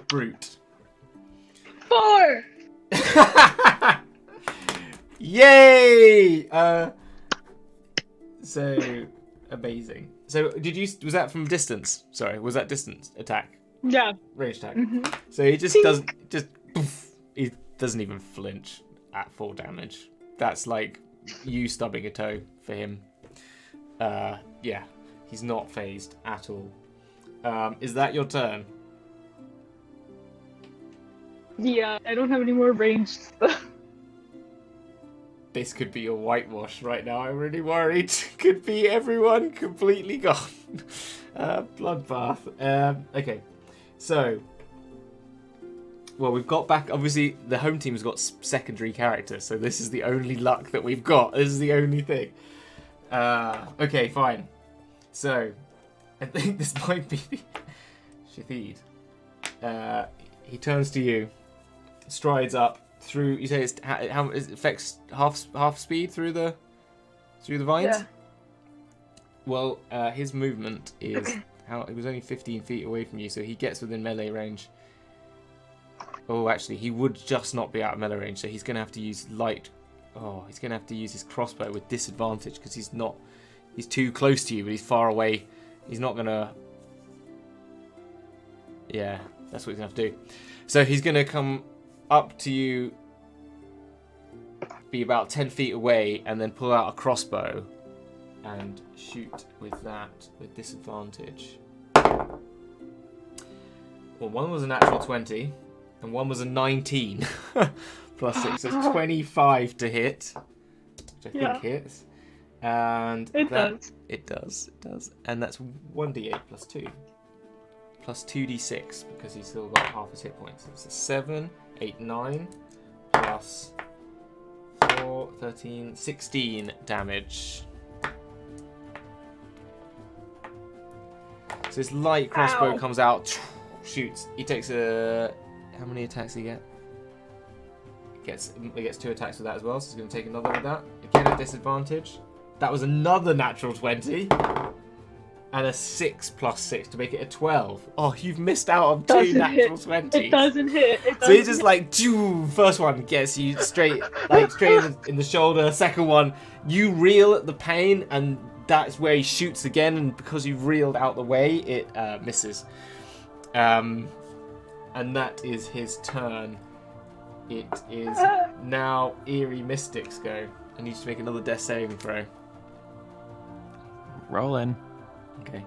brute. 4! Yay! So amazing. So was that from distance? Sorry, was that distance attack? Yeah. Range attack. Mm-hmm. So he just he doesn't even flinch at full damage. That's like you stubbing a toe for him. Yeah, he's not phased at all. Is that your turn? Yeah, I don't have any more ranged stuff. This could be a whitewash right now. I'm really worried. Could be everyone completely gone. Bloodbath. Okay, so well, we've got back. Obviously, the home team's got secondary characters, so this is the only luck that we've got. This is the only thing. Okay, fine. So I think this might be Shathid. He turns to you, strides up through. You say it affects half speed through the vines. Yeah. Well, his movement is it was only 15 feet away from you, so he gets within melee range. Oh, actually, he would just not be out of melee range, so he's going to have to use light. Oh, he's going to have to use his crossbow with disadvantage because he's too close to you, but he's far away. He's not going to... Yeah, that's what he's going to have to do. So he's going to come up to you, be about 10 feet away, and then pull out a crossbow and shoot with that with disadvantage. Well, one was a natural 20. And one was a 19 plus 6, so 25 to hit, which I think hits. And It does. And that's 1d8 plus 2. Plus 2d6, because he's still got half his hit points. So it's a 7, 8, 9, plus 4, 13, 16 damage. So his light crossbow comes out, shoots. He takes a... How many attacks does he get? He gets 2 attacks with that as well, so he's going to take another with that. Again at disadvantage. That was another natural 20. And a 6 plus 6 to make it a 12. Oh, you've missed out on 2 Doesn't natural hit. 20s. It doesn't hit. So he's just like, first one gets you straight in the shoulder. Second one, you reel at the pain, and that's where he shoots again. And because you've reeled out the way, it misses. And that is his turn. It is now Eerie Mystic's go. I need to make another death saving throw. Rolling. Okay.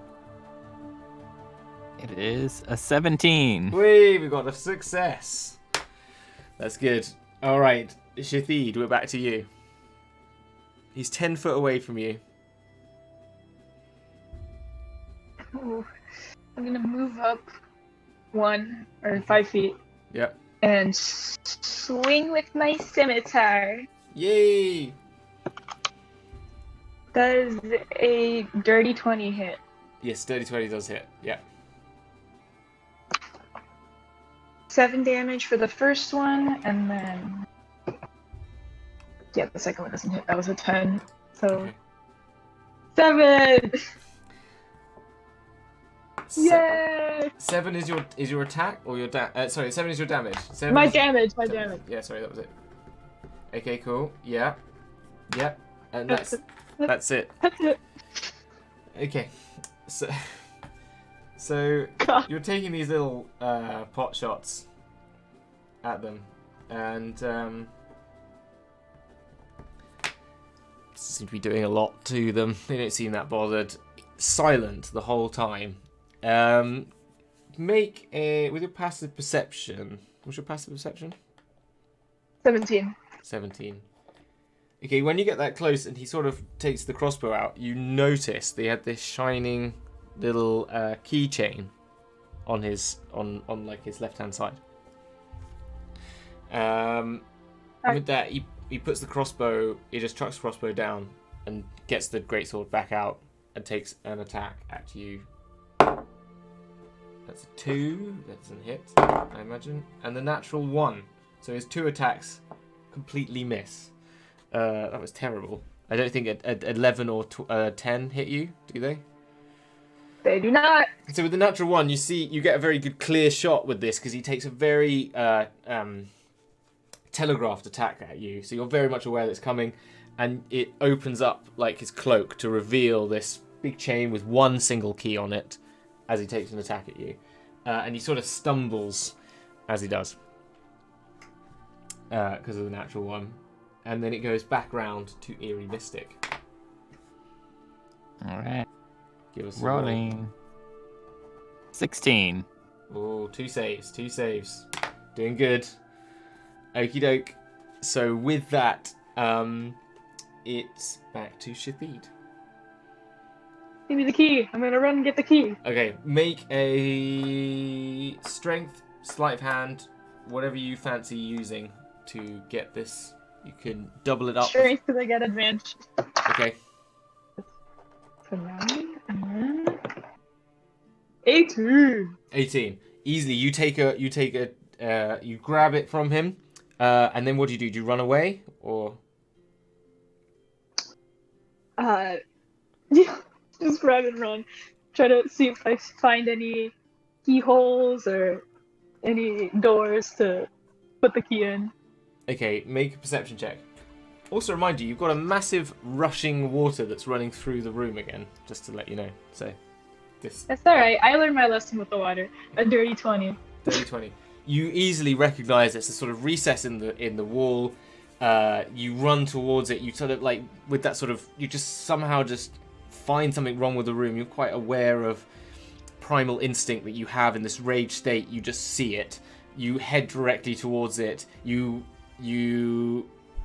It is a 17. We got a success. That's good. All right, Shathid, we're back to you. He's 10 foot away from you. Ooh. I'm gonna move up 1 or 5 feet Yep. and swing with my scimitar. Yay! Does a dirty 20 hit? Yes, dirty 20 does hit. Yeah. 7 damage for the first one, and then the second one doesn't hit. That was a 10. So Okay. 7. Se- Yay! 7 is your attack or your sorry, 7 is your damage. 7 My is- damage. My 7 damage. Yeah, sorry, that was it. Okay, cool. Yeah. Yeah. And that's it. That's it. Okay. So God. you're taking these little pot shots at them, and seem to be doing a lot to them. They don't seem that bothered. Silent the whole time. Make with your passive perception. What's your passive perception? 17. 17. Okay, when you get that close and he sort of takes the crossbow out, you notice they had this shining little keychain on his on like his left hand side. With that, he puts the crossbow. He just chucks the crossbow down and gets the greatsword back out and takes an attack at you. That's a 2. That doesn't hit, I imagine. And the natural 1. So his 2 attacks completely miss. That was terrible. I don't think 11 or 10 hit you, do they? They do not. So with the natural 1, you get a very good clear shot with this because he takes a very telegraphed attack at you. So you're very much aware that it's coming, and it opens up like his cloak to reveal this big chain with one single key on it as he takes an attack at you. And he sort of stumbles as he does because of the natural 1. And then it goes back round to Eerie Mystic. All right. Give us a roll. Rolling. 16. Oh, 2 saves. Doing good. Okie doke. So with that, it's back to Shathid. Give me the key. I'm gonna run and get the key. Okay, make a strength, sleight of hand, whatever you fancy using to get this. You can double it up. Strength because I get advantage. Okay. For 9 and then 18. 18. Easily, you grab it from him, and then what do? Do you run away or? Just grab and run. Try to see if I find any keyholes or any doors to put the key in. Okay, make a perception check. Also remind you, you've got a massive rushing water that's running through the room again, just to let you know. So, this That's alright. I learned my lesson with the water. A dirty 20. 30-20. You easily recognise it's a sort of recess in the wall. You run towards it. You sort of like with that sort of you just somehow just find something wrong with the room. You're quite aware of primal instinct that you have in this rage state. You just see it. You head directly towards it. You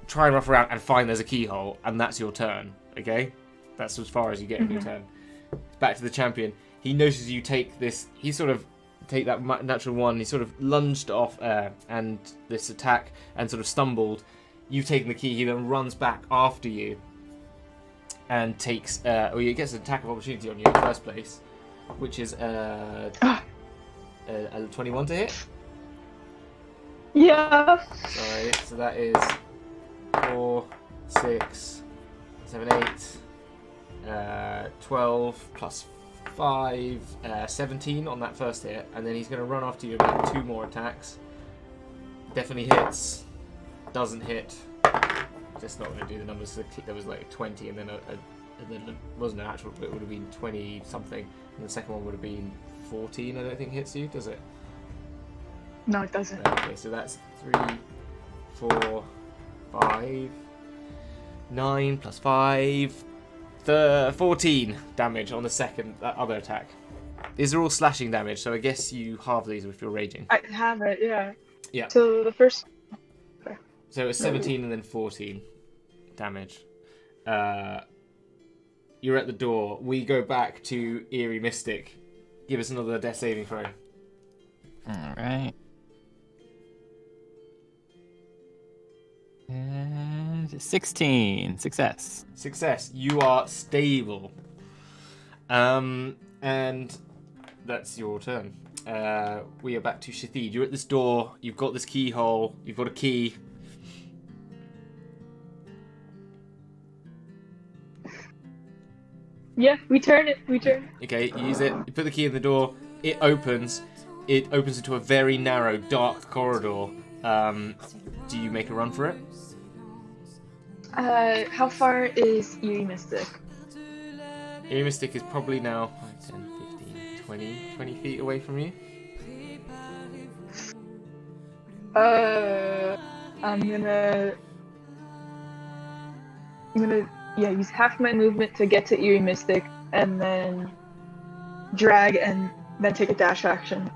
try and rough around and find there's a keyhole, and that's your turn. Okay, that's as far as you get in your turn. Back to the champion. He notices you take this. He sort of take that natural 1. He sort of lunged off and this attack and sort of stumbled. You've taken the key. He then runs back after you and takes. He gets an attack of opportunity on you in the first place, which is a 21 to hit. Yeah. Sorry, so that is 4, 6, 7, 8, 12 plus 5, 17 on that first hit, and then he's going to run after you and make 2 more attacks. Definitely hits. Doesn't hit. Just not going to do the numbers. There was like 20, and then it wasn't an actual, but it would have been 20 something, and the second one would have been 14. I don't think hits you, does it? No, it doesn't. Okay, so that's 3, 4, 5, 9 plus 5, 14 damage on the second other attack. These are all slashing damage, so I guess you halve these if you're raging. I have it, yeah. Yeah. So the first. So it's 17 and then 14 damage. You're at the door. We go back to Eerie Mystic. Give us another death saving throw. All right. And 16. Success. Success. You are stable. And that's your turn. We are back to Shathid. You're at this door. You've got this keyhole. You've got a key. Yeah, we turn it. Okay, you use it. You put the key in the door. It opens. It opens into a very narrow, dark corridor. Do you make a run for it? How far is Eerie Mystic? Eerie Mystic is probably now 5, 10, 15, 20 feet away from you. I'm gonna use half my movement to get to Eerie Mystic, and then drag and then take a dash action.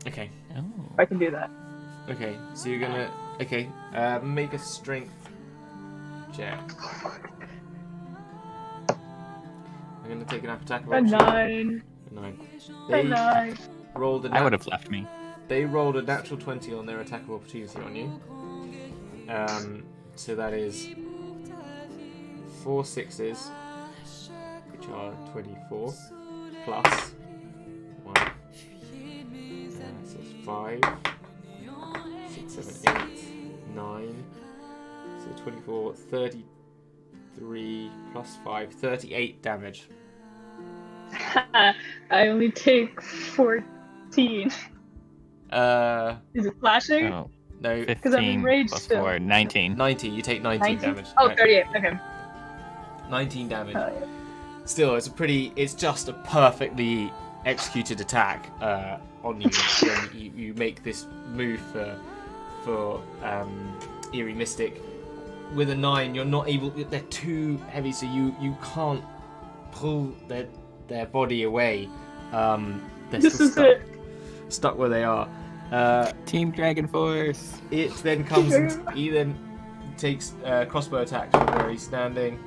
Okay. Oh. I can do that. Okay, so you're gonna... Okay, make a strength check. I'm gonna take an attack of A opportunity. 9. A They 9. rolled a That would have left me. They rolled a natural 20 on their attack of opportunity on you. So that is 4 6s, which are 24, plus 1. So it's 5, 6, 7, 8, 9. So 24, 33 plus 5, 38 damage. I only take 14. Is it flashing? Oh, No, 'Cause I'm 15 enraged plus still. 4, 19. 19. You take 19 damage. Oh, Right, 38. Okay. 19 damage. Oh, yeah. Still, it's just a perfectly executed attack on you when you make this move for Eerie Mystic. With a 9, you're not able. They're too heavy, so you can't pull their body away. They're This still is stuck, it. stuck where they are. Team Dragon Force. It then comes. He then takes crossbow attacks from where he's standing.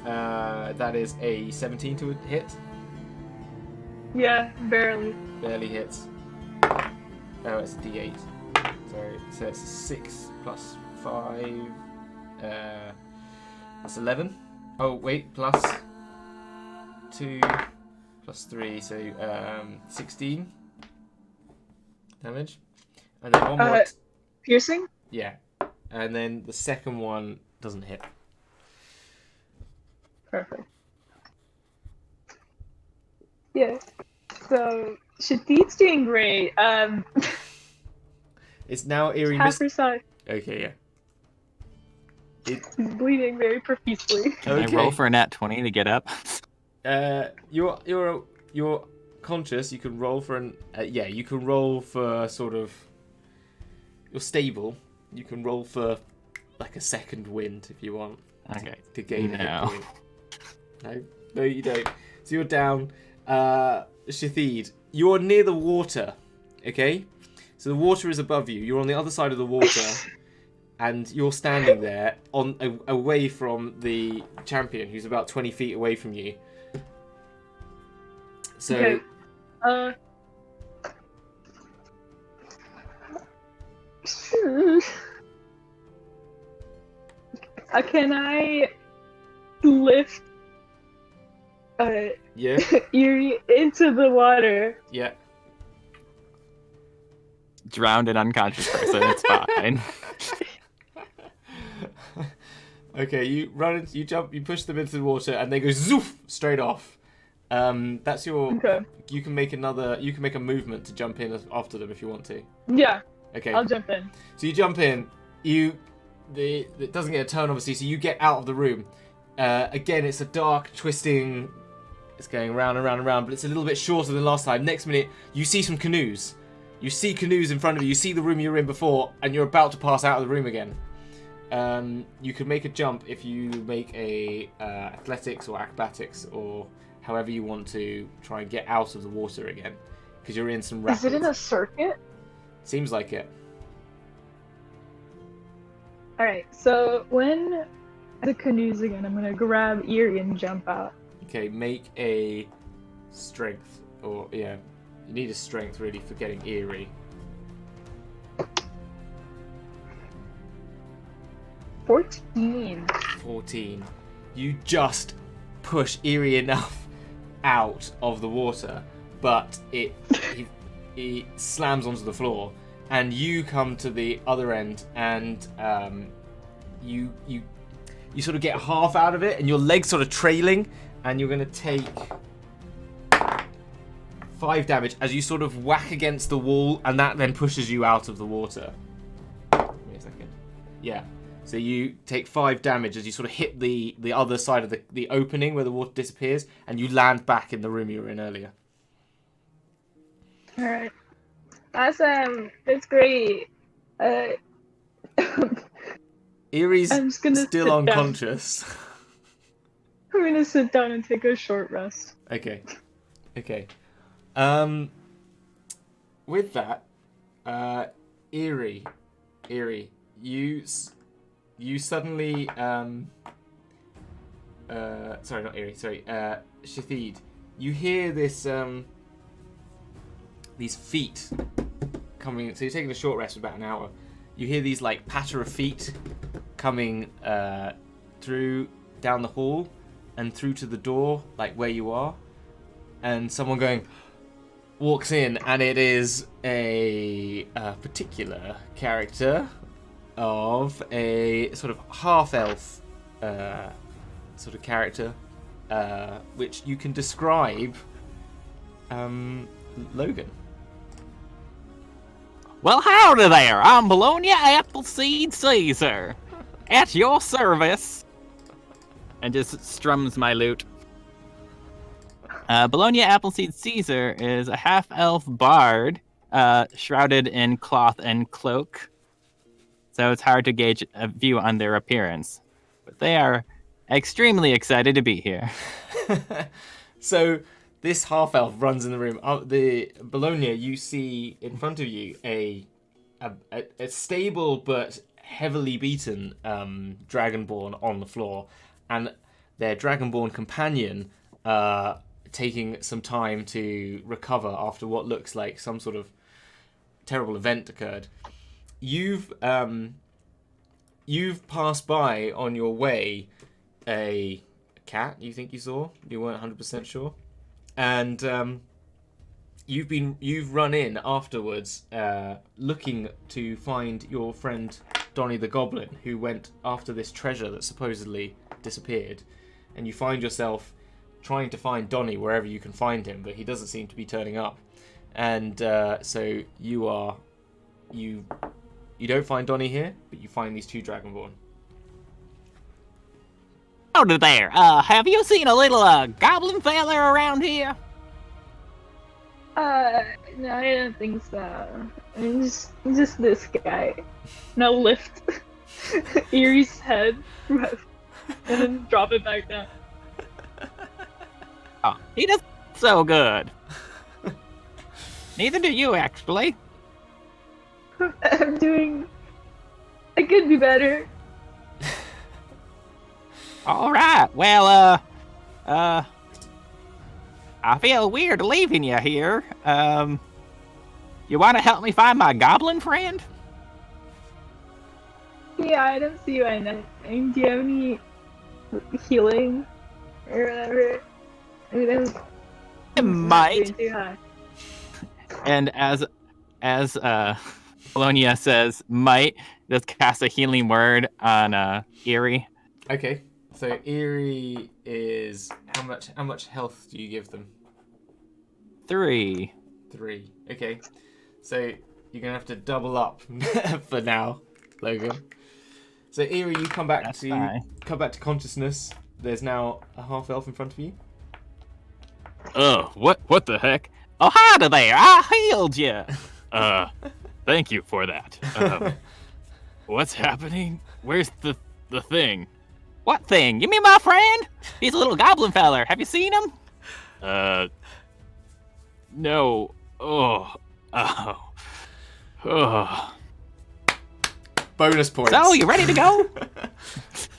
That is a 17 to hit. Yeah, barely. Barely hits. Oh, it's a D8. Sorry. So it's a 6 plus 5. That's 11. Oh, wait. Plus 2. Plus 3. So 16 damage. And then one more. Piercing? Yeah. And then the second one doesn't hit. Perfect. Yeah. So Shadid's doing great. It's now Eerie Half Mystic. her side. Okay, yeah. He's bleeding very profusely. Can I roll for a nat 20 to get up? You're conscious. You can roll for an you can roll for sort of. You're stable. You can roll for like a second wind if you want. Okay. To gain a hit No. point. No, you don't. So you're down. Shathid, you're near the water. Okay, so the water is above you. You're on the other side of the water, and you're standing there away from the champion, who's about 20 feet away from you. So. Okay. Can I lift Yeah. Eerie into the water? Yeah. Drowned and unconscious person, it's fine. Okay, you run, you jump, you push them into the water, and they go zoof straight off. That's your. Okay. You can make another. You can make a movement to jump in after them if you want to. Yeah, Okay. I'll jump in. So you jump in. It doesn't get a turn obviously. So you get out of the room. Again, it's a dark, twisting. It's going round and round and round, but it's a little bit shorter than last time. Next minute, you see some canoes. You see canoes in front of you. You see the room you were in before, and you're about to pass out of the room again. You can make a jump if you make a athletics or acrobatics or however you want to try and get out of the water again, because you're in some rapids. Is it in a circuit? Seems like it. Alright, so when the canoes again, I'm gonna grab Eerie and jump out. Okay, make a strength, or yeah, you need a strength really for getting Eerie. 14. 14. You just push Eerie enough out of the water, but it slams onto the floor, and you come to the other end, and you sort of get half out of it, and your legs sort of trailing, and you're going to take 5 damage as you sort of whack against the wall, and that then pushes you out of the water. Give me a second. Yeah. So you take 5 damage as you sort of hit the other side of the opening where the water disappears, and you land back in the room you were in earlier. Alright. Awesome. That's great. Eerie's I'm just gonna still sit down. unconscious. I'm gonna sit down and take a short rest. Okay. With that, Eerie, you suddenly sorry, not Eerie, sorry, Shathid, you hear this these feet coming. So you're taking a short rest for about an hour. You hear these like patter of feet coming through down the hall and through to the door, like where you are, and someone walks in, and it is a particular character of a sort of half-elf sort of character, which you can describe, Logan. Well, howdy there. I'm Bologna Appleseed Caesar. At your service. And just strums my lute. Bologna Appleseed Caesar is a half-elf bard, shrouded in cloth and cloak. So it's hard to gauge a view on their appearance. But they are extremely excited to be here. So this half-elf runs in the room. The Bologna, you see in front of you a stable but heavily beaten dragonborn on the floor, and their dragonborn companion taking some time to recover after what looks like some sort of terrible event occurred. You've passed by on your way a cat you think you saw. You weren't 100% sure. And you've run in afterwards looking to find your friend Donnie the Goblin, who went after this treasure that supposedly disappeared. And you find yourself trying to find Donnie wherever you can find him, but he doesn't seem to be turning up. And so you don't find Donnie here, but you find these 2 Dragonborn. Howdy there. Have you seen a little goblin fella around here? No, I don't think so. I'm just this guy. Now lift Eerie's head and then drop it back down. Oh, he does so good. Neither do you, actually. I'm doing. I could be better. All right. Well, I feel weird leaving you here. You want to help me find my goblin friend? Yeah, I don't see why not. Do you have any healing or whatever? I mean, I might. too high. And as Bologna says, might just cast a healing word on Eerie. Okay. So Eerie is how much health do you give them? 3. 3. Okay. So you're gonna have to double up for now, Logan. So Eerie, you come back That's to fine. consciousness. There's now a half elf in front of you. Oh, what the heck? Oh, hi there! I healed you! Thank you for that. What's happening? Where's the thing? What thing? You mean my friend? He's a little goblin feller. Have you seen him? No. Oh. Bonus points. So, you ready to go?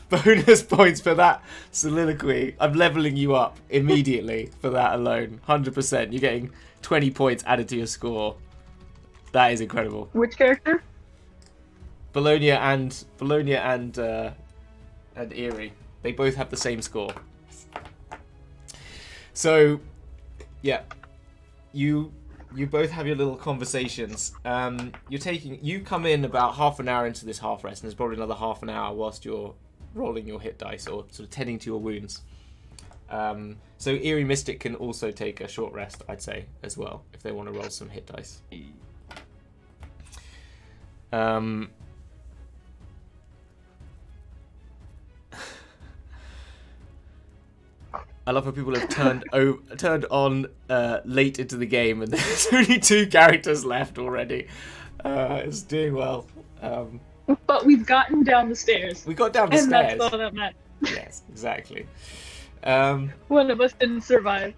Bonus points for that soliloquy. I'm leveling you up immediately for that alone. 100%. You're getting 20 points added to your score. That is incredible. Which character? Bologna and Eerie. They both have the same score. So, yeah. You both have your little conversations. You come in about half an hour into this half rest, and there's probably another half an hour whilst you're rolling your hit dice or sort of tending to your wounds. So Eerie Mystic can also take a short rest, I'd say, as well, if they want to roll some hit dice. I love how people have turned on late into the game, and there's only 2 characters left already. It's doing well. But we've gotten down the stairs. We got down the And stairs. that's all that matters. Yes, exactly. One of us didn't survive.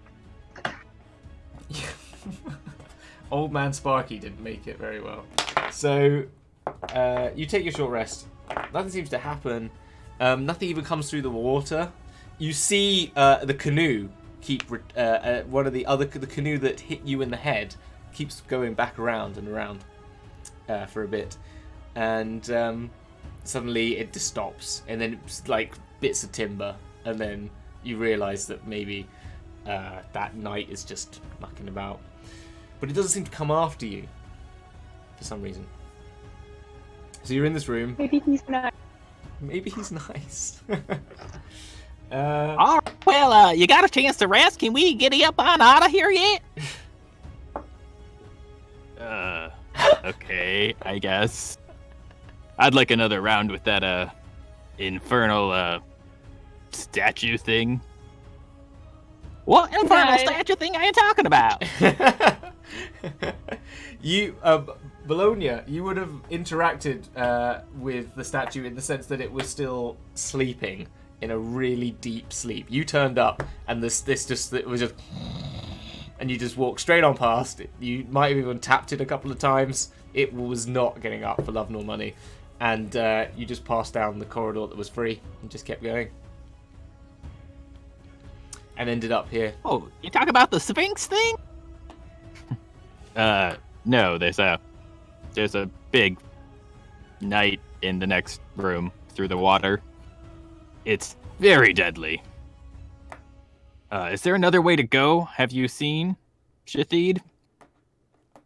Old man Sparky didn't make it very well. So you take your short rest. Nothing seems to happen. Nothing even comes through the water. You see the canoe the canoe that hit you in the head keeps going back around and around for a bit, and suddenly it just stops, and then it's like bits of timber, and then you realise that maybe that knight is just mucking about, but it doesn't seem to come after you for some reason. So you're in this room. Maybe he's not. Maybe he's nice. All right, well, you got a chance to rest. Can we get up on out of here yet? Okay, I guess. I'd like another round with that, infernal, statue thing. What infernal statue thing are you talking about? You, Bologna, you would have interacted with the statue in the sense that it was still sleeping in a really deep sleep. You turned up, and it was just, and you just walked straight on past it. You might have even tapped it a couple of times. It was not getting up for love nor money, and you just passed down the corridor that was free and just kept going, and ended up here. Oh, you talk about the Sphinx thing? No, there's a big knight in the next room through the water. It's very deadly. Is there another way to go? Have you seen Shathid?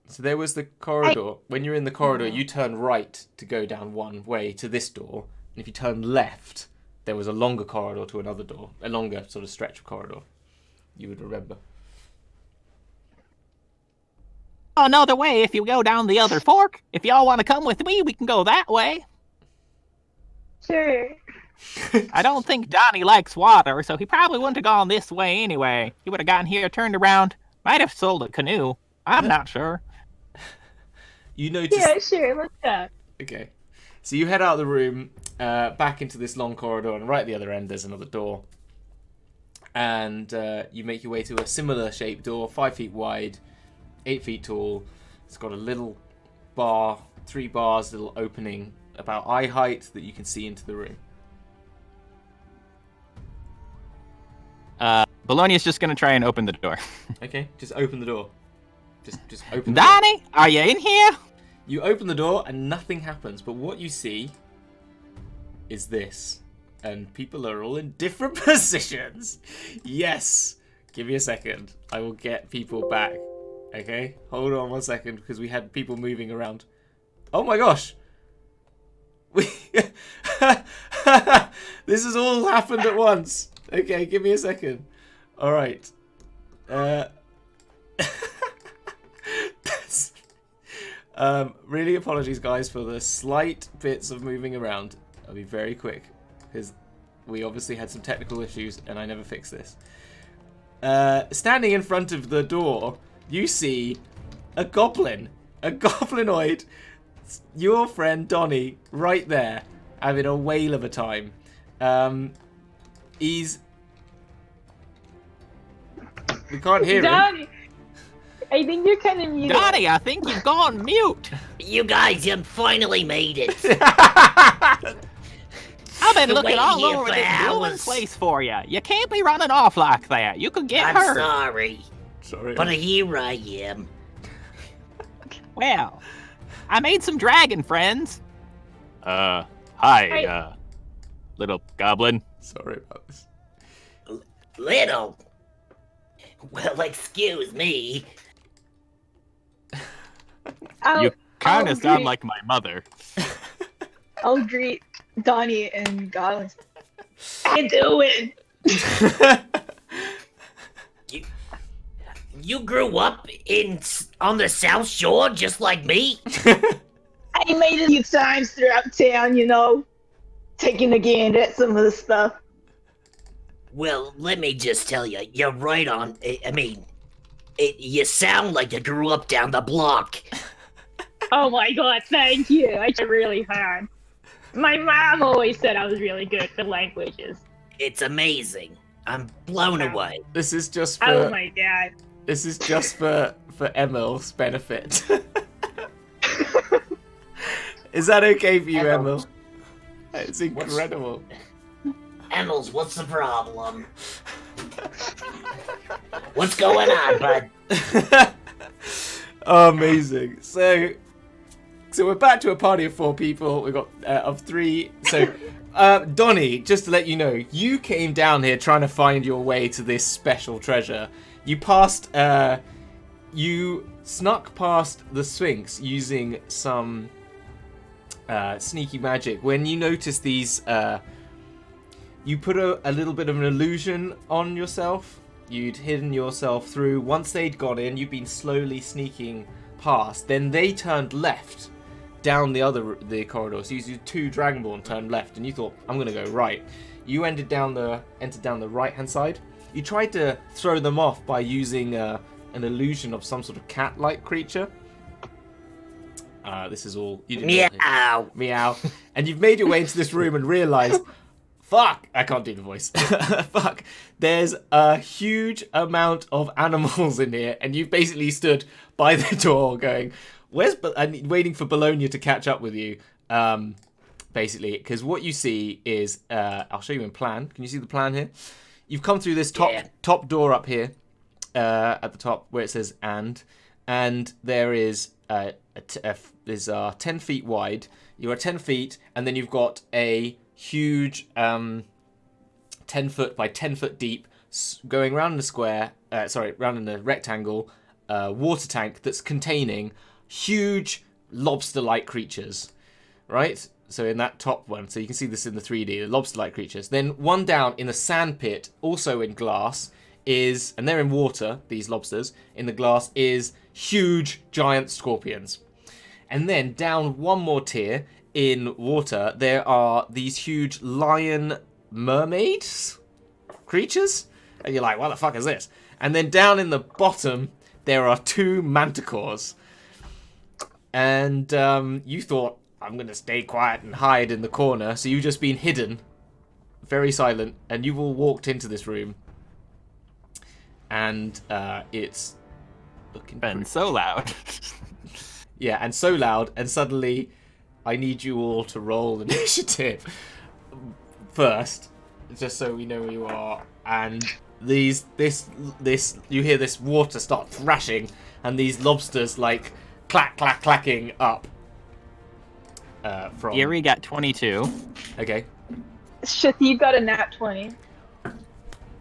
So there was the corridor. When you're in the corridor, you turn right to go down one way to this door. And if you turn left, there was a longer corridor to another door. A longer sort of stretch of corridor. You would remember. Another way if you go down the other fork. If y'all want to come with me, we can go that way. Sure. I don't think Donnie likes water, so he probably wouldn't have gone this way anyway. He would have gotten here, turned around, might have sold a canoe. I'm not sure. You notice... Yeah, sure, let's go. Okay. So you head out of the room, back into this long corridor, and right at the other end there's another door. And you make your way to a similar shaped door, 5 feet wide, 8 feet tall. It's got a little bar, 3 bars, little opening about eye height that you can see into the room. Bologna's just gonna try and open the door. Okay, just open the door. Just open the door. Donnie, are you in here? You open the door and nothing happens, but what you see is this. And people are all in different positions. Yes. Give me a second. I will get people back. Okay? Hold on 1 second, because we had people moving around. Oh my gosh! This has all happened at once. Okay, give me a second. All right. Really apologies, guys, for the slight bits of moving around. I'll be very quick because we obviously had some technical issues and I never fixed this. Standing in front of the door, you see a goblin, a goblinoid. Your friend Donnie, right there, having a whale of a time. We can't hear him. Donnie, I think you're kind of muted. Donnie, I think you've gone mute. You guys, you finally made it. I've been Been looking waiting all here over for this blooming hours. place for you. You can't be running off like that. You could get I'm hurt. sorry, Sorry. but here I am. Well, I made some dragon friends. Hi, Hi. Little goblin. Sorry about this. Little. Well, excuse me. I'll, You kind I'll of sound greet- like my mother. I'll greet Donnie and Goblin. How you doing? You grew up on the South Shore just like me? I made it a few times throughout town, you know, taking a gander at some of the stuff. Well, let me just tell you, you're right on. You sound like you grew up down the block. Oh my god, thank you. I tried really hard. My mom always said I was really good at languages. It's amazing. I'm blown away. This is just for Oh my god. this is just for Emil's benefit. Is that okay for you, Emil? It's incredible. Emmels, what's the problem? What's going on, bud? Oh, amazing. So we're back to a party of 4 people. We've got of 3. So Donnie, just to let you know, you came down here trying to find your way to this special treasure. You passed you snuck past the Sphinx using some sneaky magic. When you noticed these you put a little bit of an illusion on yourself. You'd hidden yourself through. Once they'd got in, you'd been slowly sneaking past. Then they turned left down the corridor. So you 2 Dragonborn turned left, and you thought, I'm gonna go right. You entered down the right hand side. You tried to throw them off by using an illusion of some sort of cat-like creature. This is all you didn't know. Meow. And you've made your way into this room and realised, fuck, I can't do the voice. Fuck, there's a huge amount of animals in here, and you've basically stood by the door going, and waiting for Bologna to catch up with you, basically, because what you see is, I'll show you in plan. Can you see the plan here? You've come through this top door up here, at the top where it says and there is is 10 feet wide. You're 10 feet, and then you've got a huge 10 foot by 10 foot deep going round in a square, round in a rectangle water tank that's containing huge lobster-like creatures, right? So in that top one, so you can see this in the 3D, the lobster-like creatures. Then one down in the sand pit, also in glass, and they're in water, these lobsters, in the glass is huge giant scorpions. And then down one more tier in water, there are these huge lion mermaids creatures. And you're like, what the fuck is this? And then down in the bottom, there are 2 manticores. And you thought, I'm going to stay quiet and hide in the corner. So you've just been hidden, very silent, and you've all walked into this room. And it's looking Been so loud. Yeah, and so loud, and suddenly I need you all to roll initiative first, just so we know where you are. And you hear this water start thrashing, and these lobsters like clacking up. From Erie got 22. Okay. Shit, you got a nat 20.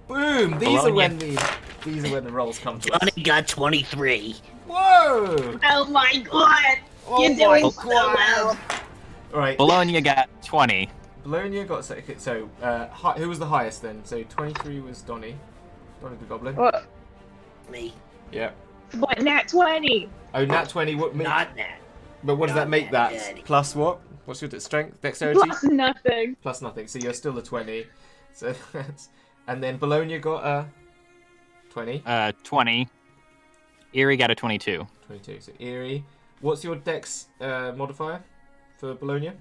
Boom! These are when the rolls come to us. Johnny got 23. Whoa! Oh my god! Oh You're my doing so God. well. All right. Bologna got 20. Bologna got so who was the highest then? So 23 was Donny the Goblin. What? Me. Yeah. What? Nat 20. Oh, nat 20. What? Not that. But what does that not make that, that? Daddy. Plus what? What's your strength? Dexterity? Plus nothing. Plus nothing. So you're still a 20. So that's... And then Bologna got a 20. 20. Erie got a 22. 22. So Erie. What's your Dex modifier for Bologna?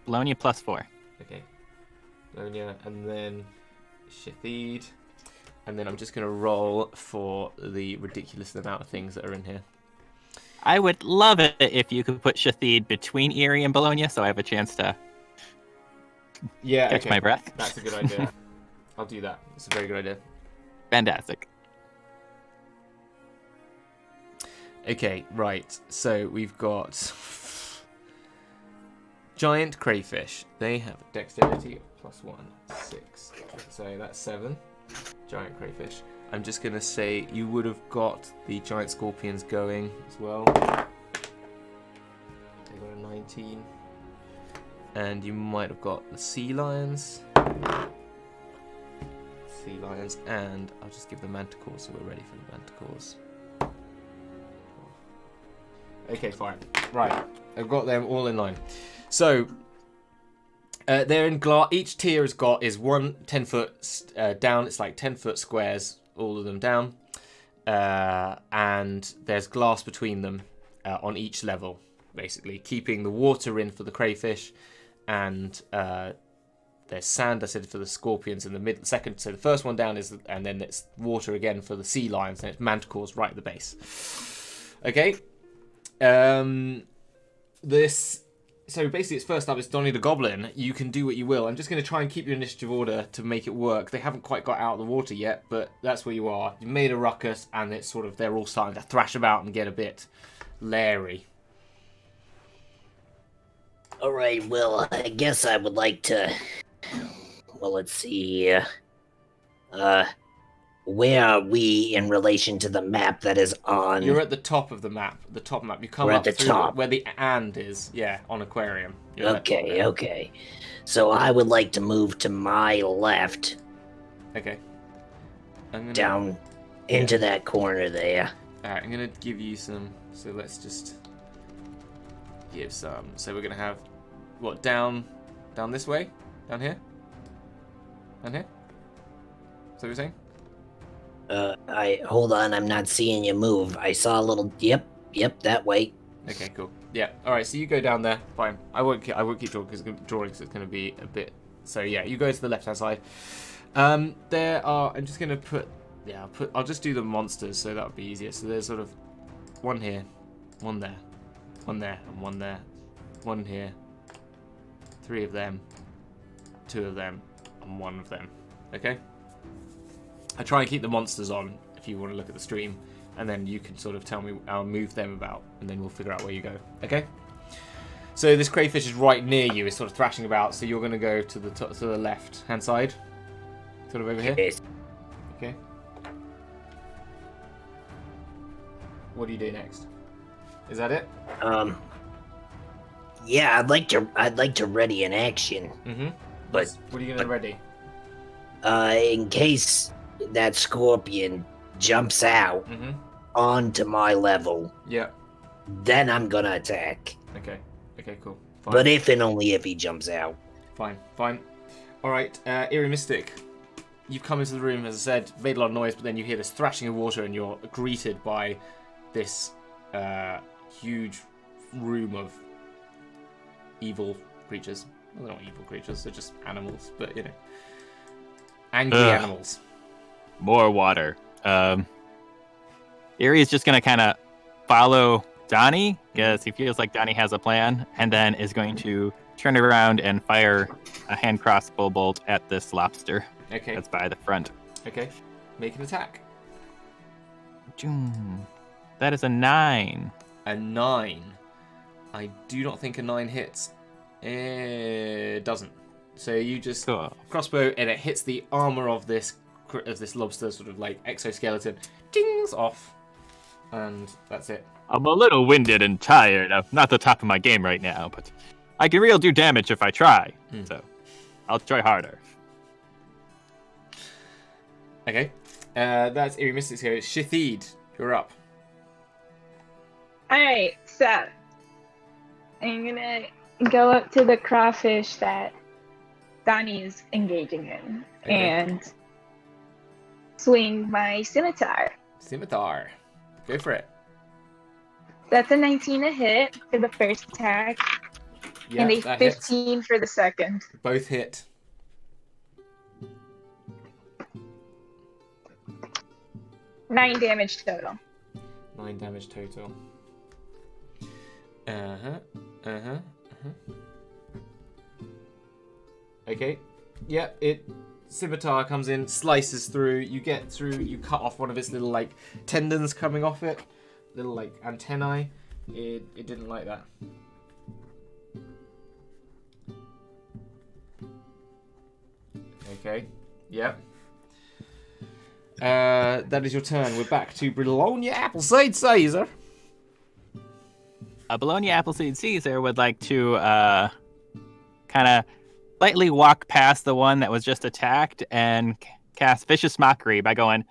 Bologna +4. Okay. Bologna, and then Shathid. And then I'm just going to roll for the ridiculous amount of things that are in here. I would love it if you could put Shathid between Erie and Bologna, so I have a chance to catch my breath. That's a good idea. I'll do that. It's a very good idea. Fantastic. Okay, right. So we've got giant crayfish. They have a dexterity of +1, 6. So that's 7. Giant crayfish. I'm just going to say you would have got the giant scorpions going as well. They got a 19. And you might have got the sea lions. And I'll just give the manticores so we're ready for the manticores. Okay, fine. Right, I've got them all in line. So, they're in glass. Each tier is one 10-foot down. It's like 10-foot squares, all of them down. And there's glass between them on each level, basically, keeping the water in for the crayfish. And there's sand, I said, for the scorpions in the mid second. So the first one down is, and then it's water again for the sea lions, and it's manticores right at the base. Okay. So basically, it's first up. It's Donny the Goblin. You can do what you will. I'm just going to try and keep your initiative order to make it work. They haven't quite got out of the water yet, but that's where you are. You made a ruckus, and it's sort of they're all starting to thrash about and get a bit leery. All right, well, I guess I would like to... Well, let's see here. Where are we in relation to the map that is on... You're at the top of the map. The top map. You come We're up at the through top. where the and is. Yeah, on Aquarium. You're Okay, okay. So I would like to move to my left, Okay. I'm gonna, down into that corner there. Alright, I'm going to give you some... So let's just give some... So we're going to have... What, down this way? Down here? Down here? Is that what you're saying? Hold on, I'm not seeing you move. I saw a little, yep, that way. Okay, cool. Yeah. All right. So you go down there. Fine. I won't keep drawing because it's going to be a bit. So yeah, you go to the left hand side. There are. I'm just going to put. Yeah. I'll just do the monsters so that would be easier. So there's sort of one here, one there, one there, and one there, one here. 3 of them, 2 of them, and 1 of them. Okay. I try and keep the monsters on if you want to look at the stream, and then you can sort of tell me, I'll move them about, and then we'll figure out where you go. Okay? So this crayfish is right near you, it's sort of thrashing about, so you're going to go to the left hand side, sort of over here. Yes. Okay. What do you do next? Is that it? Yeah, I'd like to ready an action. Mm-hmm. But what are you going to ready? In case that scorpion jumps out onto my level, Yeah. then I'm gonna attack. Okay. Okay, cool. Fine. But if and only if he jumps out. Fine. Alright, Eerie Mystic. You've come into the room, as I said, made a lot of noise, but then you hear this thrashing of water and you're greeted by this huge room of evil creatures. Well, they're not evil creatures, they're just animals, but you know. Angry animals. More water. Erie is just going to kind of follow Donnie, because he feels like Donnie has a plan, and then is going to turn around and fire a hand crossbow bolt at this lobster Okay. that's by the front. Okay. Make an attack. That is a 9. A 9. I do not think a 9 hits. It doesn't. So you just crossbow, and it hits the armor of this lobster, sort of like exoskeleton, dings off, and that's it. I'm a little winded and tired. I'm not the top of my game right now, but I can really do damage if I try. So I'll try harder. Okay. That's Eerie Mystics go. Shithid, you're up. Alright, so I'm gonna go up to the crawfish that Donnie is engaging in and swing my scimitar. Scimitar. Go for it. That's a 19 to hit for the first attack, Yeah, and a that hits. 15 for the second. Both hit. 9 damage total. 9 damage total. Okay. Yep, scimitar comes in, slices through, you get through, you cut off one of its little like tendons coming off it, little like antennae. It didn't like that. Okay. Yep. That is your turn. We're back to Bologna Appleseed Caesar. A Bologna Appleseed Caesar would like to kind of lightly walk past the one that was just attacked and cast Vicious Mockery by going,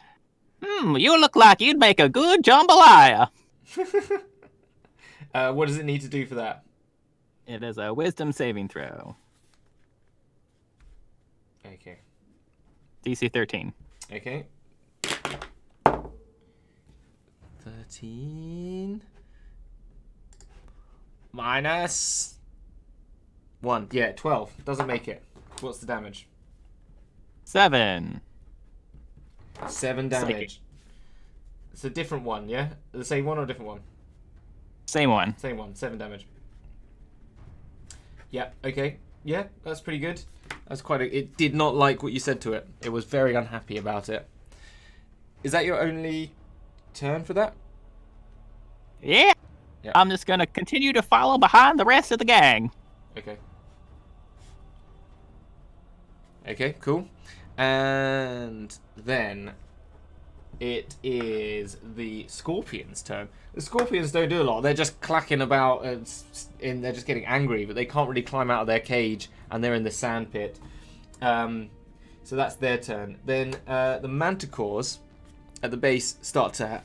you look like you'd make a good jambalaya. What does it need to do for that? It is a Wisdom saving throw. Okay. DC 13. Okay. 13 minus 1. Yeah, 12. Doesn't make it. What's the damage? 7. 7 damage. It's a different one, yeah? The same one or a different one? Same one. Same one. 7 damage. Yeah, okay. Yeah, that's pretty good. That's quite a... It did not like what you said to it. It was very unhappy about it. Is that your only turn for that? Yeah. Yeah. I'm just going to continue to follow behind the rest of the gang. Okay. Okay, cool. And then it is the scorpions' turn. The scorpions don't do a lot. They're just clacking about and they're just getting angry, but they can't really climb out of their cage, and they're in the sand pit. So that's their turn. Then the manticores at the base start to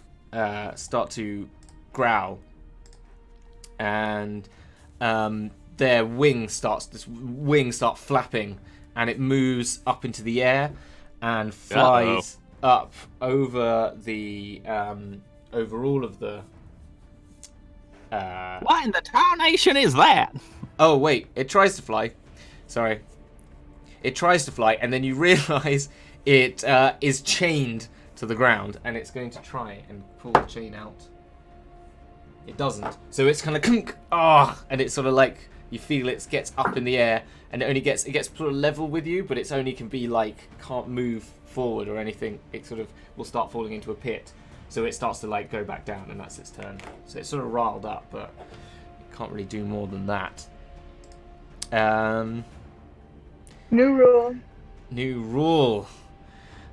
growl, and their wings start flapping, and it moves up into the air and flies up over the over all of the. What in the tarnation is that? Oh wait, it tries to fly. Sorry, it tries to fly, and then you realise it is chained to the ground, and it's going to try and pull the chain out. It doesn't, so it's kind of clunk, and it's sort of like you feel it gets up in the air, and it gets sort of level with you, but it's only can be like can't move forward or anything. It sort of will start falling into a pit, so it starts to like go back down, and that's its turn. So it's sort of riled up, but it can't really do more than that. New rule. New rule.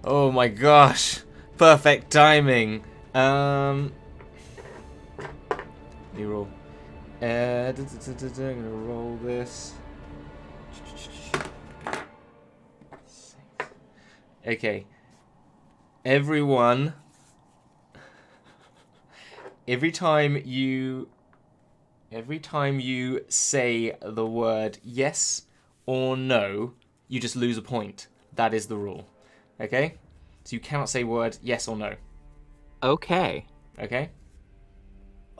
Oh my gosh, perfect timing. New rule. I'm gonna roll this. Okay. Everyone. Every time you say the word yes or no, you just lose a point. That is the rule. Okay? So you cannot say word yes or no. Okay. Okay?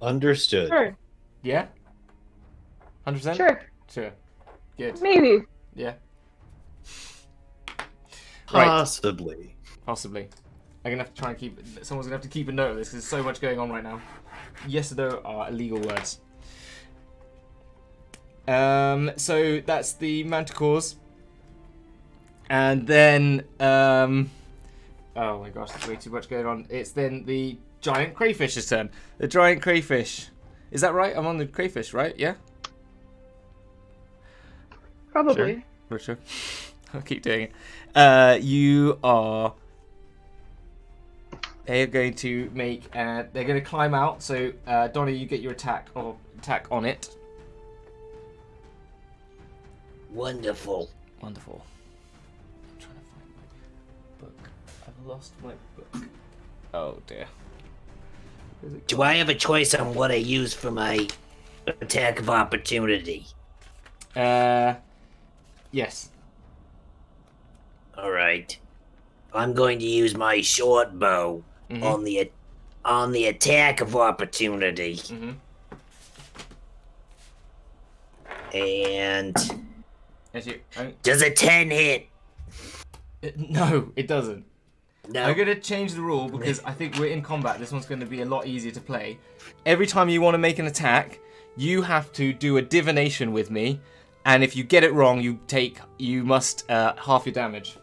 Understood. Sure. Yeah? 100%? Sure. Sure. Good. Maybe. Yeah. Right. Possibly. Possibly. I'm gonna have to try and someone's gonna have to keep a note of this because there's so much going on right now. Yes or no are illegal words. So that's the manticores. And then, oh my gosh, there's way too much going on. It's then the giant crayfish's turn. The giant crayfish. Is that right? I'm on the crayfish, right? Yeah? Probably. Sure. I'll keep doing it. They are going to make, they're going to climb out. So, Donnie, you get your attack on it. Wonderful. Wonderful. I'm trying to find my book. I've lost my book. Oh dear. Where's it Do gone? I have a choice on what I use for my attack of opportunity? Yes. All right. I'm going to use my short bow Mhm. on the attack of opportunity. Mhm. And Actually, does a 10 hit? no, it doesn't. No. I'm gonna change the rule because I think we're in combat. This one's gonna be a lot easier to play. Every time you want to make an attack, you have to do a divination with me, and if you get it wrong, you must half your damage.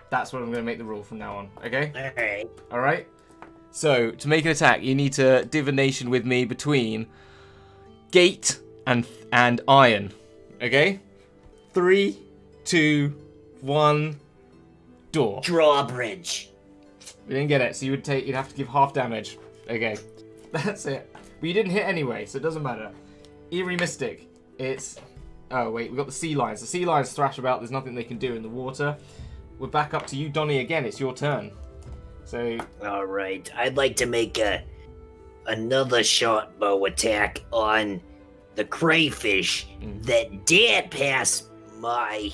That's what I'm gonna make the rule from now on. Okay? All right. All right. So to make an attack, you need to divination with me between gate and iron. Okay? 3, 2, 1. Door. Drawbridge. We didn't get it, so you'd have to give half damage. Okay, that's it. But you didn't hit anyway, so it doesn't matter. Eerie Mystic. It's. Oh wait, we got the sea lions. The sea lions thrash about. There's nothing they can do in the water. We're back up to you, Donnie. Again, it's your turn. So. All right. I'd like to make another short bow attack on the crayfish that dare pass my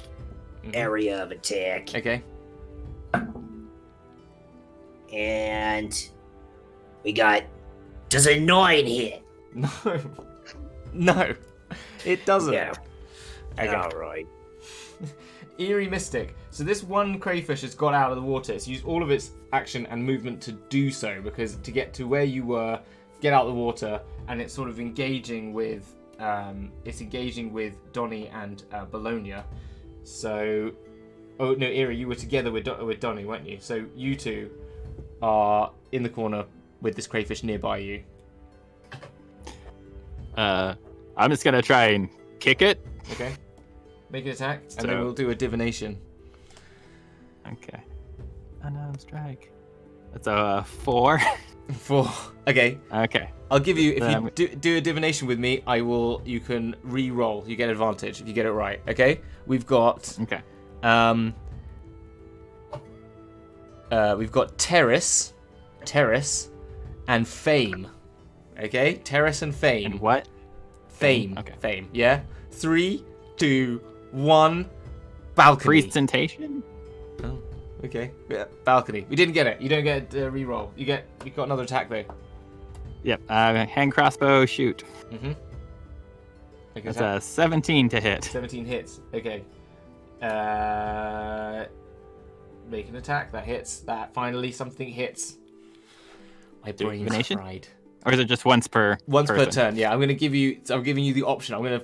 area of attack. Okay. And we got. Does a 9 hit? No. No. It doesn't. Yeah. Okay. All right. Eerie Mystic. So this one crayfish has got out of the water. It's used all of its action and movement to do so, because to get to where you were, get out of the water, and it's sort of engaging with Donnie and Bologna. So, oh no, Eerie, you were together with Donnie, weren't you? So you two are in the corner with this crayfish nearby you. I'm just gonna try and kick it. Okay. Make an attack, and then So- we'll do a divination. Okay. Unarmed strike. That's a 4. 4. Okay. Okay. I'll give you, if Um, you do a divination with me, you can re-roll. You get advantage if you get it right. Okay. We've got Okay. we've got terrace, and fame. Okay, terrace and fame. And what? Fame. Okay. Fame. Yeah. 3, 2, 1. Balcony. Presentation? Oh, okay. Yeah, balcony. We didn't get it. You don't get a re-roll. You got another attack though. Yep. Hand crossbow shoot. Mhm. Okay. That's a 17 to hit. 17 hits. Okay. Make an attack. That hits. That finally something hits. My brain's Divination? fried. Or is it just once per Once per person? turn. Yeah, I'm giving you the option. I'm gonna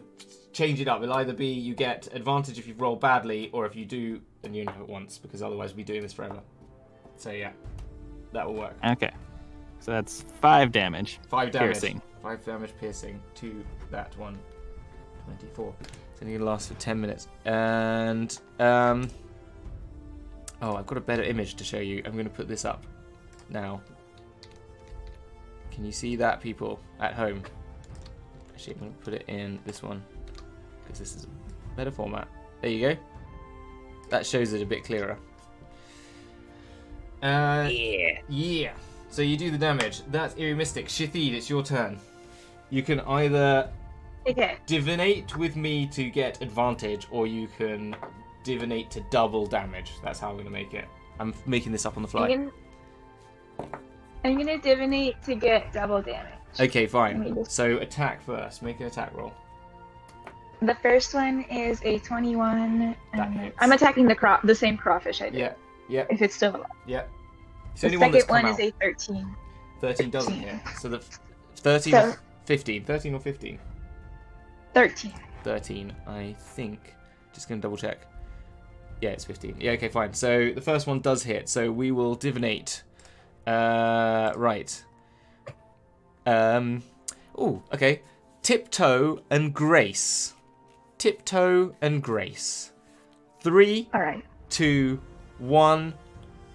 change it up. It'll either be you get advantage if you roll badly, or if you do, then you know it once, because otherwise we'll be doing this forever. So yeah, that will work. Okay. So that's 5 damage. 5 damage. Piercing. 5 damage piercing to that one. 24. It's only gonna last for 10 minutes. And oh, I've got a better image to show you. I'm gonna put this up now. Can you see that, people at home? Actually, I'm gonna put it in this one because this is a better format. There you go. That shows it a bit clearer. Yeah. Yeah. So you do the damage. That's Eerie Mystic. Shithid, it's your turn. You can either Okay. divinate with me to get advantage, or you can divinate to double damage. That's how I'm going to make it. I'm making this up on the fly. I'm gonna divinate to get double damage. Okay, Let fine. me just- So attack first. Make an attack roll. The first one is a 21. That And hits. I'm attacking the same crawfish I did. Yeah. Yeah. If it's still alive. Yeah. It's The the only one that's second come one out. is a 13. 13 doesn't hit. So the 13 So- or 15. 13 or 15? 13. 13, I think. Just going to double check. Yeah, it's 15. Yeah, okay, fine. So the first one does hit. So we will divinate. Right. Oh, okay. Tiptoe and Grace. Tiptoe and Grace. 3, All right. 2, 1.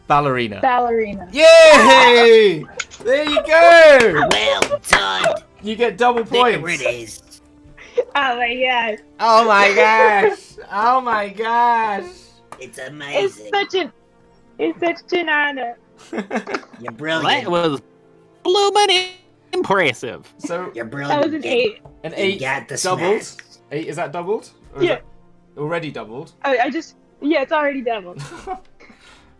Ballerina. Ballerina. Yay! There you go! Well done. You get double There it points. is. Oh my god. Oh my gosh! Oh my gosh! It's It's amazing. such an honor. You're That brilliant. was blooming impressive. So You're That brilliant. was an kid. 8. an You 8 got the doubled. smash. 8 is that doubled? Or is Yeah. that already doubled? I just it's already doubled.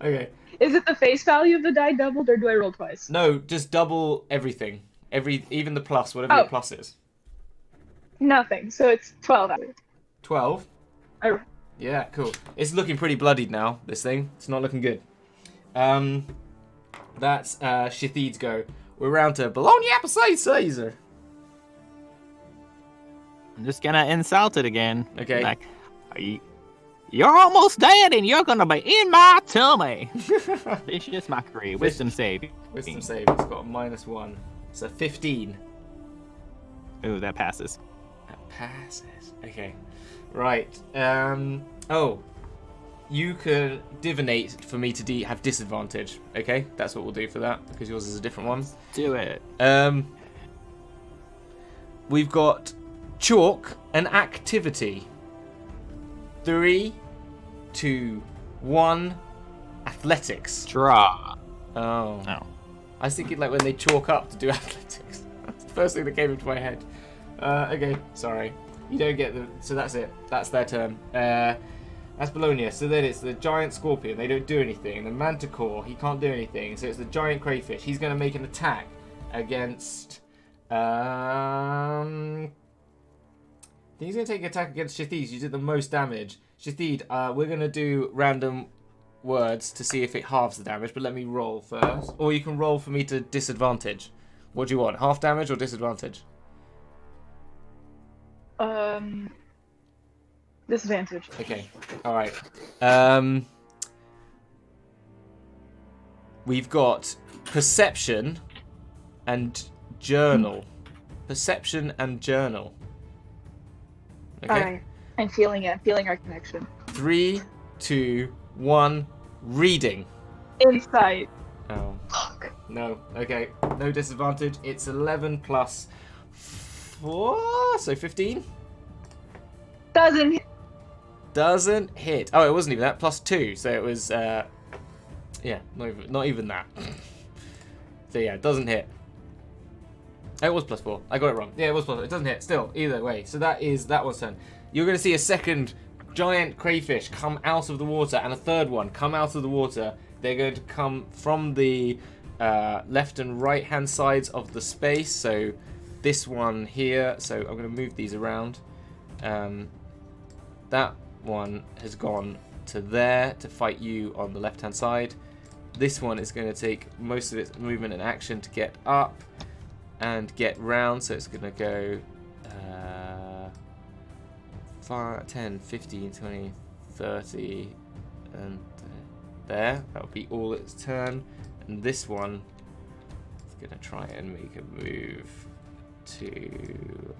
Okay. Is it the face value of the die doubled or do I roll twice? No, just double everything. Even the plus, whatever Oh. your plus is. Nothing. So it's 12 out. 12. I- Yeah, cool. It's looking pretty bloodied now, this thing. It's not looking good. That's Shathid's go. We're round to Bologna Apple Caesar. I'm just gonna insult it again. Okay. Like, you're almost dead and you're gonna be in my tummy. Vicious mockery. Wisdom save. Wisdom save. It's got a -1. So 15. Ooh, that passes. That passes. Okay. Right. Oh. You could divinate for me to have disadvantage. Okay? That's what we'll do for that, because yours is a different one. Do it. We've got chalk and activity. 3, 2, 1. Athletics. Draw. Oh. No. I was thinking like when they chalk up to do athletics. That's the first thing that came into my head. Okay, sorry. You don't get the... So that's it. That's their turn. That's Bologna. So then it's the giant scorpion. They don't do anything. The manticore, he can't do anything. So it's the giant crayfish. He's going to make an attack against... I think he's going to take an attack against Shathid. You did the most damage. Shathid, we're going to do random words to see if it halves the damage, but let me roll first. Or you can roll for me to disadvantage. What do you want? Half damage or disadvantage? Disadvantage. Okay. Alright. We've got perception and journal. Perception and journal. Okay. Alright. I'm feeling it. I'm feeling our connection. 3, 2, 1. Reading. Insight. Oh. Fuck. No. Okay. No disadvantage. It's 11 plus 4, so 15. Doesn't Hit. Oh, it wasn't even that. Plus 2, so it was. Yeah, not even that. So yeah, it doesn't hit. It was plus 4. I got it wrong. Yeah, it was plus 4. It doesn't hit. Still, either way. So that is that one's turn. You're going to see a second giant crayfish come out of the water, and a third one come out of the water. They're going to come from the left and right hand sides of the space. So this one here. So I'm going to move these around. That one has gone to there to fight you on the left hand side. This one is going to take most of its movement and action to get up and get round. So it's going to go 5, 10, 15, 20, 30, and there. That'll be all its turn. And this one is going to try and make a move to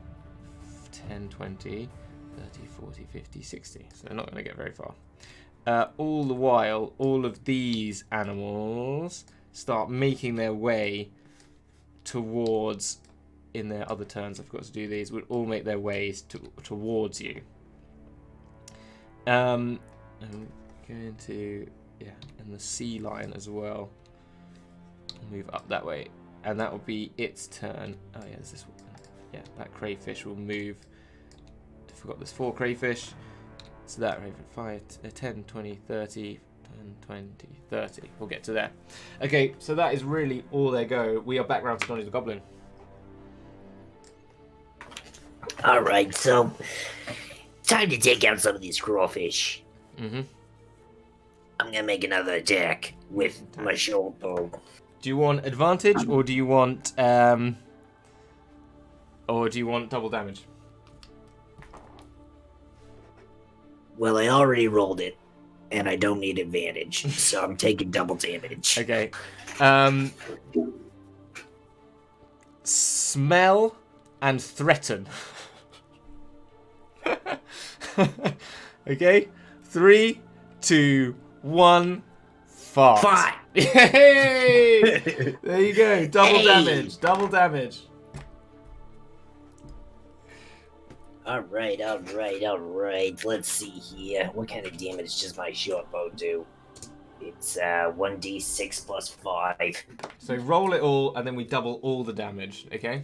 10, 20, 30, 40, 50, 60. So they're not going to get very far. All the while, all of these animals start making their way towards, in their other turns, I've got to do these, would all make their ways towards you. I'm going to, yeah, and the sea lion as well. Move up that way. And that will be its turn. Oh yeah, there's this one. Yeah, that crayfish will move. I forgot there's 4 crayfish. So that raven 5, 10, 20, 30, 10, 20, 30. We'll get to there. Okay, so that is really all their go. We are back round to Donnie the Goblin. Alright, so time to take out some of these crawfish. Mm-hmm. I'm gonna make another attack with my short bow. Do you want advantage or do you want double damage? Well, I already rolled it, and I don't need advantage, so I'm taking double damage. Okay. Smell and threaten. Okay. 3, 2, 1. Fart. Fart. Yay! There you go. Double Hey. damage. Double damage. Alright. Let's see here. What kind of damage does my short bow do? It's 1d6 plus 5. So roll it all, and then we double all the damage, okay?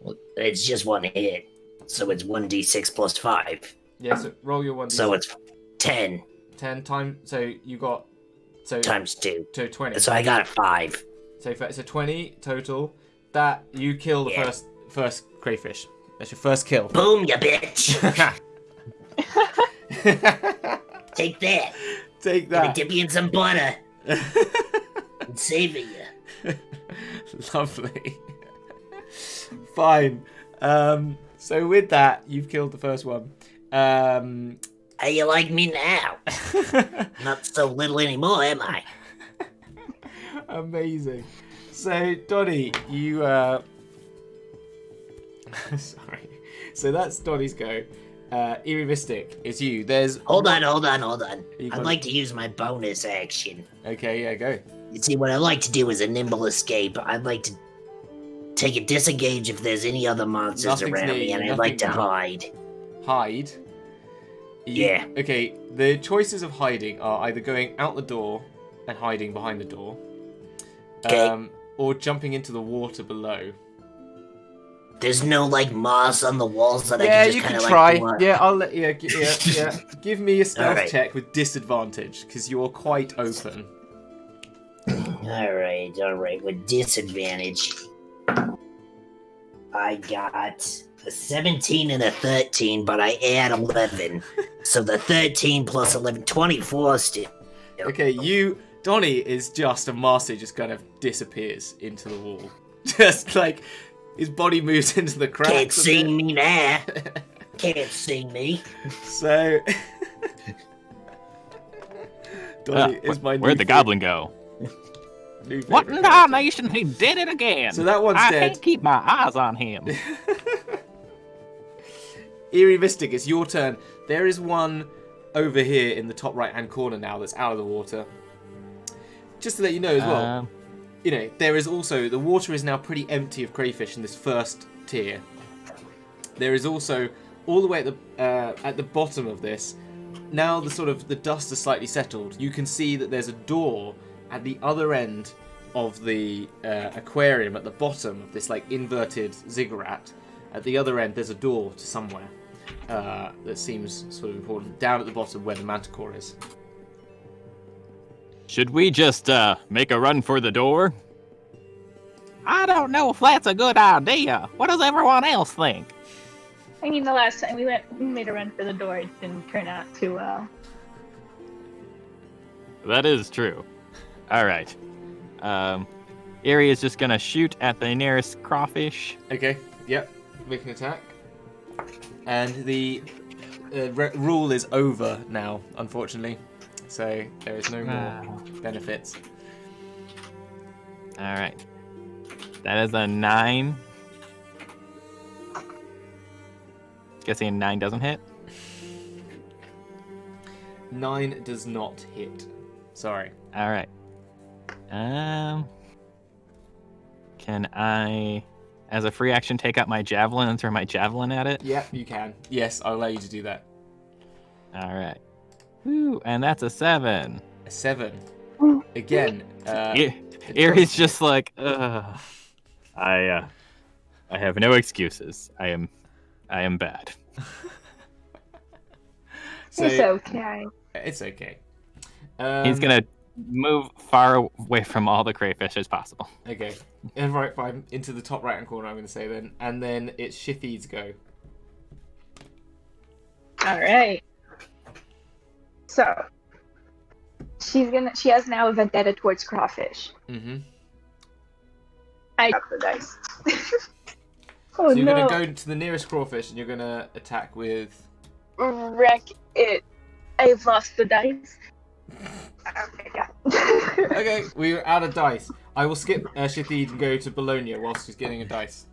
Well, it's just one hit. So it's 1d6 plus 5. Yeah, so roll your 1d6. So it's 10 10 times, so you got... So times 2. So 20. So I got 5. So 20 total. That, you kill the first crayfish. That's your first kill. Boom, you bitch! Take that. Take Gonna that. dip you in some butter. And savor you. Lovely. Fine. So with that, you've killed the first one. How you like me now? Not so little anymore, am I? Amazing. So Donnie, you sorry. So that's Donnie's go. Eerie Mystic, it's you. There's Hold on. You I'd got like to use my bonus action. Okay, yeah, go. You see, what I like to do is a nimble escape. I'd like to take a disengage if there's any other monsters Nothing's around near me, you, and I'd like to nothing near you. hide. Hide. Yeah. Okay, the choices of hiding are either going out the door and hiding behind the door, Okay. or jumping into the water below. There's no, like, moss on the walls that I Yeah, can just you kind can of, try. like, walk. Yeah, I'll let you. Yeah. Give me a stealth Alright. check with disadvantage because you're quite open. Alright, with disadvantage. I got a 17 and a 13, but I add 11. So the 13 plus 11, 24 still. Okay, Donnie is just a master, just kind of disappears into the wall. Just like his body moves into the cracks. Can't a see bit. me now. Can't see me. So Donnie is my new Where'd the favorite- goblin go? new What favorite in character. damnation? He did it again. So that one's I dead. can't keep my eyes on him. Eerie Mystic, it's your turn. There is one over here in the top right-hand corner now that's out of the water. Just to let you know as well, there is also, the water is now pretty empty of crayfish in this first tier. There is also, all the way at the bottom of this, now the dust is slightly settled, you can see that there's a door at the other end of the aquarium at the bottom of this like inverted ziggurat. At the other end, there's a door to somewhere that seems sort of important. Down at the bottom where the manticore is. Should we just make a run for the door? I don't know if that's a good idea. What does everyone else think? I mean, the last time we made a run for the door, it didn't turn out too well. That is true. All right. Eerie is just gonna shoot at the nearest crawfish. Okay, yep, make an attack. And the rule is over now, unfortunately. So there is no more benefits. All right. That is a 9. Guessing a 9 doesn't hit. 9 does not hit. Sorry. All right. Can I, as a free action, take out my javelin and throw my javelin at it? Yep, you can. Yes, I'll allow you to do that. All right. Woo, and that's a 7. A 7. Again. Eerie's just like, ugh. I have no excuses. I am bad. So, It's okay. It's okay. He's gonna move far away from all the crayfish as possible. Okay. Right, fine. Into the top right-hand corner, I'm going to say then. And then it's Shithy's go. Alright. So, she has now a vendetta towards crawfish. Mm-hmm. I got the dice. So Oh you're no. going to go to the nearest crawfish and you're going to attack with... Wreck it. I've lost the dice. Okay, yeah. Okay, we're out of dice. I will skip Shithy and go to Bologna whilst she's getting a dice.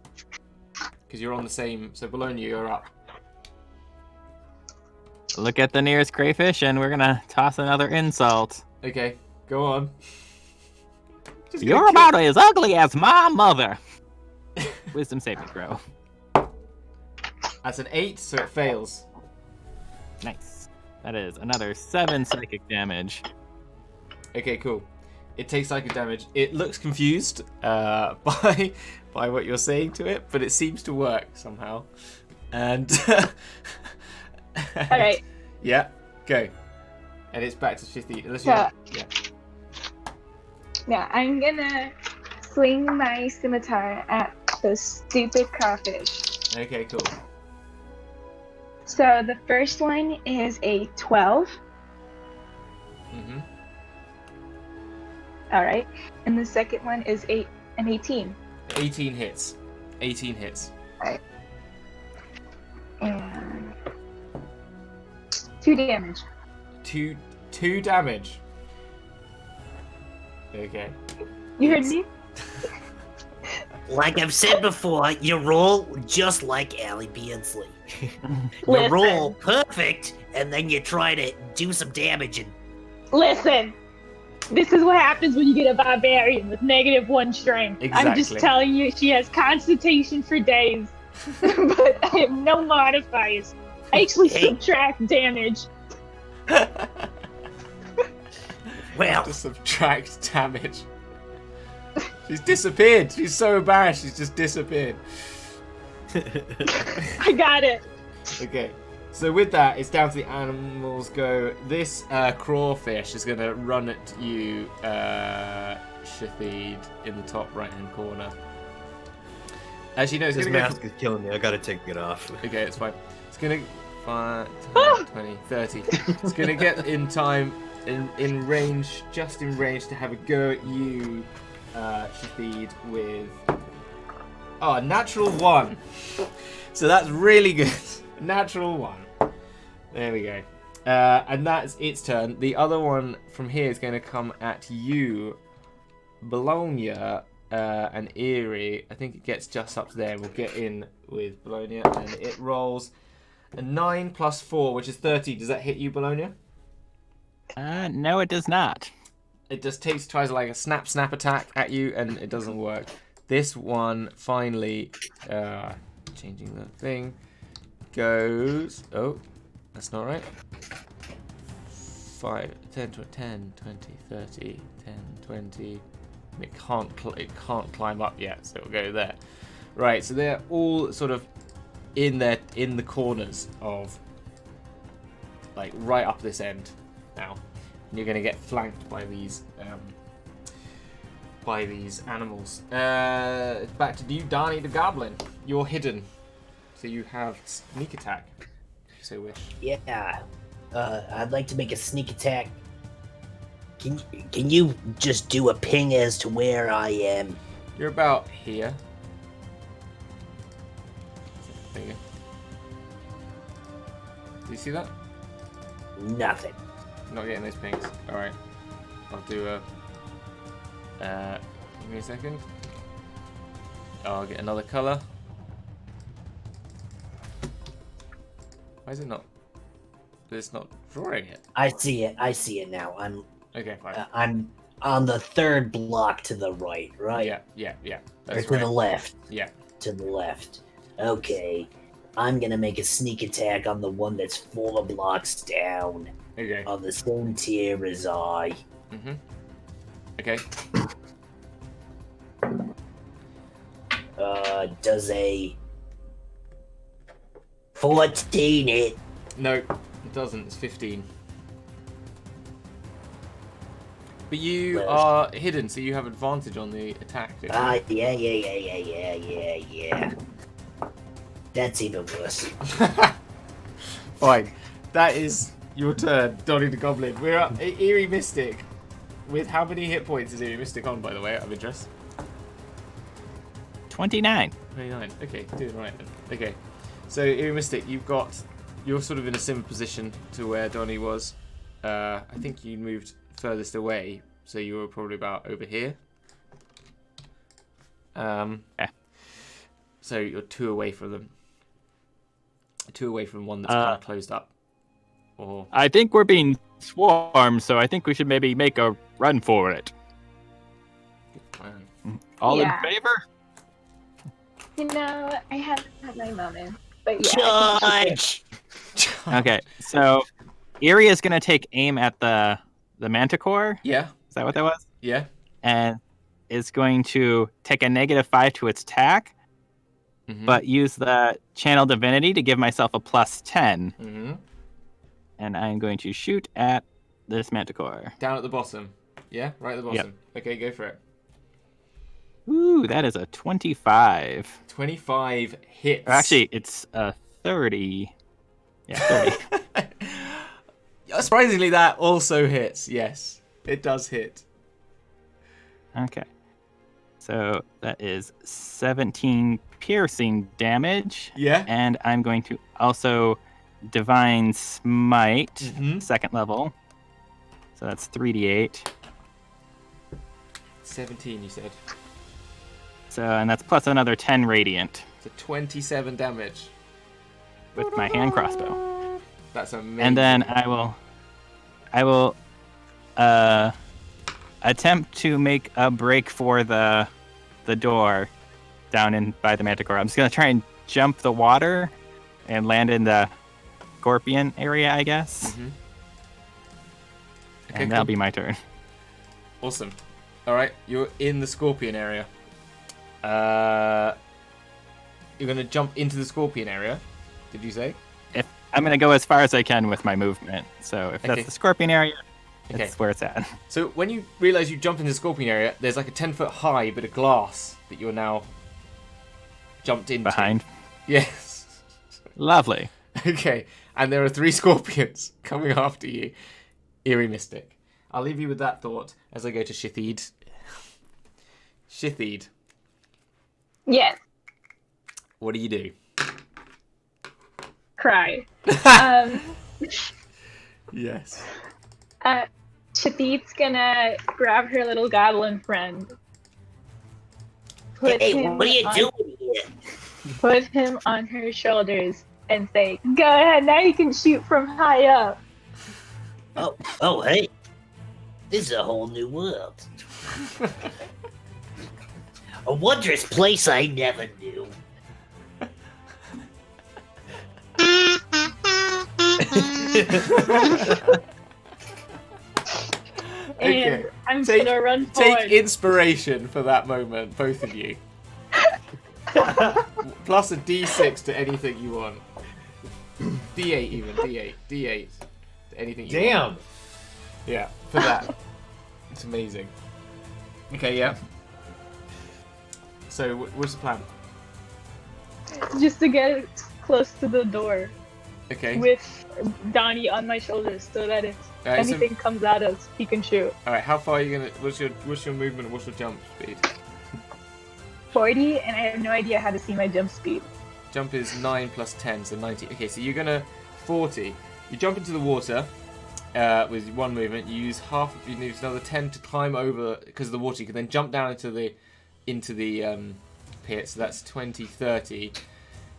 Because you're on the same... So Bologna, you're up. Look at the nearest crayfish, and we're gonna toss another insult. Okay, go on. Just You're gonna kill- about as ugly as my mother. Wisdom saving throw. That's an 8, so it fails. Nice. That is another 7 psychic damage. Okay, cool. It takes psychic damage. It looks confused by what you're saying to it, but it seems to work somehow. And All right. Yeah, go. And it's back to 50. Unless you Yeah. yeah. Yeah, I'm gonna swing my scimitar at those stupid crawfish. Okay, cool. So the first one is a 12. Mhm. All right, and the second one is an 18. 18 hits. 18 hits. And 2 damage. Two damage. Okay. You heard me? Like I've said before, you roll just like Allie Beardsley. You Listen. roll perfect, and then you try to do some damage and Listen. This is what happens when you get a barbarian with -1 strength. I'm just Exactly. telling you, she has constitution for days, but I have no modifiers. I actually Hey. subtract damage. well, To subtract damage. She's disappeared. She's so embarrassed. She's just disappeared. I got it. Okay. So with that, it's down to the animals go. This crawfish is going to run at you, Shathid, in the top right-hand corner. As you know, it's This going to go... mask is killing me. I gotta take it off. Okay, it's fine. It's going to... 5, 10, 20, 30. It's going to get in time, in range, just in range to have a go at you, Shathid, with... Oh, a natural 1. So that's really good. Natural 1. There we go. And that's its turn. The other one from here is going to come at you, Bologna, and Erie. I think it gets just up to there. We'll get in with Bologna, and it rolls a 9 plus 4, which is 30. Does that hit you, Bologna? No, it does not. It just tries like a snap attack at you, and it doesn't work. This one finally, changing the thing, goes. Oh, that's not right. 5, 10, 20, 30, 10, 20. It can't climb up yet, so it'll go there. Right, so they're all sort of in the corners of, like, right up this end now. And you're going to get flanked by these animals. Back to you, Darnie the Goblin. You're hidden, so you have sneak attack, if you so wish. yeah. I'd like to make a sneak attack. Can you just do a ping as to where I am? You're about here. There you go. Do you see that? Nothing. Not getting those pings. Alright. I'll do a... give me a second. I'll get another colour. Why is it not... It's not drawing it. I see it now. Okay, fine. I'm on the third block to the right, right? Yeah. Or That's to the right. left. Yeah. To the left. Okay. I'm gonna make a sneak attack on the one that's 4 blocks down. Okay. On the same tier as I. Mm-hmm. Okay. Does a 14 hit? No, it doesn't. It's 15. But you Well- are hidden, so you have advantage on the attack. don't you? Yeah. That's even worse. Fine. That is your turn, Donnie the Goblin. We're up Eerie Mystic. With how many hit points is Eerie Mystic on, by the way, out of interest? 29. 29. Okay, doing right then. Okay. So, Eerie Mystic, you're sort of in a similar position to where Donnie was. I think you moved furthest away, so you were probably about over here. Yeah. So you're 2 away from them. 2 away from one that's kind of closed up. Or I think we're being swarmed, so I think we should maybe make a run for it. good plan. All Yeah. in favor? You know, I haven't had my moment, But yeah. I can shoot Judge! Okay, so Eerie is gonna take aim at the manticore. Yeah. Is that what that was? Yeah. And is going to take a -5 to its attack, Mm-hmm. but use the channel divinity to give myself a +10. Mm-hmm. And I'm going to shoot at this manticore. Down at the bottom. Yeah, right at the bottom. Okay, go for it. Ooh, that is a 25. 25 hits. Or actually, it's a 30. Yeah, 30. Surprisingly, that also hits. Yes, it does hit. Okay. So that is 17 piercing damage. Yeah. And I'm going to also Divine Smite, Mhm. 2nd level. So that's 3d8. 17, you said. So, and that's plus another 10 radiant So 27 damage. with my hand crossbow. That's amazing. And then I will attempt to make a break for the door down in by the manticore. I'm just gonna try and jump the water and land in the scorpion area, I guess. Mhm. And that'll be my turn. Awesome. All right, you're in the scorpion area. You're gonna jump into the scorpion area. Did you say? If I'm gonna go as far as I can with my movement. So if Okay. that's the scorpion area, Okay. that's where it's at. So when you realize you jump into the scorpion area, there's like a 10-foot high bit of glass that you're now jumped into. Behind. Yes. Lovely. Okay, and there are 3 scorpions coming after you. Eerie Mystic. I'll leave you with that thought as I go to Shithid. Shithid, Yes. what do you do? Cry. Yes. Shadid's gonna grab her little goblin friend. Hey, what are you doing here? Put him on her shoulders and say, "Go ahead, now you can shoot from high up." Oh, hey. This is a whole new world. A wondrous place I never knew. Okay. And I'm Take- gonna run forward. Take inspiration for that moment, both of you. Plus a D6 to anything you want. D8 even, D8, D8. To anything you want. Damn. Yeah, for that. It's amazing. Okay, yeah. So, what's the plan? Just to get close to the door Okay. with Donnie on my shoulders so that if Alright, so- anything comes at us, he can shoot. Alright, how far are you gonna... What's your movement and what's your jump speed? 40, and I have no idea how to see my jump speed. Jump is 9 plus 10, so 90. Okay, so you're gonna... 40. You jump into the water with one movement. You use another 10 to climb over because of the water. You can then jump down into the pit, so that's 20, 30.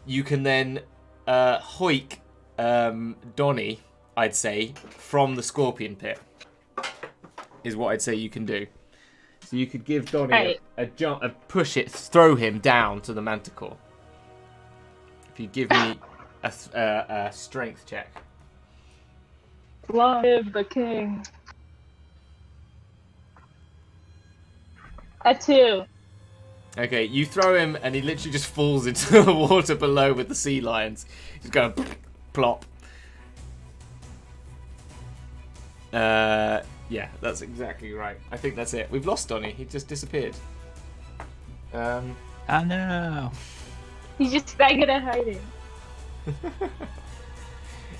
You can then hoik Donnie, I'd say, from the scorpion pit. Is what I'd say you can do. So you could give Donnie Right. a jump, throw him down to the manticore. If you give me a strength check. Long live the king. A 2. Okay, you throw him and he literally just falls into the water below with the sea lions. He's going plop. Yeah, that's exactly right. I think that's it. We've lost Donnie. He just disappeared. Oh no. He's just that good at hiding.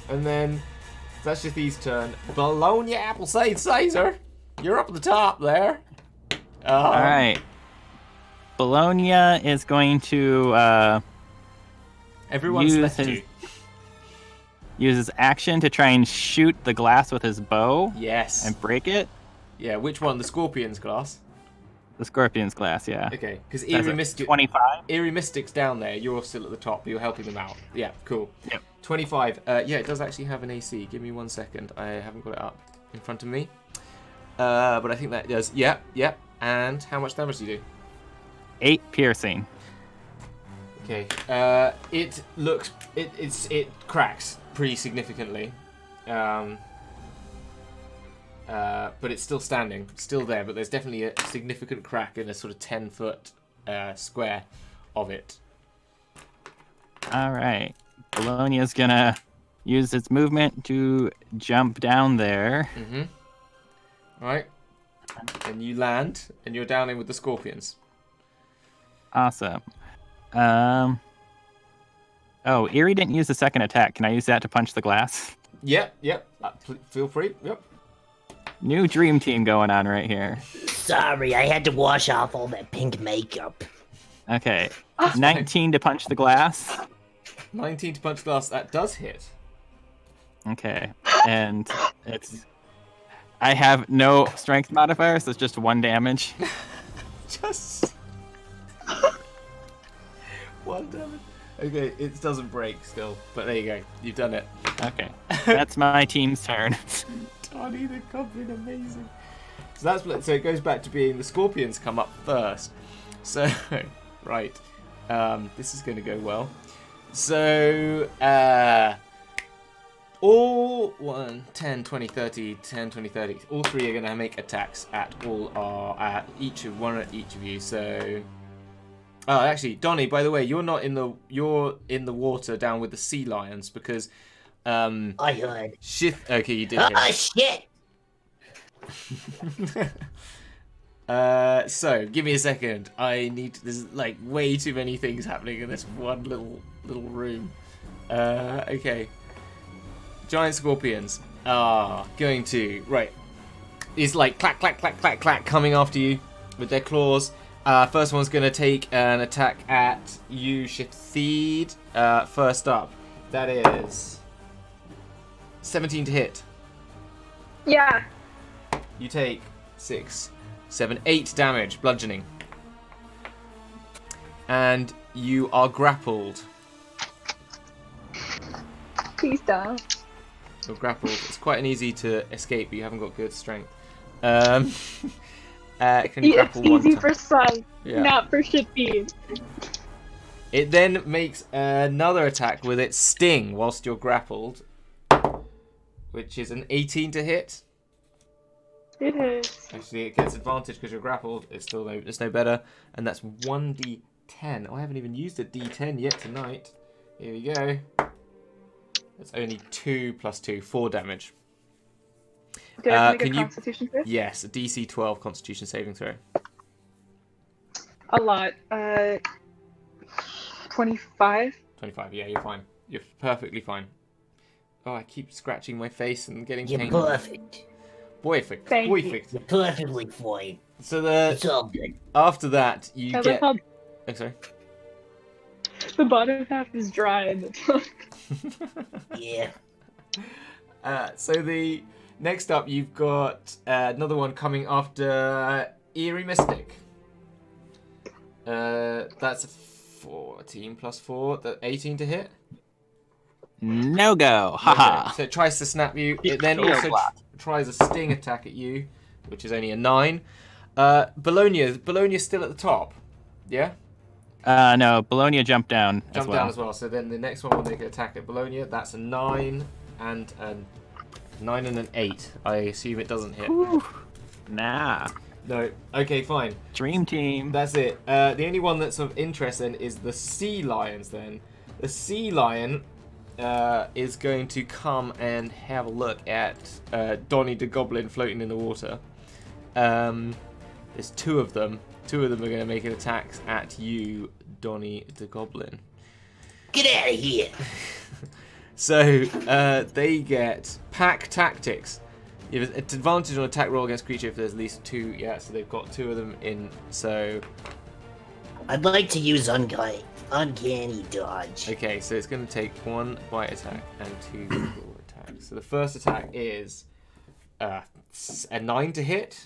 And then that's just his turn. Bologna Appleseed Caesar, you're up at the top there. All right. Bologna is going to Everyone's use left his- you. use his action to try and shoot the glass with his bow Yes. and break it. Yeah, which one? The Scorpion's glass? The scorpion's glass, yeah. Okay, because That's Eerie a Mystic... 25. Eerie Mystic's down there. You're still at the top, but you're helping them out. Yeah, cool. Yep. 25. Yeah, it does actually have an AC. Give me 1 second. I haven't got it up in front of me. But I think that does. Yep. And how much damage do you do? 8 piercing. Okay. It looks it cracks pretty significantly. But it's still standing, still there. But there's definitely a significant crack in a sort of 10-foot square of it. All right. Bologna's gonna use its movement to jump down there. Mm-hmm. All right. And you land, and you're down in with the scorpions. Awesome. Oh, Eerie didn't use the second attack. Can I use that to punch the glass? Yep. Feel free. Yep. New dream team going on right here. Sorry, I had to wash off all that pink makeup. Okay. 19 to punch the glass. 19 to punch glass. That does hit. Okay. And I have no strength modifier, so it's just 1 damage. Just 1 damage. Okay, it doesn't break still, but there you go. You've done it. Okay. That's my team's turn. Tony the Goblin, amazing. So it goes back to being the scorpions come up first. So, right. This is going to go well. So, all 1, 10, 20, 30, 10, 20, 30. All 3 are going to make attacks at each of you. So, oh, actually, Donnie, by the way, you're in the water down with the sea lions because I heard. Okay, you did. Oh, shit! So give me a second. There's like way too many things happening in this one little room. Okay. Giant scorpions are going to It's like clack clack clack clack clack coming after you with their claws. First one's going to take an attack at you, Shithid. First up, that is 17 to hit. Yeah. You take 6, 7, 8 damage, bludgeoning. And you are grappled. Please don't. You're grappled. It's quite an easy to escape, but you haven't got good strength. Can you grapple it's one easy time? for some, Yeah. not for Shitbean. It then makes another attack with its sting whilst you're grappled, which is an 18 to hit. It is. Actually, it gets advantage because you're grappled. It's no better, and that's 1d10. Oh, I haven't even used a d10 yet tonight. Here we go. That's only 2 plus 2, 4 damage. Do I have to can make a you- Constitution save? Yes, a DC 12 Constitution saving throw. A lot. 25. 25. Yeah, you're fine. You're perfectly fine. Oh, I keep scratching my face and getting You're pain. perfect. Perfect. Thank you. Perfect. You're perfectly fine. So It's all good. after that you I get. like how Oh, sorry. the bottom half is dry and the top. Yeah. So the next up, you've got another one coming after Eerie Mystic. That's a 14 plus 4, that's 18 to hit. No go. Haha. Okay, so it tries to snap you. It then also tries a sting attack at you, which is only a 9. Bologna's still at the top. Yeah? No, Bologna jumped down as Jump well. down as well. So then the next one will make an attack at Bologna. That's a 9 and a 9 and an 8. I assume it doesn't hit. Whew. Nah. No. Okay, fine. Dream team. That's it. The only one that's of interest then is the sea lions then. The sea lion is going to come and have a look at Donnie the Goblin floating in the water. There's 2 of them. 2 of them are going to make an attack at you, Donnie the Goblin. Get out of here. So they get pack tactics. You have an advantage on attack roll against creature if there's at least 2. Yeah, so they've got 2 of them in. So I'd like to use uncanny dodge. okay, so it's going to take 1 bite attack and 2 claw attacks. So the first attack is a 9 to hit.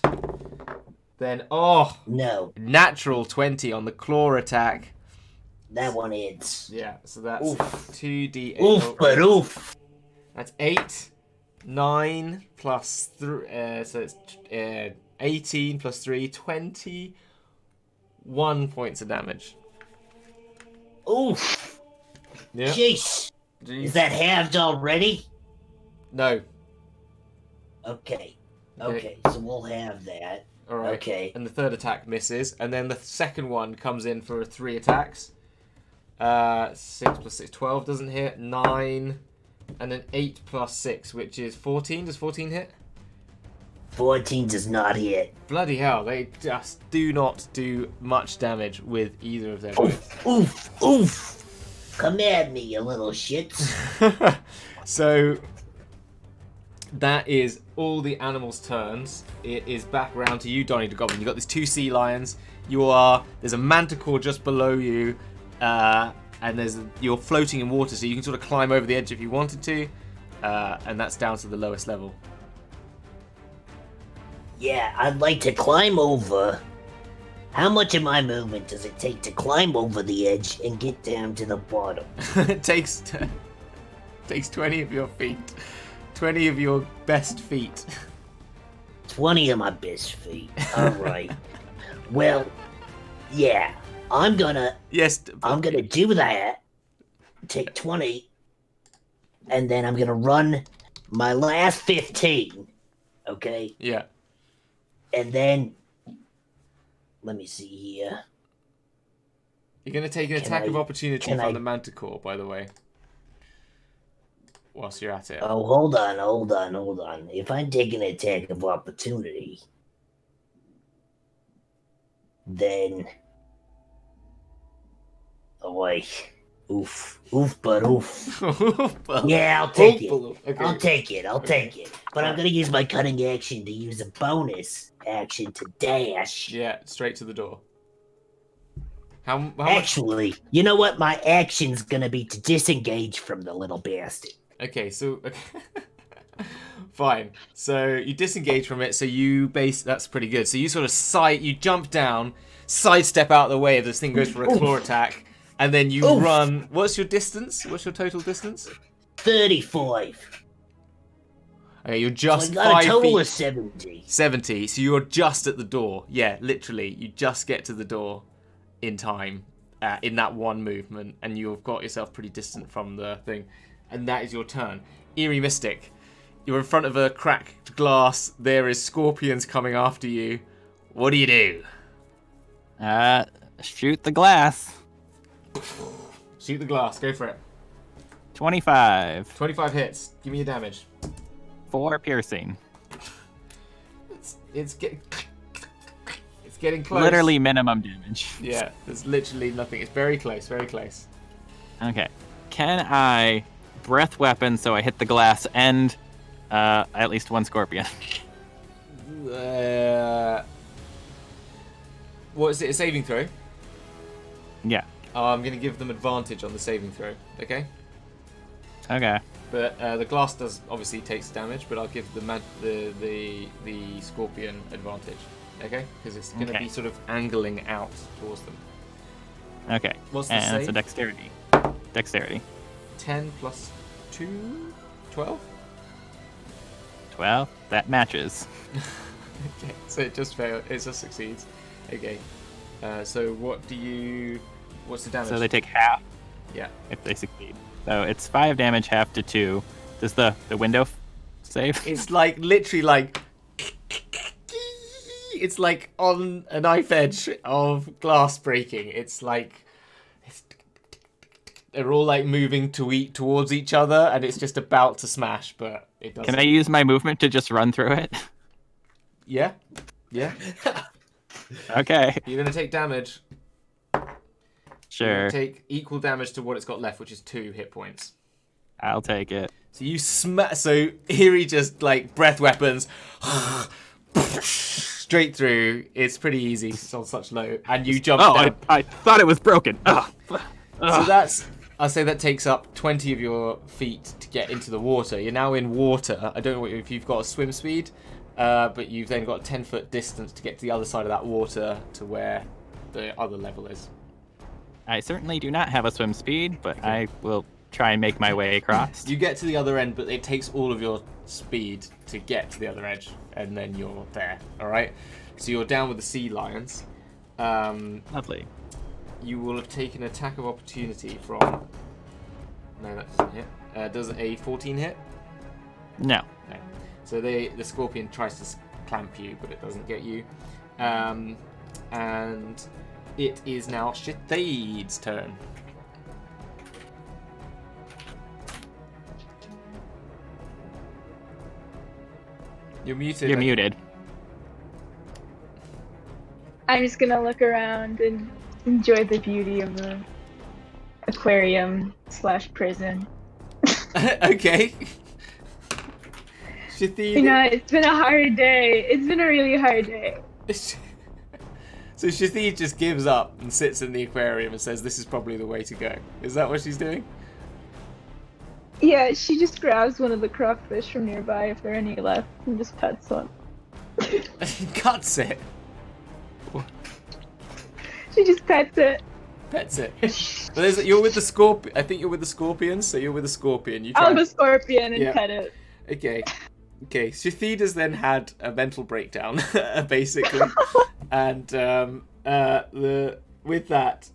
Then No, natural 20 on the claw attack. that one hits. Yeah, so that's Oof. 2d8. Oof, but oof. That's 8, 9 plus 3. So it's 18 plus 3, 21 points of damage. Oof. Yeah. Jeez. Jeez. Is that halved already? No. Okay. Okay. Okay, so we'll have that. All right. Okay. And the third attack misses, and then the second one comes in for 3 attacks. 6 plus 6, 12 doesn't hit. 9, and then 8 plus 6, which is 14. Does 14 hit? 14 does not hit. Bloody hell! They just do not do much damage with either of their Oof, oof, oof. Come at me, you little shits. So that is all the animals' turns. It is back around to you, Donnie the Goblin. You've got these 2 sea lions. There's a manticore just below you, and you're floating in water, so you can sort of climb over the edge if you wanted to, and that's down to the lowest level. Yeah, I'd like to climb over. How much of my movement does it take to climb over the edge and get down to the bottom? It takes 20 of your feet. 20 of your best feet. 20 of my best feet. Alright. Well, yeah. I'm gonna do that. Take 20. And then I'm gonna run my last 15. Okay? Yeah. And then let me see here. You're going to take an attack of opportunity from the manticore, by the way. Whilst you're at it. Oh, hold on. If I take an attack of opportunity, then... Oh, wait. Oof, but oof. Yeah, I'll take it. Okay. I'll take it. But I'm gonna use my cunning action to use a bonus action to dash. Yeah, straight to the door. How much? Actually, you know what? My action's gonna be to disengage from the little bastard. Okay, so... Fine. So you disengage from it, so that's pretty good. So you sort of you jump down, sidestep out of the way if this thing goes for a claw attack, and then you run. What's your distance? What's your total distance? 35. Okay, you're just so I got 5 a total feet. of 70. 70. So you're just at the door. Yeah, literally, you just get to the door in time, in that one movement, and you've got yourself pretty distant from the thing, and that is your turn. Eerie Mystic, you're in front of a cracked glass. There is scorpions coming after you. What do you do? Shoot the glass. Shoot the glass. Go for it. 25. 25 hits. Give me your damage. 4 piercing. It's getting close. Literally minimum damage. Yeah, there's literally nothing. It's very close. Very close. Okay. Can I breath weapon so I hit the glass and at least one scorpion? What is it? A saving throw? Yeah. I'm going to give them advantage on the saving throw. Okay. Okay. But the glass does obviously takes damage, but I'll give the scorpion advantage. Okay, because it's going to be sort of angling out towards them. Okay. What's the and save? it's a dexterity. Dexterity. 10 plus 2, 12. 12. That matches. Okay, so it just fails. It just succeeds. Okay. So what's the damage? So they take half. Yeah. If they succeed. So it's 5 damage, half to 2. Does the window save? It's like literally like. It's like on a knife edge of glass breaking. It's like they're all like moving towards each other, and it's just about to smash, but it doesn't. Can I use my movement to just run through it? Yeah. Okay. You're gonna take damage. You're Sure. gonna take equal damage to what it's got left, which is 2 hit points. I'll take it. So you So Eerie just like breath weapons. Straight through. It's pretty easy. It's on such low, and you jump down. I thought it was broken. Ugh. So I'll say that takes up 20 of your feet to get into the water. You're now in water. I don't know if you've got a swim speed, but you've then got a 10-foot distance to get to the other side of that water to where the other level is. I certainly do not have a swim speed, but I will try and make my way across. You get to the other end, but it takes all of your speed to get to the other edge, and then you're there. All right. So you're down with the sea lions. Lovely. you will have taken attack of opportunity from. No, that doesn't hit. Does a 14 hit? No. No. So the scorpion tries to clamp you, but it doesn't get you. And it is now Shatheed's turn. You're muted. You're muted. I'm just gonna look around and enjoy the beauty of the aquarium/prison. Okay. Shatheed. You know, it's been a hard day. It's been a really hard day. So Shatheed just gives up and sits in the aquarium and says, "This is probably the way to go." Is that what she's doing? Yeah, she just grabs one of the crawfish from nearby, if there are any left, and just pets one. Cuts it. She just pets it. Pets it. But you're with the scorpion. I think you're with the scorpions, so you're with the scorpion. You try. I'll the scorpion and Yeah. pet it. Okay. Shatheed has then had a mental breakdown, basically, and with that,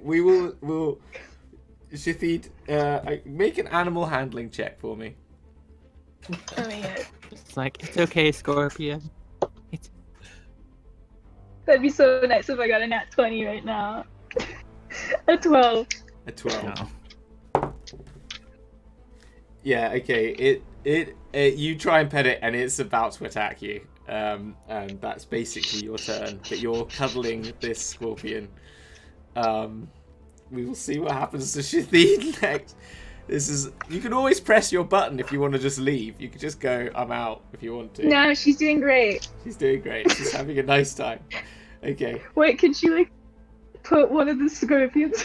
we'll Shatheed, make an animal handling check for me. Oh my god. It's like, it's okay, Scorpion. That'd be so nice if I got a nat 20 right now. A 12. A 12. No. Yeah. Okay. You try and pet it, and it's about to attack you. And that's basically your turn. But you're cuddling this scorpion. We will see what happens to Shatheed next. You can always press your button if you want to just leave. You can just go, "I'm out," if you want to. No, she's doing great. She's doing great. She's having a nice time. Okay. Wait, can she like put one of the scorpions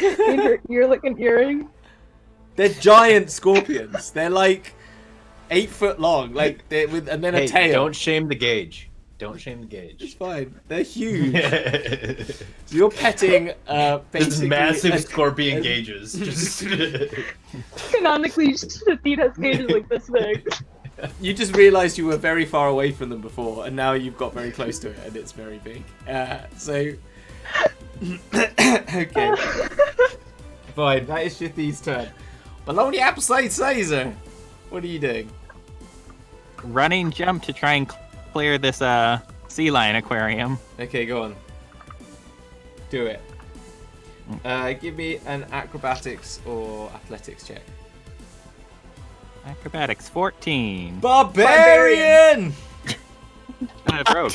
in her ear like an earring? They're giant scorpions. They're like 8 foot long, like and then Hey, a tail. don't shame the gauge. Don't shame the It's gauge. fine. They're huge. This So you're petting basically is massive a- scorpion gauges. Just Canonically, Shatheed has cages like this big. You just realised you were very far away from them before, and now you've got very close to it, and it's very big. So okay, fine. That is Shatheed's turn. Bologna Appleseed Caesar, what are you doing? Running jump to try and clear this sea lion aquarium. Okay, go on. Do it. Give me an acrobatics or athletics check. Acrobatics 14. Barbarian! Rogue.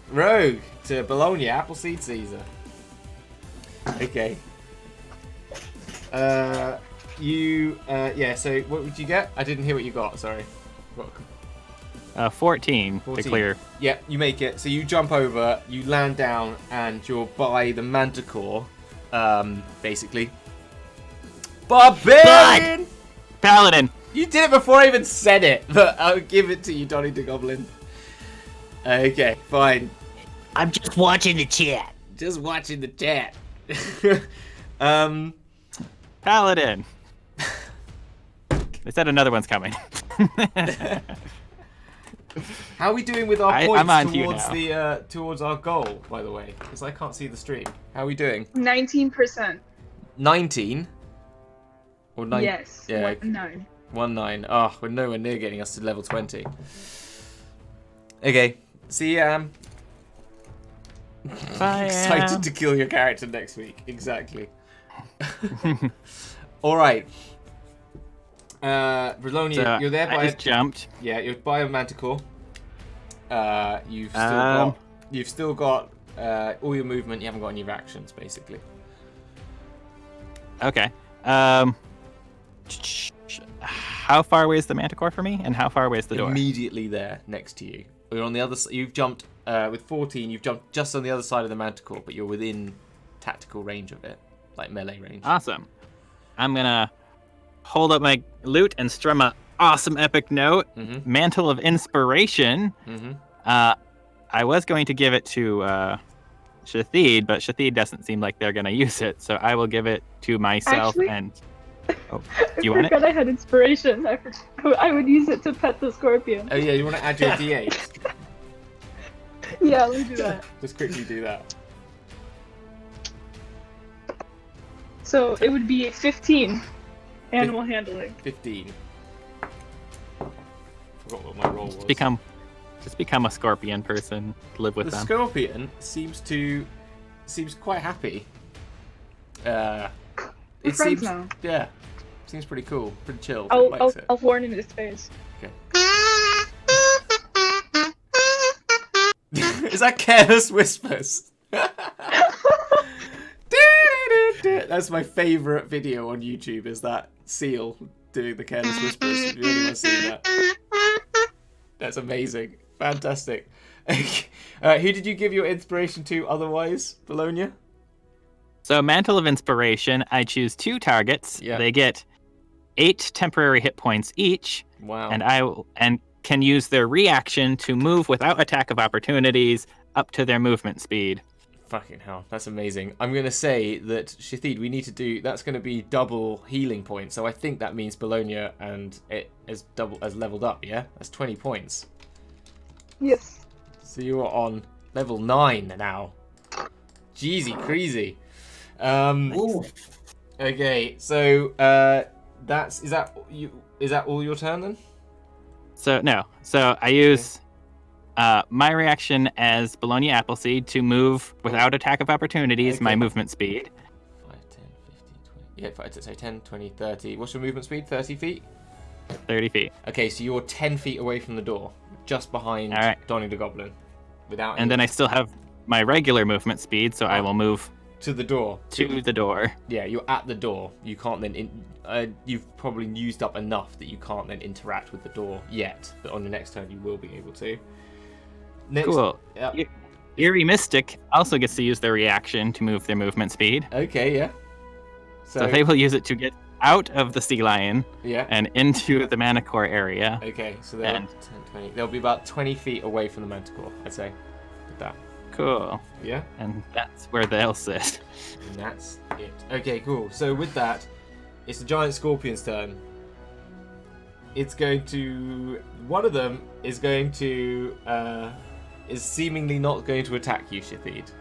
Rogue to Bologna Appleseed Caesar. Okay. So what would you get? I didn't hear what you got, sorry. What? 14 to 14. clear. Yeah, you make it. So you jump over, you land down, and you're by the manticore, basically. Barbarian! Paladin. You did it before I even said it, but I'll give it to you, Donny the Goblin. Okay, fine. I'm just watching the chat. Just watching the chat. Paladin. They said another one's coming. How are we doing with our I'm points on to you towards now. towards our goal, by the way? Because I can't see the stream. How are we doing? 19%. 19? Or 9? Yes. Yeah. 9. 1-9. Oh, we're nowhere near getting us to level 20. Okay. See, excited to kill your character next week. Exactly. Alright. Bologna, So, you're there by I just jumped. Yeah, you're by a manticore. You've still got all your movement. You haven't got any of your actions, basically. Okay. How far away is the manticore from me, and how far away is the door? Immediately there, next to you. You're on the other. You've jumped with 14. You've jumped just on the other side of the manticore, but you're within tactical range of it, like melee range. Awesome. I'm gonna hold up my lute and strum a awesome epic note. Mm-hmm. Mantle of Inspiration. Mm-hmm. I was going to give it to Shatheed, but Shatheed doesn't seem like they're gonna use it, so I will give it to myself. Actually, and do you I want it? forgot I had inspiration. I would use it to pet the scorpion. Oh yeah, you want to add your D8? Yeah, let me do that. Just quickly do that. So it would be 15 animal handling. 15. Forgot what my roll was. Just become a scorpion person. Live with The them. scorpion seems quite happy. We're It friends seems now. yeah, seems pretty cool, pretty chill. It I'll likes it. warn him in his face. Is that Careless Whispers? That's my favourite video on YouTube. Is that seal doing the Careless Whispers? If you really want to see that, that's amazing, fantastic. Who did you give your inspiration to? Otherwise, Bologna. So Mantle of Inspiration, I choose 2 targets. Yeah. They get 8 temporary hit points each, Wow. and can use their reaction to move without attack of opportunities up to their movement speed. Fucking hell, that's amazing. I'm going to say that, Shathid, we need to do... That's going to be double healing points, so I think that means Bologna and it is leveled up, yeah? That's 20 points. Yes. So you are on level 9 now. Jeezy crazy. Okay, so is that all your turn then? So I use my reaction as Bologna Appleseed to move without attack of opportunities, Okay. my movement speed. 5, 10, 15, 20. Yeah, so 10, 20, 30. What's your movement speed? 30 feet? 30 feet. Okay, so you're 10 feet away from the door, just behind All right. Donnie the Goblin. Without And then I still have my regular movement speed, so I will move to the door. to the door. Yeah, you're at the door. You can't then... you've probably used up enough that you can't then interact with the door yet. But on the next turn, you will be able to. Next, Cool. Yep. Eerie Mystic also gets to use their reaction to move their movement speed. Okay, yeah. So they will use it to get out of the sea lion Yeah. and into the Manticore area. Okay, so they'll, And- 10, 20, they'll be about 20 feet away from the Manticore, I'd say. With that. Cool. Yeah? And that's where they'll sit. And that's it. Okay, cool. So with that, it's the giant scorpion's turn. It's going to... One of them is going to... is seemingly not going to attack you, Shathid.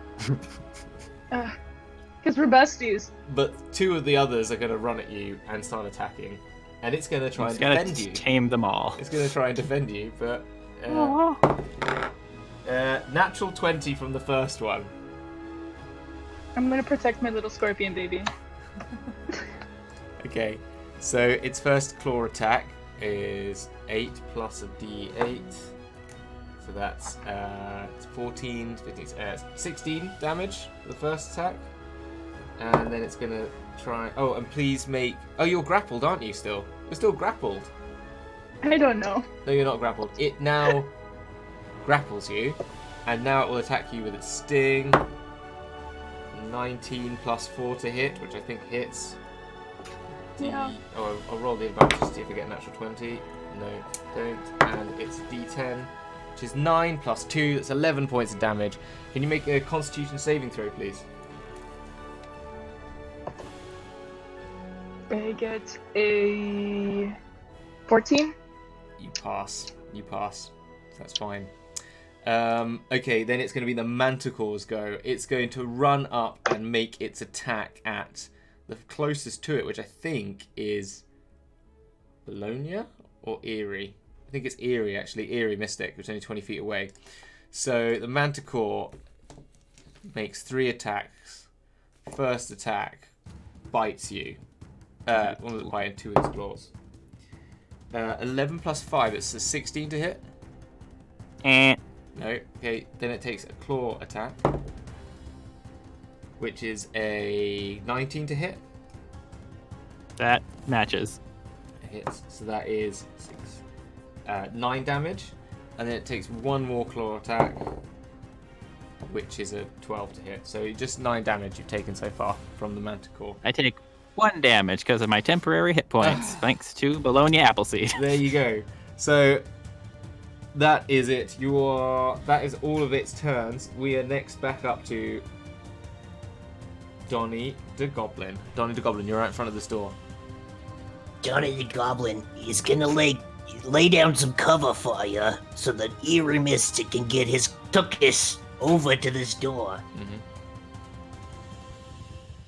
Because we're besties. But 2 of the others are going to run at you and start attacking. And it's going to try Just and gotta defend you. tame them all. It's going to try and defend you, but... natural 20 from the first one. I'm gonna protect my little scorpion baby. Okay, so its first claw attack is 8 plus a d8. So that's 14, 15, 16 damage for the first attack. And then it's going to try... Oh, and please make... Oh, you're grappled, aren't you still? You're still grappled. I don't know. No, you're not grappled. It now grapples you. And now it will attack you with its sting. 19 plus 4 to hit, which I think hits. Yeah. Oh, I'll roll the advantage to see if I get a natural 20. No, don't. And it's D10, which is 9 plus 2. That's 11 points of damage. Can you make a Constitution saving throw, please? I get a 14. You pass. You pass. So that's fine. Okay, then it's going to be the Manticore's go. It's going to run up and make its attack at the closest to it, which I think is Bologna or Eerie. I think it's Eerie, actually. Eerie Mystic, which is only 20 feet away. So the Manticore makes 3 attacks. First attack bites you. One of the bite and 2 of its claws. 11 plus 5, it's a 16 to hit. No. Okay, then it takes a claw attack, which is a 19 to hit. That matches. It hits, so that is 9 damage. And then it takes 1 more claw attack, which is a 12 to hit. So just 9 damage you've taken so far from the Manticore. I take 1 damage because of my temporary hit points, thanks to Bologna Appleseed. There you go. So that is it. That is all of its turns. We are next back up to Donnie the Goblin. Donnie the Goblin, you're right in front of this door. Johnny the Goblin is gonna lay down some cover for you so that Eerie Mystic can get his tuchus over to this door.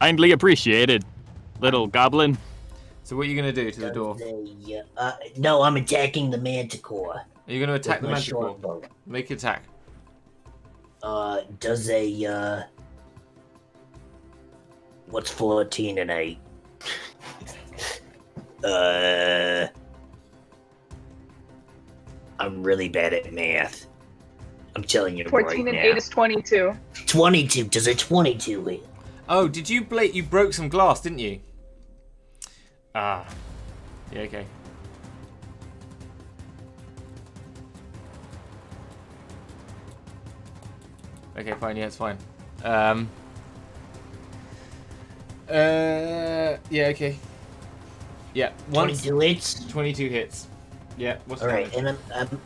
Kindly appreciated. little goblin. So what are you gonna do to the door? No, I'm attacking the manticore. Are you gonna attack the with my manticore? short bow. Make attack. Does a what's 14 and 8? I'm really bad at math. I'm telling you 14 right and now. 8 is 22. 22. Does a 22 hit? Oh, did you you broke some glass, didn't you? Ah. Yeah, okay. Okay, fine, yeah, it's fine. Yeah, okay. Yeah, once 22 hits. 22 hits. Yeah, what's All right, damage? and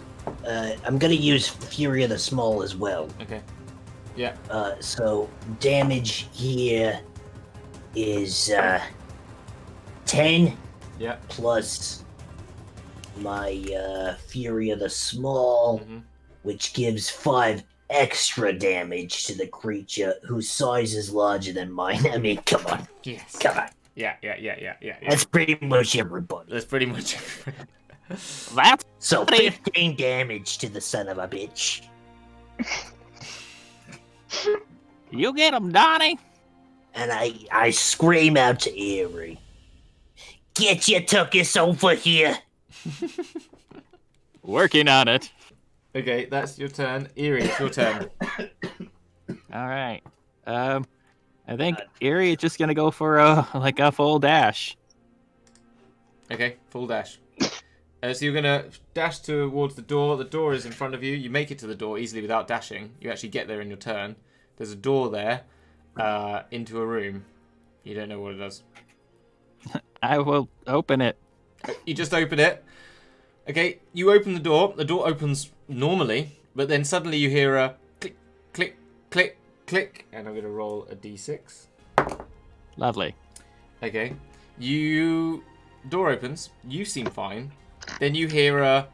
I'm gonna use Fury of the Small as well. Okay. Yeah. So damage here is 10 Yeah. plus my Fury of the Small, Mhm. which gives 5 extra damage to the creature whose size is larger than mine. I mean, come on, Yes. come on. Yeah. That's pretty much everybody. That's pretty much That's So Buddy. 15 damage to the son of a bitch. you get him, Donnie. And I scream out to Eerie. Get your tuckus over here. Working on it. Okay, that's your turn. Eerie, it's your turn. All right. I think Erie is just gonna go for a full dash. Okay, full dash. So you're gonna dash towards the door. The door is in front of you. You make it to the door easily without dashing. You actually get there in your turn. There's a door there, into a room. You don't know what it does. I will open it. You just open it. Okay, you open the door. The door opens normally, but then suddenly you hear a click, click, click, click, and I'm gonna roll a d6. Lovely. Okay, door opens. You seem fine. Then you hear a,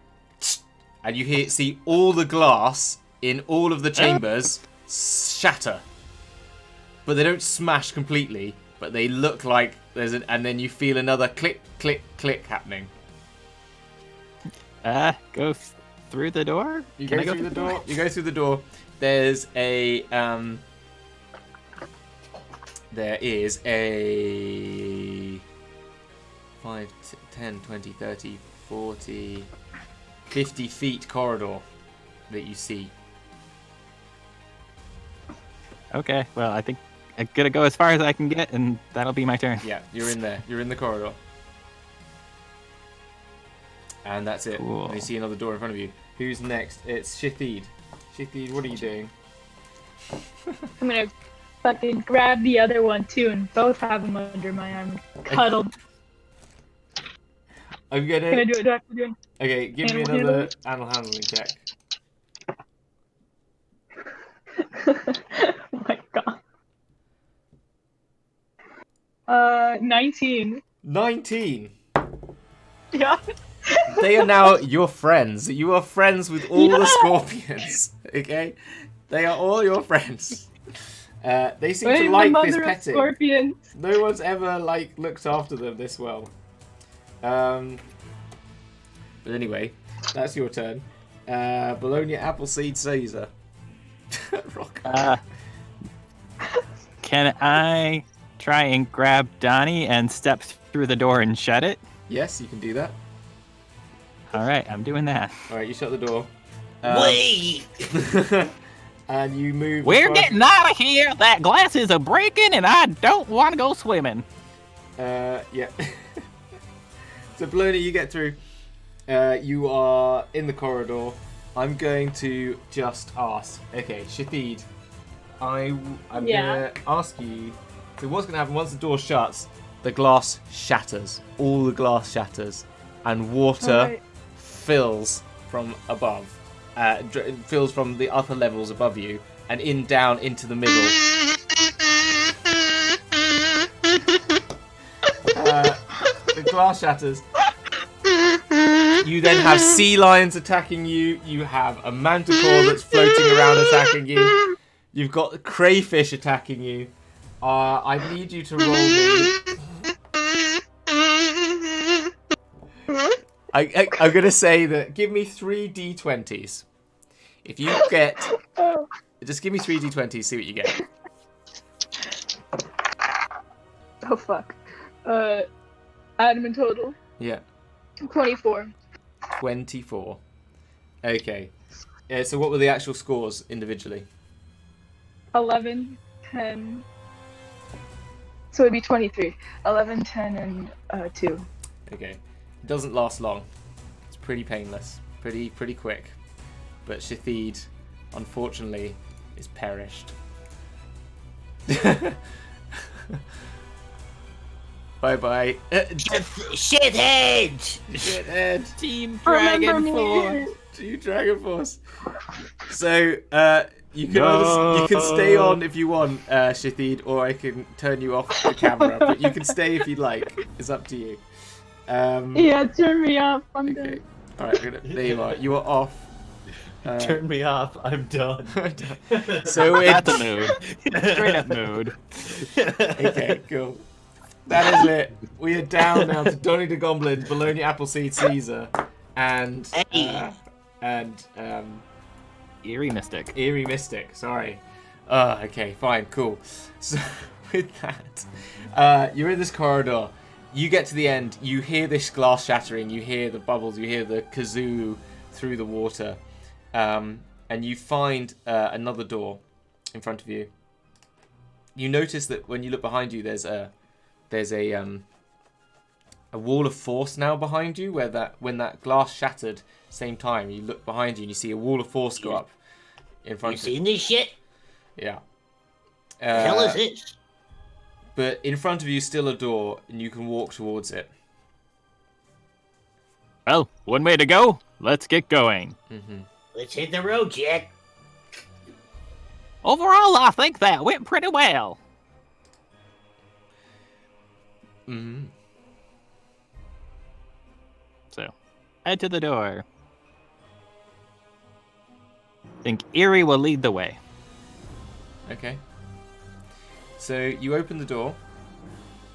and you see all the glass in all of the chambers shatter, but they don't smash completely. But they look like and then you feel another click, click, click happening. Go through the door. You Can go I through the door. You go through the door. There is a 5, 10, 20, 30, 40, 50 feet corridor that you see. Okay. Well, I think I'm gonna go as far as I can get, and that'll be my turn. Yeah, you're in there. You're in the corridor. And that's it. Cool. And you see another door in front of you. Who's next? It's Shithid. Shithid, what are you doing? I'm gonna fucking grab the other one too and both have them under my arm. Cuddled. I'm Can I do it? Do I have to do it? Okay, give me Animal another animal handling check. Oh my god. 19. 19. Yeah. They are now your friends. You are friends with all the Yeah. scorpions. Okay? They are all your friends. They seem Wait, to the like this mother of petting. scorpions. No one's ever looked after them this well. But anyway, that's your turn. Bologna Appleseed Caesar. Rock. Can I try and grab Donnie and step through the door and shut it? Yes, you can do that. All right, I'm doing that. Alright, you shut the door. Wait! And you move. We're across- getting out of here. That glass is a breaking, and I don't want to go swimming. Yeah. So, Bologna, you get through. You are in the corridor. I'm going to just ask. Okay, Shafid, I'm Yeah. gonna ask you. So, what's gonna happen once the door shuts? The glass shatters. All the glass shatters, and water Alright. fills from above. Fills from the upper levels above you, and down into the middle. The glass shatters. You then have sea lions attacking you. You have a manticore that's floating around attacking you. You've got crayfish attacking you. I need you to roll me I'm gonna say that. Give me 3 d20s. If you get, just give me 3 d20s. See what you get. Oh fuck. Adam in total. Yeah. 24. 24. Okay. Yeah. So what were the actual scores individually? 11, 10. So it'd be 23. 11, 10, and 2. Okay. It doesn't last long. It's pretty painless. Pretty quick. But Shathid, unfortunately, is perished. Bye-bye. Shithead! Shithead. Team Remember Dragon me. Force. To Dragon Force. So, you can you can stay on if you want, Shathid, or I can turn you off the camera. But you can stay if you'd like. It's up to you. Yeah, turn me off. I'm Okay. done. All right. There you are. You are off. Turn me off. I'm done. So we're That's a mood. Straight up mood. okay. Cool. That is it. We are down now to Donny the Goblin, Bologna Appleseed Caesar, and Eerie Mystic. Eerie Mystic. Sorry. Okay. Fine. Cool. So with that, you're in this corridor. You get to the end. You hear this glass shattering. You hear the bubbles. You hear the kazoo through the water, and you find another door in front of you. You notice that when you look behind you, there's a wall of force now behind you. When that glass shattered, same time you look behind you and you see a wall of force go up in front You of you. seen this shit? Yeah. The hell is this? But in front of you is still a door, and you can walk towards it. Well, one way to go. Let's get going. Mm-hmm. Let's hit the road, Jack. Overall, I think that went pretty well. Mm-hmm. So, head to the door. Think Eerie will lead the way. Okay. So you open the door.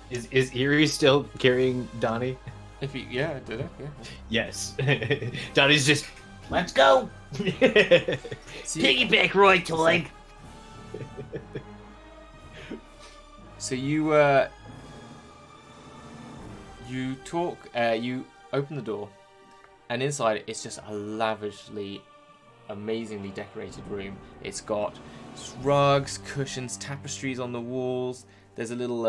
Is Eerie still carrying Donnie? If you, yeah, did it? Yeah. Yes. Donnie's just. Let's go. So you, Piggyback right to leg. so you talk. You open the door, and inside it's just a lavishly, amazingly decorated room. It's got rugs, cushions, tapestries on the walls. There's a little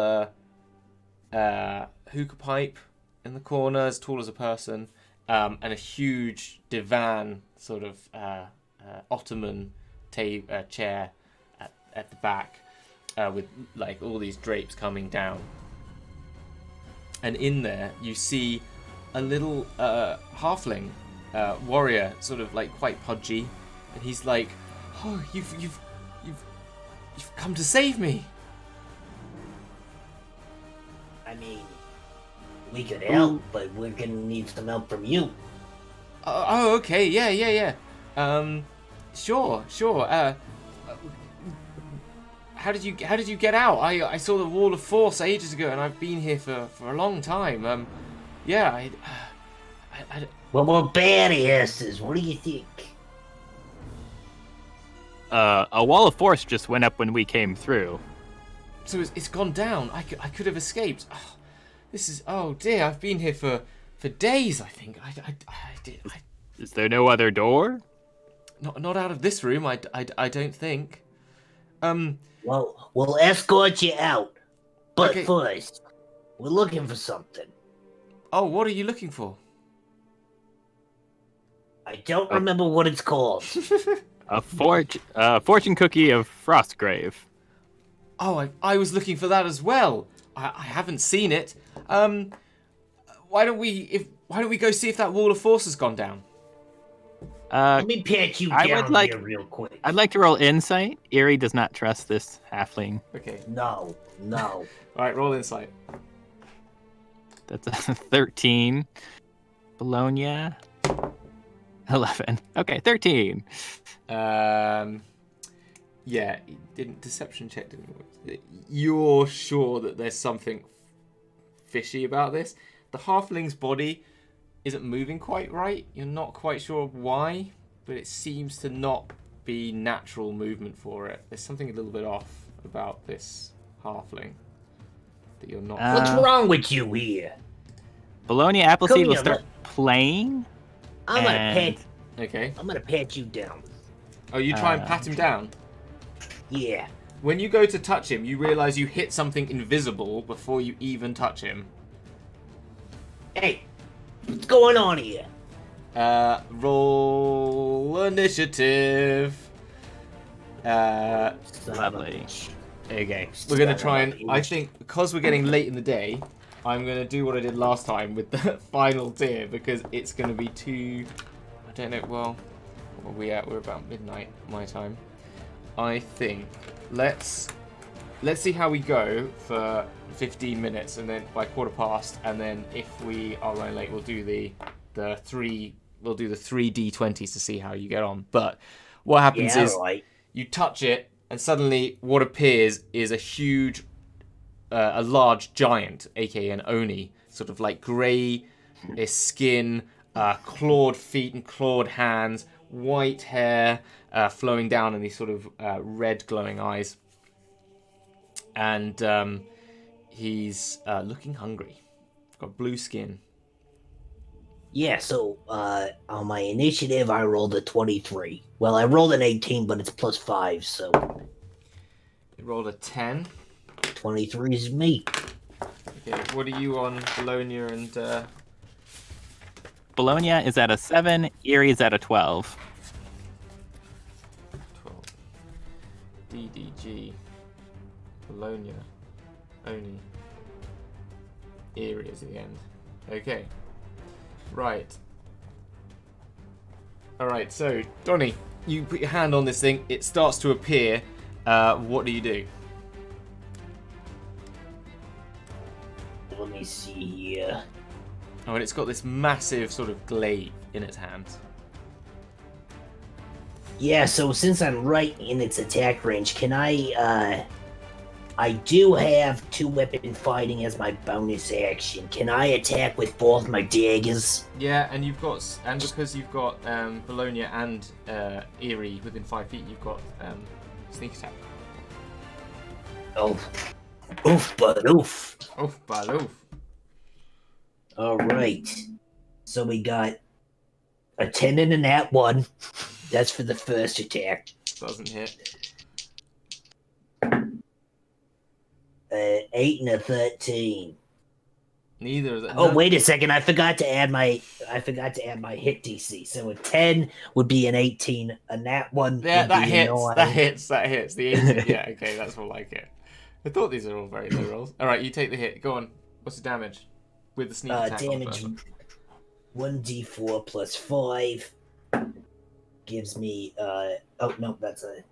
hookah pipe in the corner, as tall as a person, and a huge divan, sort of ottoman chair at the back, with like all these drapes coming down. And in there, you see a little halfling warrior, sort of like quite pudgy, and he's like, "Oh, you've come to save me." I mean, we could help, but we're gonna need some help from you. Oh, okay, yeah. Sure. How did you get out? I saw the wall of force ages ago, and I've been here for a long time. Yeah, I Well, we're badasses. What do you think? A wall of force just went up when we came through. So it's gone down. I could have escaped. Oh, this is, oh dear. I've been here for days. I think I did. Is there no other door? Not out of this room. I don't think. Well, we'll escort you out. But Okay. first, we're looking for something. Oh, what are you looking for? I don't remember what it's called. A fortune cookie of Frostgrave. Oh, I was looking for that as well. I haven't seen it. Why don't we go see if that wall of force has gone down? Let me pat you I down would like- here real quick. I'd like to roll insight. Eerie does not trust this halfling. Okay. No. All right, roll insight. That's a 13. Bologna. 11. Okay, 13. Yeah, deception check didn't work. You're sure that there's something fishy about this? The halfling's body isn't moving quite right. You're not quite sure why, but it seems to not be natural movement for it. There's something a little bit off about this halfling that you're not. What's wrong with you here? Bologna Appleseed Come will here, start playing. I'm gonna And- pat. Okay. I'm gonna pat you down. Oh, you try and pat him down. Yeah. When you go to touch him, you realize you hit something invisible before you even touch him. Hey, what's going on here? Roll initiative. Son of a Lovely. bitch. Okay. We're gonna try and. Son of a I bitch. think because we're getting late in the day, I'm gonna do what I did last time with the final tier because it's gonna be too. I don't know. Well, what are we at? We're about midnight my time. I think let's see how we go for 15 minutes, and then by 1:15, and then if we are running late, we'll do the 3d20s to see how you get on. But what happens Yeah, is alright. you touch it, and suddenly what appears is a huge, a large giant, aka an oni, sort of like grey skin, clawed feet and clawed hands, white hair flowing down, and these sort of red glowing eyes. And he's looking hungry. Got blue skin. Yeah, so on my initiative, I rolled a 23. Well, I rolled an 18, but it's +5, so You rolled a 10. 23 is me. Okay, what are you on, Bologna and... Bologna is at a 7. Erie is at a 12. 12. DDG. Bologna. Oni. Erie is at the end. Okay. Right. Alright, so, Donnie, you put your hand on this thing, it starts to appear. What do you do? Let me see here. Oh, and it's got this massive sort of glaive in its hands. Yeah, so since I'm right in its attack range, can I do have 2-weapon fighting as my bonus action. Can I attack with both my daggers? Yeah, and you've got, and because you've got Bologna and Erie within 5 feet, you've got sneak attack. Oh. Oof, but oof. Oof, bad oof. Alright. So we got a 10 and a nat 1. That's for the first attack. Doesn't hit. 8 and a 13. Neither of them. Oh, wait a second. I forgot to add my hit DC. So a 10 would be an 18. A nat 1 Yeah, would that be hits. a 9. That hits. The 18. Yeah, okay, that's more like it. I thought these are all very low rolls. All right, you take the hit. Go on. What's the damage with the sneak attack? on the Damage first one? 1d4 plus 5 gives me oh no, that's the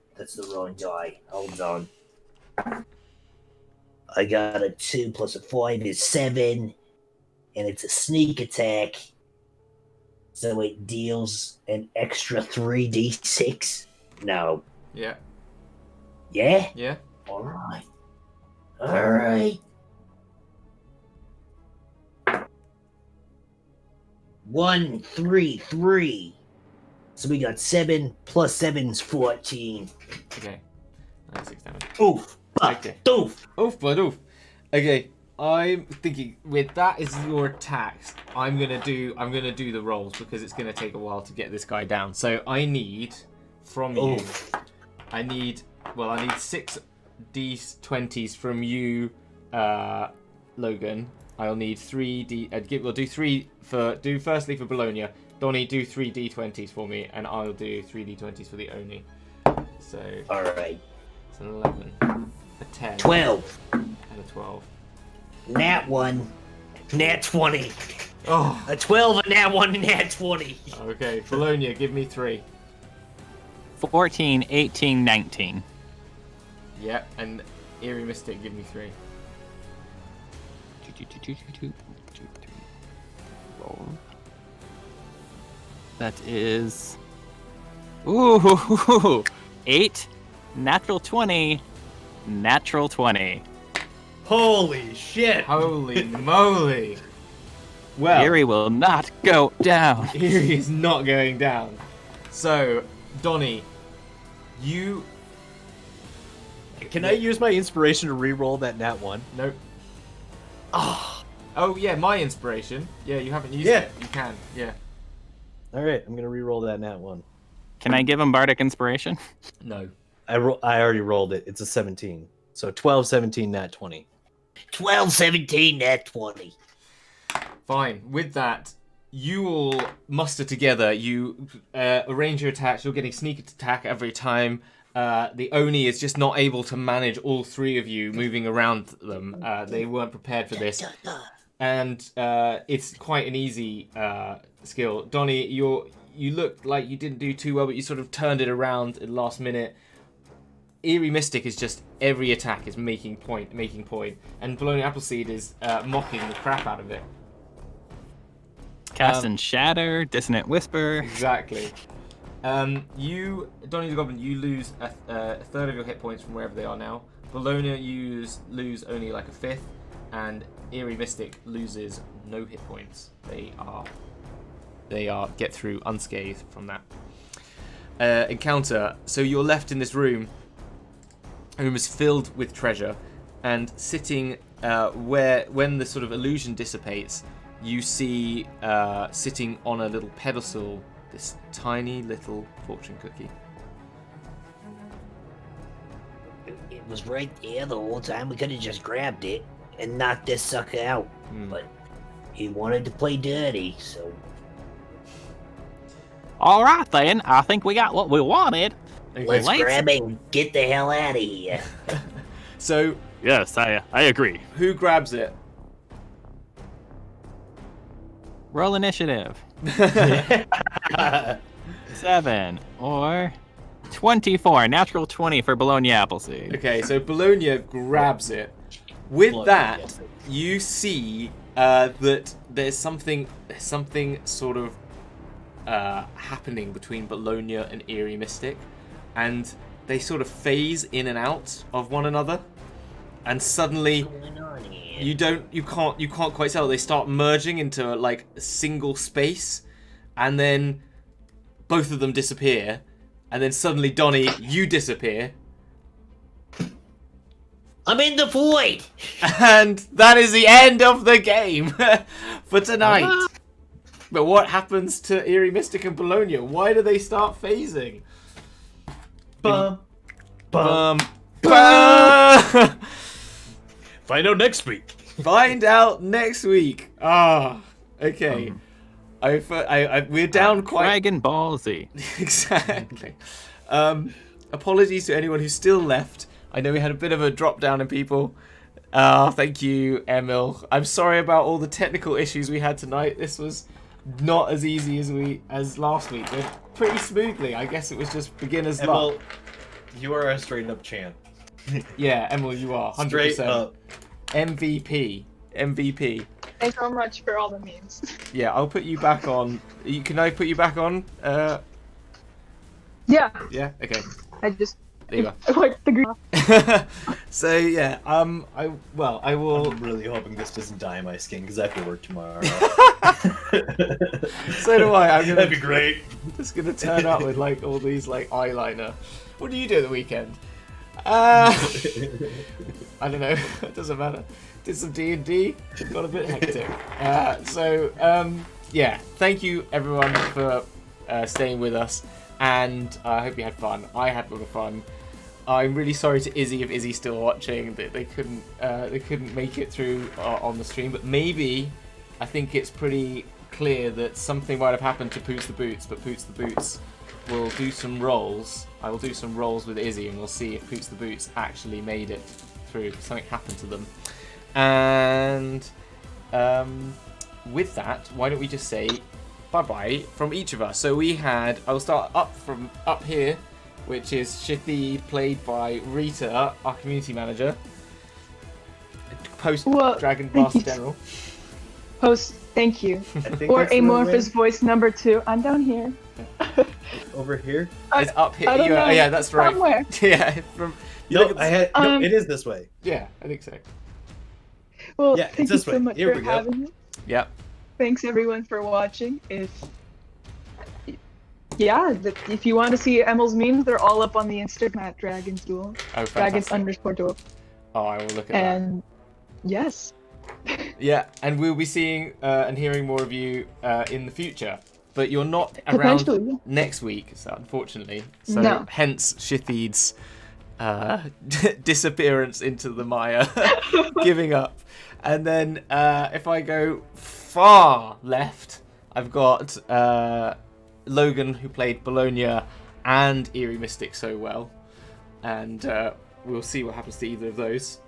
wrong die. Hold on. I got a 2 plus a 5 is 7, and it's a sneak attack, so it deals an extra 3d6. No. Yeah. Yeah? Yeah. Alright. Alright. 1, 3, 3. So we got 7 plus 7's 14. Okay. 96 damage. Oof. Okay. Doof. Oof, bud, oof. Okay, I'm thinking with that as your attacks, I'm gonna do the rolls because it's gonna take a while to get this guy down. So I need from you. Oof. I need 6 d20s from you, Logan. I'll need 3 we'll do 3 firstly for Bologna. Donnie, do 3 d20s for me, and I'll do 3 d20s for the Oni. So Alright. it's an 11, a 10, 12. and a 12. Nat 1. Nat 20. Oh, A 12, a nat 1, and nat 20. okay. Bologna, give me 3. 14, 18, 19. Yeah, and Eerie Mystic, give me 3. Roll. That is. Ooh, 8, natural 20, natural 20. Holy shit! Holy moly! Well, Erie will not go down. Erie is not going down. So, Donnie, you... Can I use my inspiration to re-roll that nat 1? Nope. Oh, yeah, my inspiration. Yeah, you haven't used Yeah. it. You can, yeah. all right. I'm gonna re-roll that nat 1. Can I give him bardic inspiration? No. I already rolled it. It's a 17. So 12, 17, nat 20. 12, 17, nat 20. Fine. With that, you all muster together. You arrange your attacks. You're getting sneak attack every time. The Oni is just not able to manage all three of you moving around them. They weren't prepared for this. And it's quite an easy skill. Donnie, you looked like you didn't do too well, but you sort of turned it around at the last minute. Eerie Mystic is just every attack is making point, and Bologna Appleseed is mocking the crap out of it. Cast and Shatter, Dissonant Whisper. Exactly. You, Donnie the Goblin, you lose a third of your hit points from wherever they are now. Bologna, you lose only like a fifth, and Eerie Mystic loses no hit points. They are get through unscathed from that encounter. So you're left in this room. The room is filled with treasure, and sitting when the sort of illusion dissipates, you see sitting on a little pedestal this tiny little fortune cookie. It was right there the whole time. We could have just grabbed it and knocked this sucker out. But he wanted to play dirty, so... All right, then. I think we got what we wanted. Okay. Let's Let's- grab it and get the hell out of here. So Yes, I agree. who grabs it? Roll initiative. 7 or 24. Natural 20 for Bologna Appleseed. Okay, so Bologna grabs it. With that, you see that there's something sort of happening between Bologna and Eerie Mystic, and they sort of phase in and out of one another, and suddenly What's going on here? you can't quite tell. They start merging into like a single space, and then both of them disappear, and then suddenly Donnie, you disappear. I'm in the void! And that is the end of the game for tonight. But what happens to Eerie Mystic and Bologna? Why do they start phasing? Bum, bum. Bum. Find out next week. Find out next week. Okay. We're down quite... Dragon Ball Z. Exactly. Apologies to anyone who's still left. I know we had a bit of a drop down in people. Thank you, Emil. I'm sorry about all the technical issues we had tonight. This was not as easy as last week. Went pretty smoothly. I guess it was just beginner's Emil, luck. you are a straight up champ. Yeah, Emil, you are 100%. Straight up. MVP. Thanks so much for all the memes. Yeah, I'll put you back on. Can I put you back on? Yeah, Yeah. Okay. I just There you are. I like the green. So yeah, I will. I'm really hoping this doesn't dye my skin because I have to work tomorrow. So do I. I'm That'd be great. just gonna turn up with like all these like eyeliner. What do you do at the weekend? I don't know. It doesn't matter. Did some D&D. Got a bit hectic. Yeah. Thank you everyone for staying with us, and I hope you had fun. I had a lot of fun. I'm really sorry to Izzy if Izzy's still watching that they couldn't make it through on the stream, but maybe I think it's pretty clear that something might have happened to Poots the Boots, but Poots the Boots will do some rolls. I will do some rolls with Izzy, and we'll see if Poots the Boots actually made it through. Something happened to them, and with that, why don't we just say bye-bye from each of us? So we had. I'll start from up here, which is Shithy, played by Rita, our community manager. Post Well, Dragon thank Master you. General. Post, thank you. I think Or that's the Amorphous way. voice number 2. I'm down here. Over here. It's up here. I don't know. Yeah, that's right. Somewhere. Yeah, from. You No, look at I had. No, Um, it is this way. Yeah, I think so. Well, Yeah, thank it's you this so way. much Here for we go. having me. Yep. thanks everyone for watching. If you want to see Emil's memes, they're all up on the Instagram at Dragons Duel. Oh, Dragons fantastic. _Duel. Oh, I will look at that. And yes. Yeah, and we'll be seeing and hearing more of you in the future. But you're not around Potentially. next week, so unfortunately. So No. hence Shithid's disappearance into the mire, giving up. And then if I go far left, I've got Logan, who played Bologna and Eerie Mystic so well. And we'll see what happens to either of those.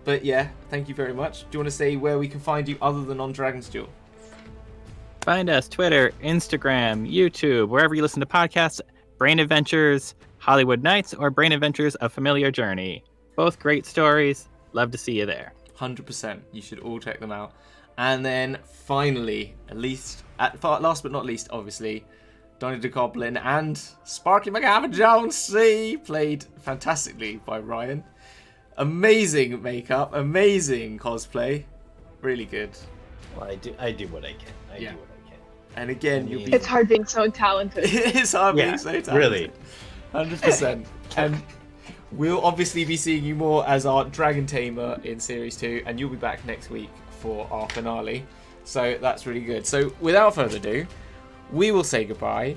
But yeah, thank you very much. Do you want to say where we can find you other than on Dragon's Duel? Find us Twitter, Instagram, YouTube, wherever you listen to podcasts, Brain Adventures, Hollywood Nights, or Brain Adventures, A Familiar Journey. Both great stories. Love to see you there. 100%. You should all check them out. And then finally, last but not least, obviously, Donny the Goblin and Sparky McGavin-Jones, played fantastically by Ryan. Amazing makeup, amazing cosplay. Really good. Well, I do what I can. I do what I can. And again, you'll be... It's hard being so talented. It's hard being so talented. Really. 100%. And we'll obviously be seeing you more as our Dragon Tamer in Series 2, and you'll be back next week for our finale. So that's really good. So without further ado, we will say goodbye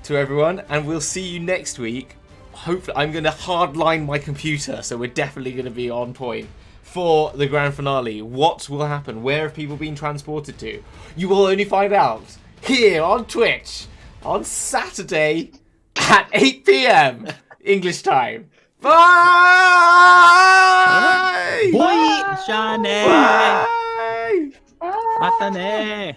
to everyone, and we'll see you next week. Hopefully, I'm going to hardline my computer, so we're definitely going to be on point for the grand finale. What will happen? Where have people been transported to? You will only find out here on Twitch on Saturday at 8 p.m. English time. Bye! Boy, Johnny! Bye! Matane!